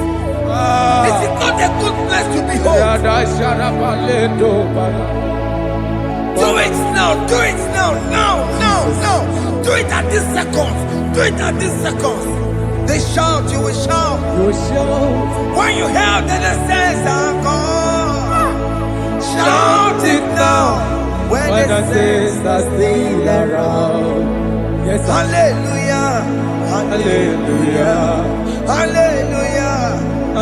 This is not a good place to behold. Do it now, do it now. Do it at this second. Do it at this second. They shout, you will shout. When you hear that the saints are gone, shout it now. When the saints are still around. Yes, sir. Hallelujah, hallelujah, hallelujah,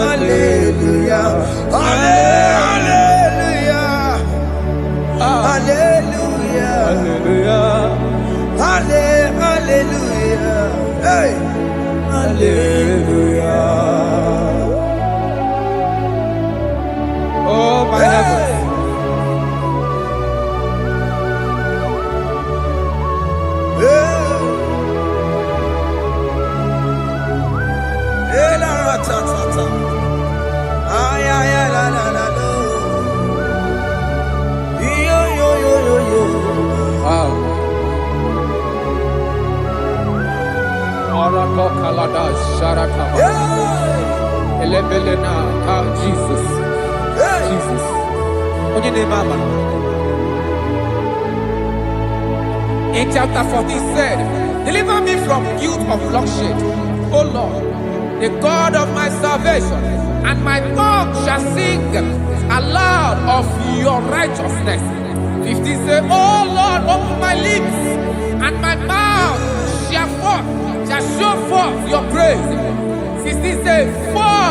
hallelujah, hallelujah, hallelujah, Hallelujah. hallelujah, hey, Hallelujah. Oh my heaven. Wow. Arako kalada sharakaba. Elebelena ka Jesus. Jesus. Onye name mama. In chapter 14 said, deliver me from guilt of bloodshed, O Lord, the God of my salvation, and my tongue shall sing aloud of your righteousness. 15 say, O Lord, open my lips, and my mouth shall show forth your praise. 16 say, for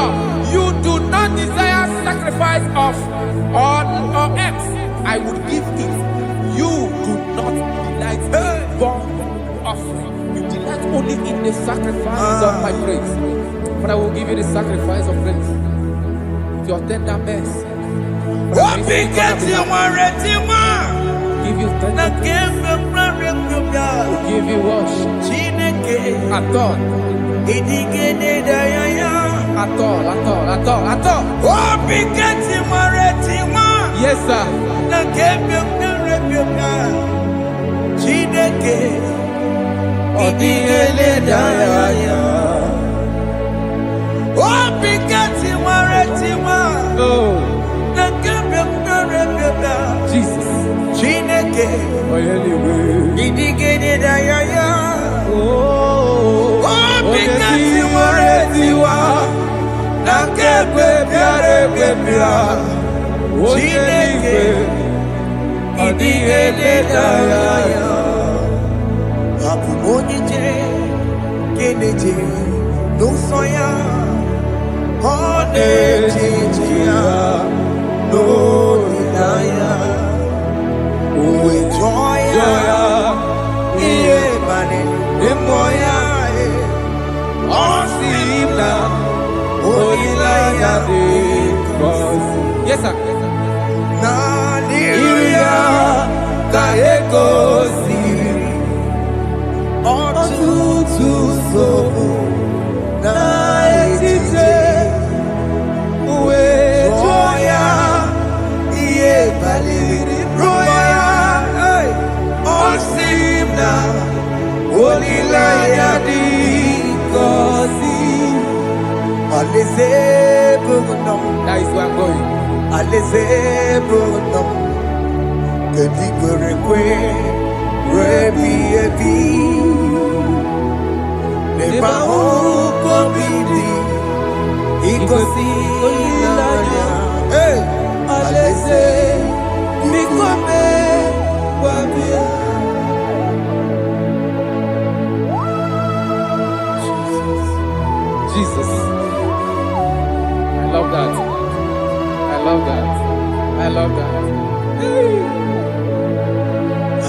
you do not desire sacrifice of or eggs, I would give it. You do not delight in burnt offering. You delight only in the sacrifice of my praise. But I will give you the sacrifice of praise. Your tender mercy. Give you tender give you worship. At all. Yes, sir. Jesus. Yes, sir. That is where I'm going. Hey, Jesus. I love that. I love that. I love that.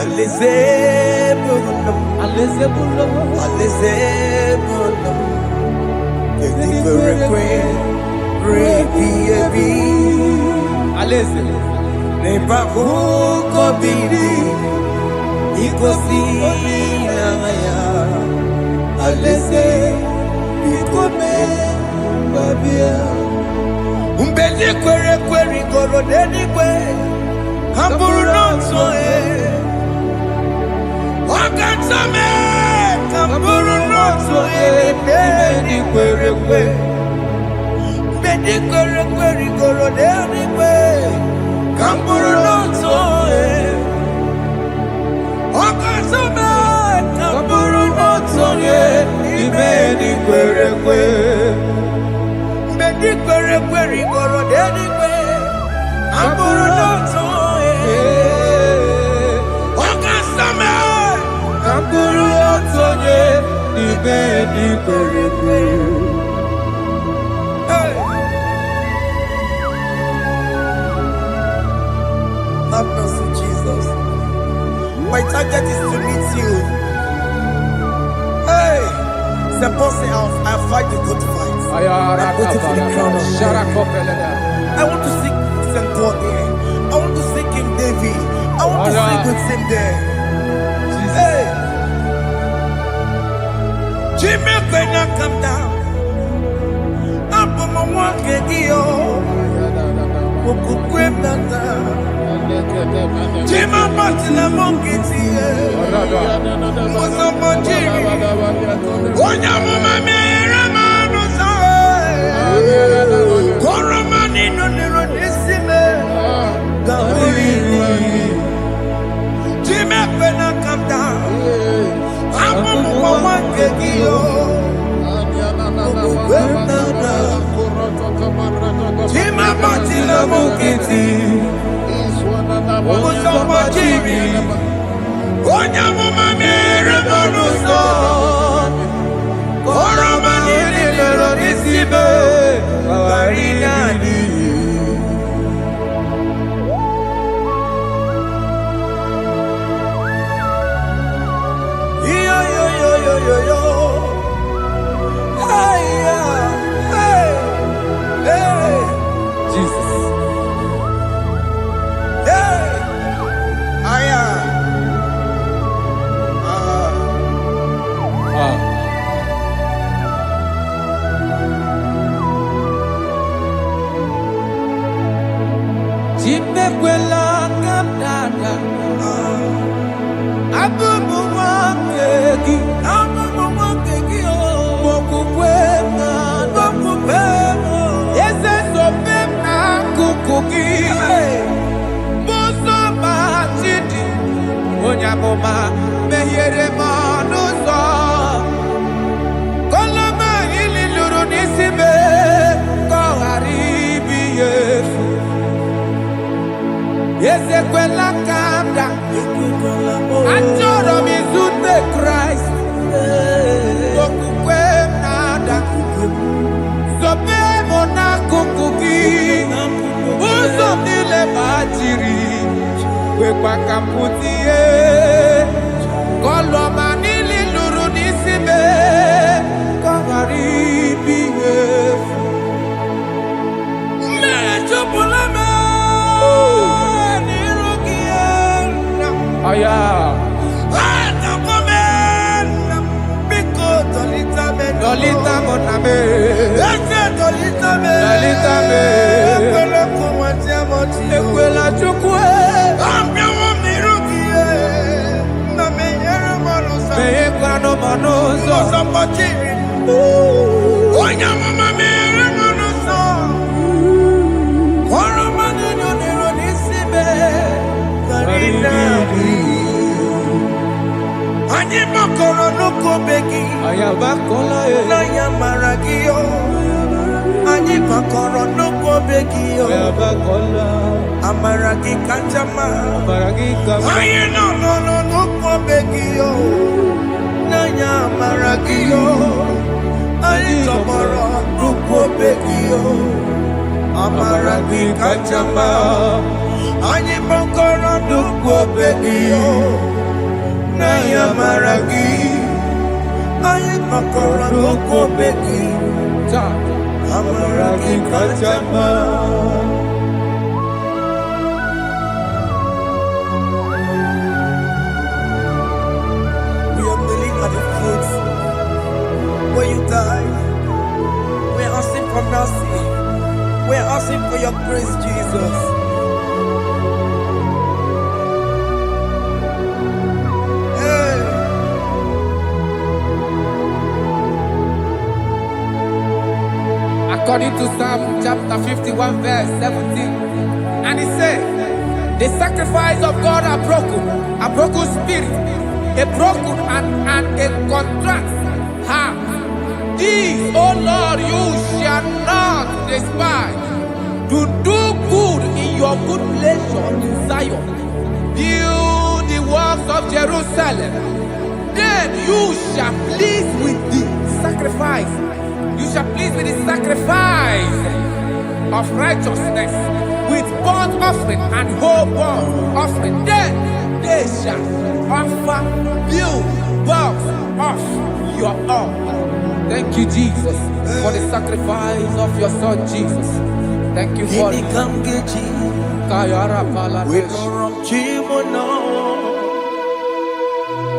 Alizebulum. Nebahuko bibi ikosi nangaya alese bikome babia umbedi kwere kwere goro deni kwe kamburu nonso wakatame kamburu nonso deni kwere kwe umbedi kwere kwere goro deni kwe kamburu nonso wakatame kamburu nonso deni kwere kwe Mbedi kwere kwere goro deni kwe kamburu nonso wakatame kamburu nonso deni kwere kwe. Have mercy, Jesus. My target is to meet you. Hey, suppose I fight the good fight. I put it in the crown of I want to seek St. Paul there. I want to seek King David. I want to sing with him there. Hey, Jimmy, when I come down, I'm on my walk again. Jima Martina Monkiti, Mosamboji, Onyamama Ramano Koromani no Nirodisime, Gaburi, Jima Pena come down, I'm on one Kegio, Jima Martina Monkiti. Mosamboji, Onyamama Ramano Koromani Nirodisime, Gabarinani. Yo. Hey. Jesus. Jimekwela kamdada abubu mwangegi mokukwema yese sopema kukuki muso batidi onyamoma mehiere manuso koloma ili luru nisibe koharibi yesu Yesekwela kamda Anjoro mizute Christ Kokukwe nada Sope mona kukuki Uzo nile majiri Kwekwa kamputie Koloma nili luru nisibe Kogaribi yefu Mechopulame Aya. Dolita moname. Ekwela chukwe. Meyekwano manuzo. Onyamama mere manuzo. Koromani noniro nisibe. Ani makoro nuko begi Ayabakola na yamaragio. Ani makoro nuko begi Ayabakola amaragi kanjama. Amaragi kama Aye no nuko begi na yamaragio. Ani lọmọrọ dúpọ̀ bẹ́ẹ̀kì o. Amara gị kacha mma. Anyị gbakọrọ dúpọ̀ bẹ́ẹ̀kì o. N'anyị amara gị. Anyị gbakọrọ dúpọ̀ bẹ́ẹ̀kì. Amara gị kacha mma. When you die, we're asking for mercy. We're asking for your grace, Jesus. Hey. According to Psalm chapter 51 verse 17, and it says, the sacrifice of God are broken spirit, a broken and a contrite heart. These, O Lord, you shall not despise. To do good in your good pleasure in Zion. Build the works of Jerusalem. Then you shall please with the sacrifice. You shall please with the sacrifice of righteousness, with burnt offering and whole burnt offering. Then they shall offer you works of your own. Thank you, Jesus, for the sacrifice of your Son, Jesus. Thank you for it. Kayara pala winorom chimono.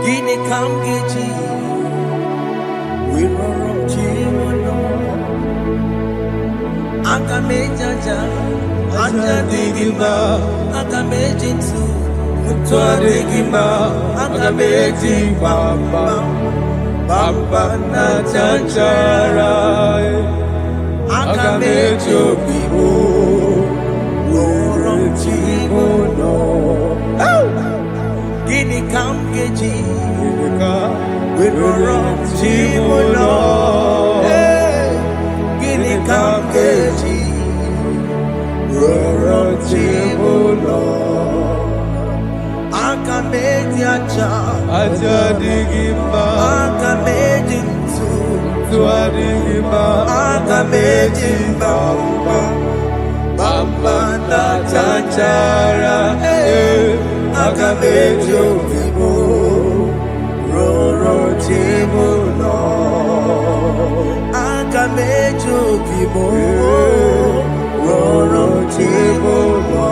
Gini kamgeji. Winorom chimono. Akamejaja. Anja digima. Akamejinsu. Mutwa digima. Akameji bamba. Bamba na chanchara. Akamejo bibo. Winorom chimono. Gini kamgeji. Winorom chimono. Gini kamgeji. Winorom chimono. Akameji acha. Acha digima. Akameji ntu. Tua digima. Akameji bamba. Bamba na chanchara. Akamejo bibo. Roro chimono. Akamejo bibo. Roro chimono.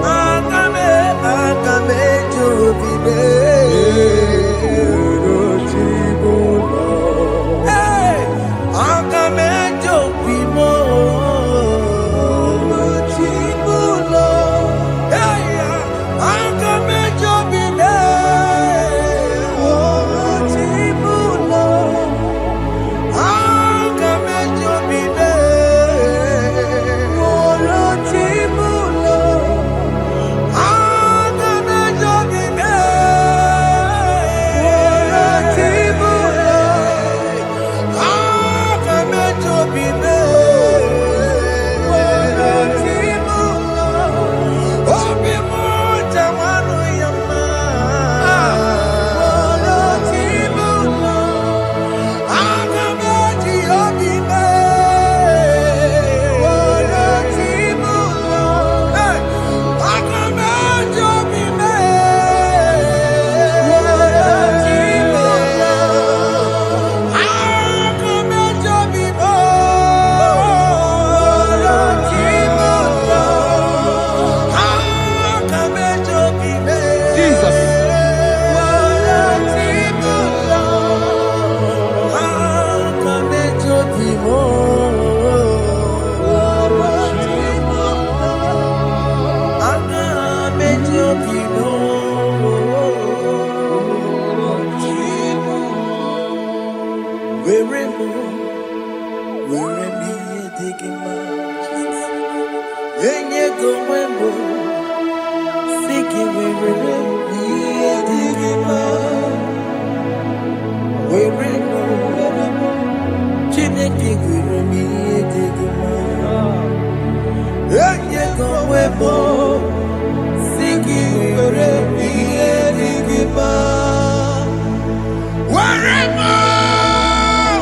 Akamejo bibo. Roro chimono. Hey, akamejo bibo.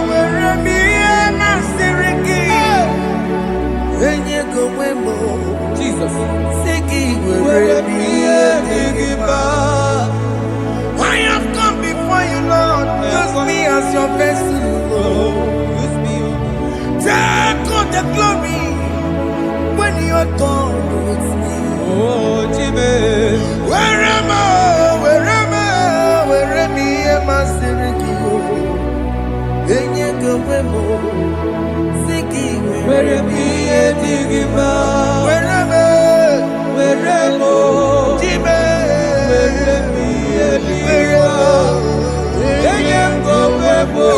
Wherever me and God with me. Oh, Jimmy. Where am I? Where am I? Maserikio. Enye gowemo. Siki Where am I? Digima. Where am I? Where am I? Jimmy. Where am I? Digima. Enye gowemo.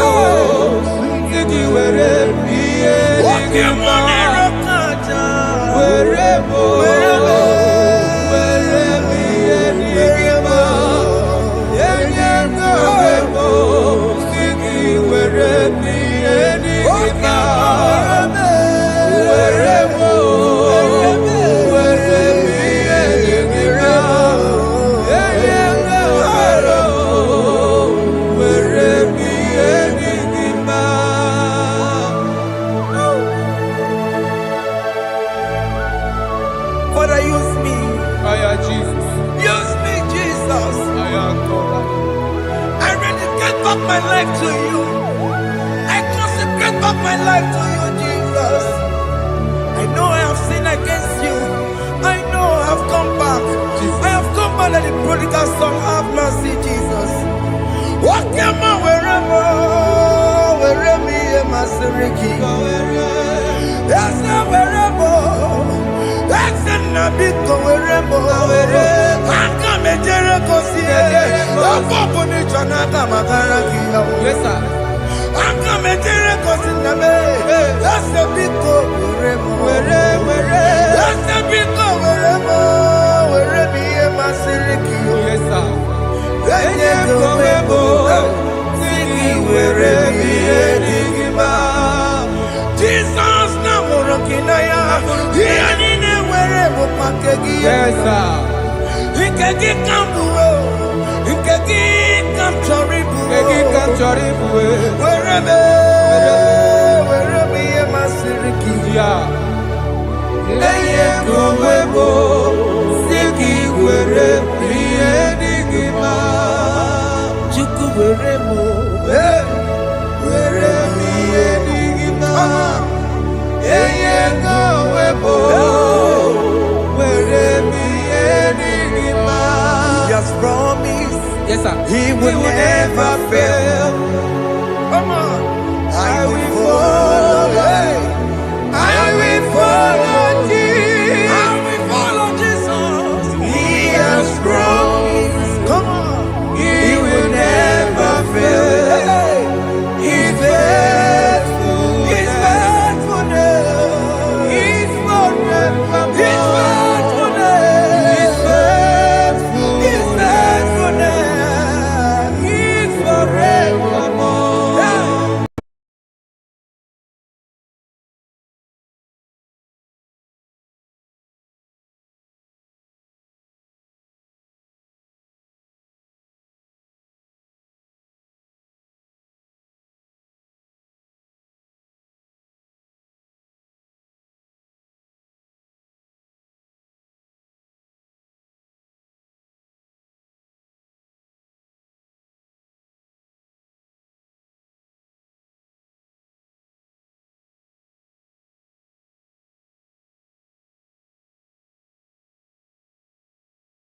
Siki where am I? Digima. Where am I? Father, use me. Jesus. Use me, Jesus. I dedicate back my life to you. I consecrate back my life to you, Jesus. I know I have sinned against you. I know I have come back. I have come back like the prodigal son. Have mercy, Jesus. Walk your man wherever me and my Seriki. Yes, wherever. That's a big wherever. I come a Jericho. Yes, sir. I'm coming to record in the May. That's a big go wherever. That's a big go wherever me and my Serikio. Yes, sir. Then you go wherever me and Digima. Jesus, now we're rocking. Here in a wherever Pakegi. Yes, sir. He can get come wherever my Siriki. Yeah. Go webo. Siki wherever. Digima. Chuku wherever.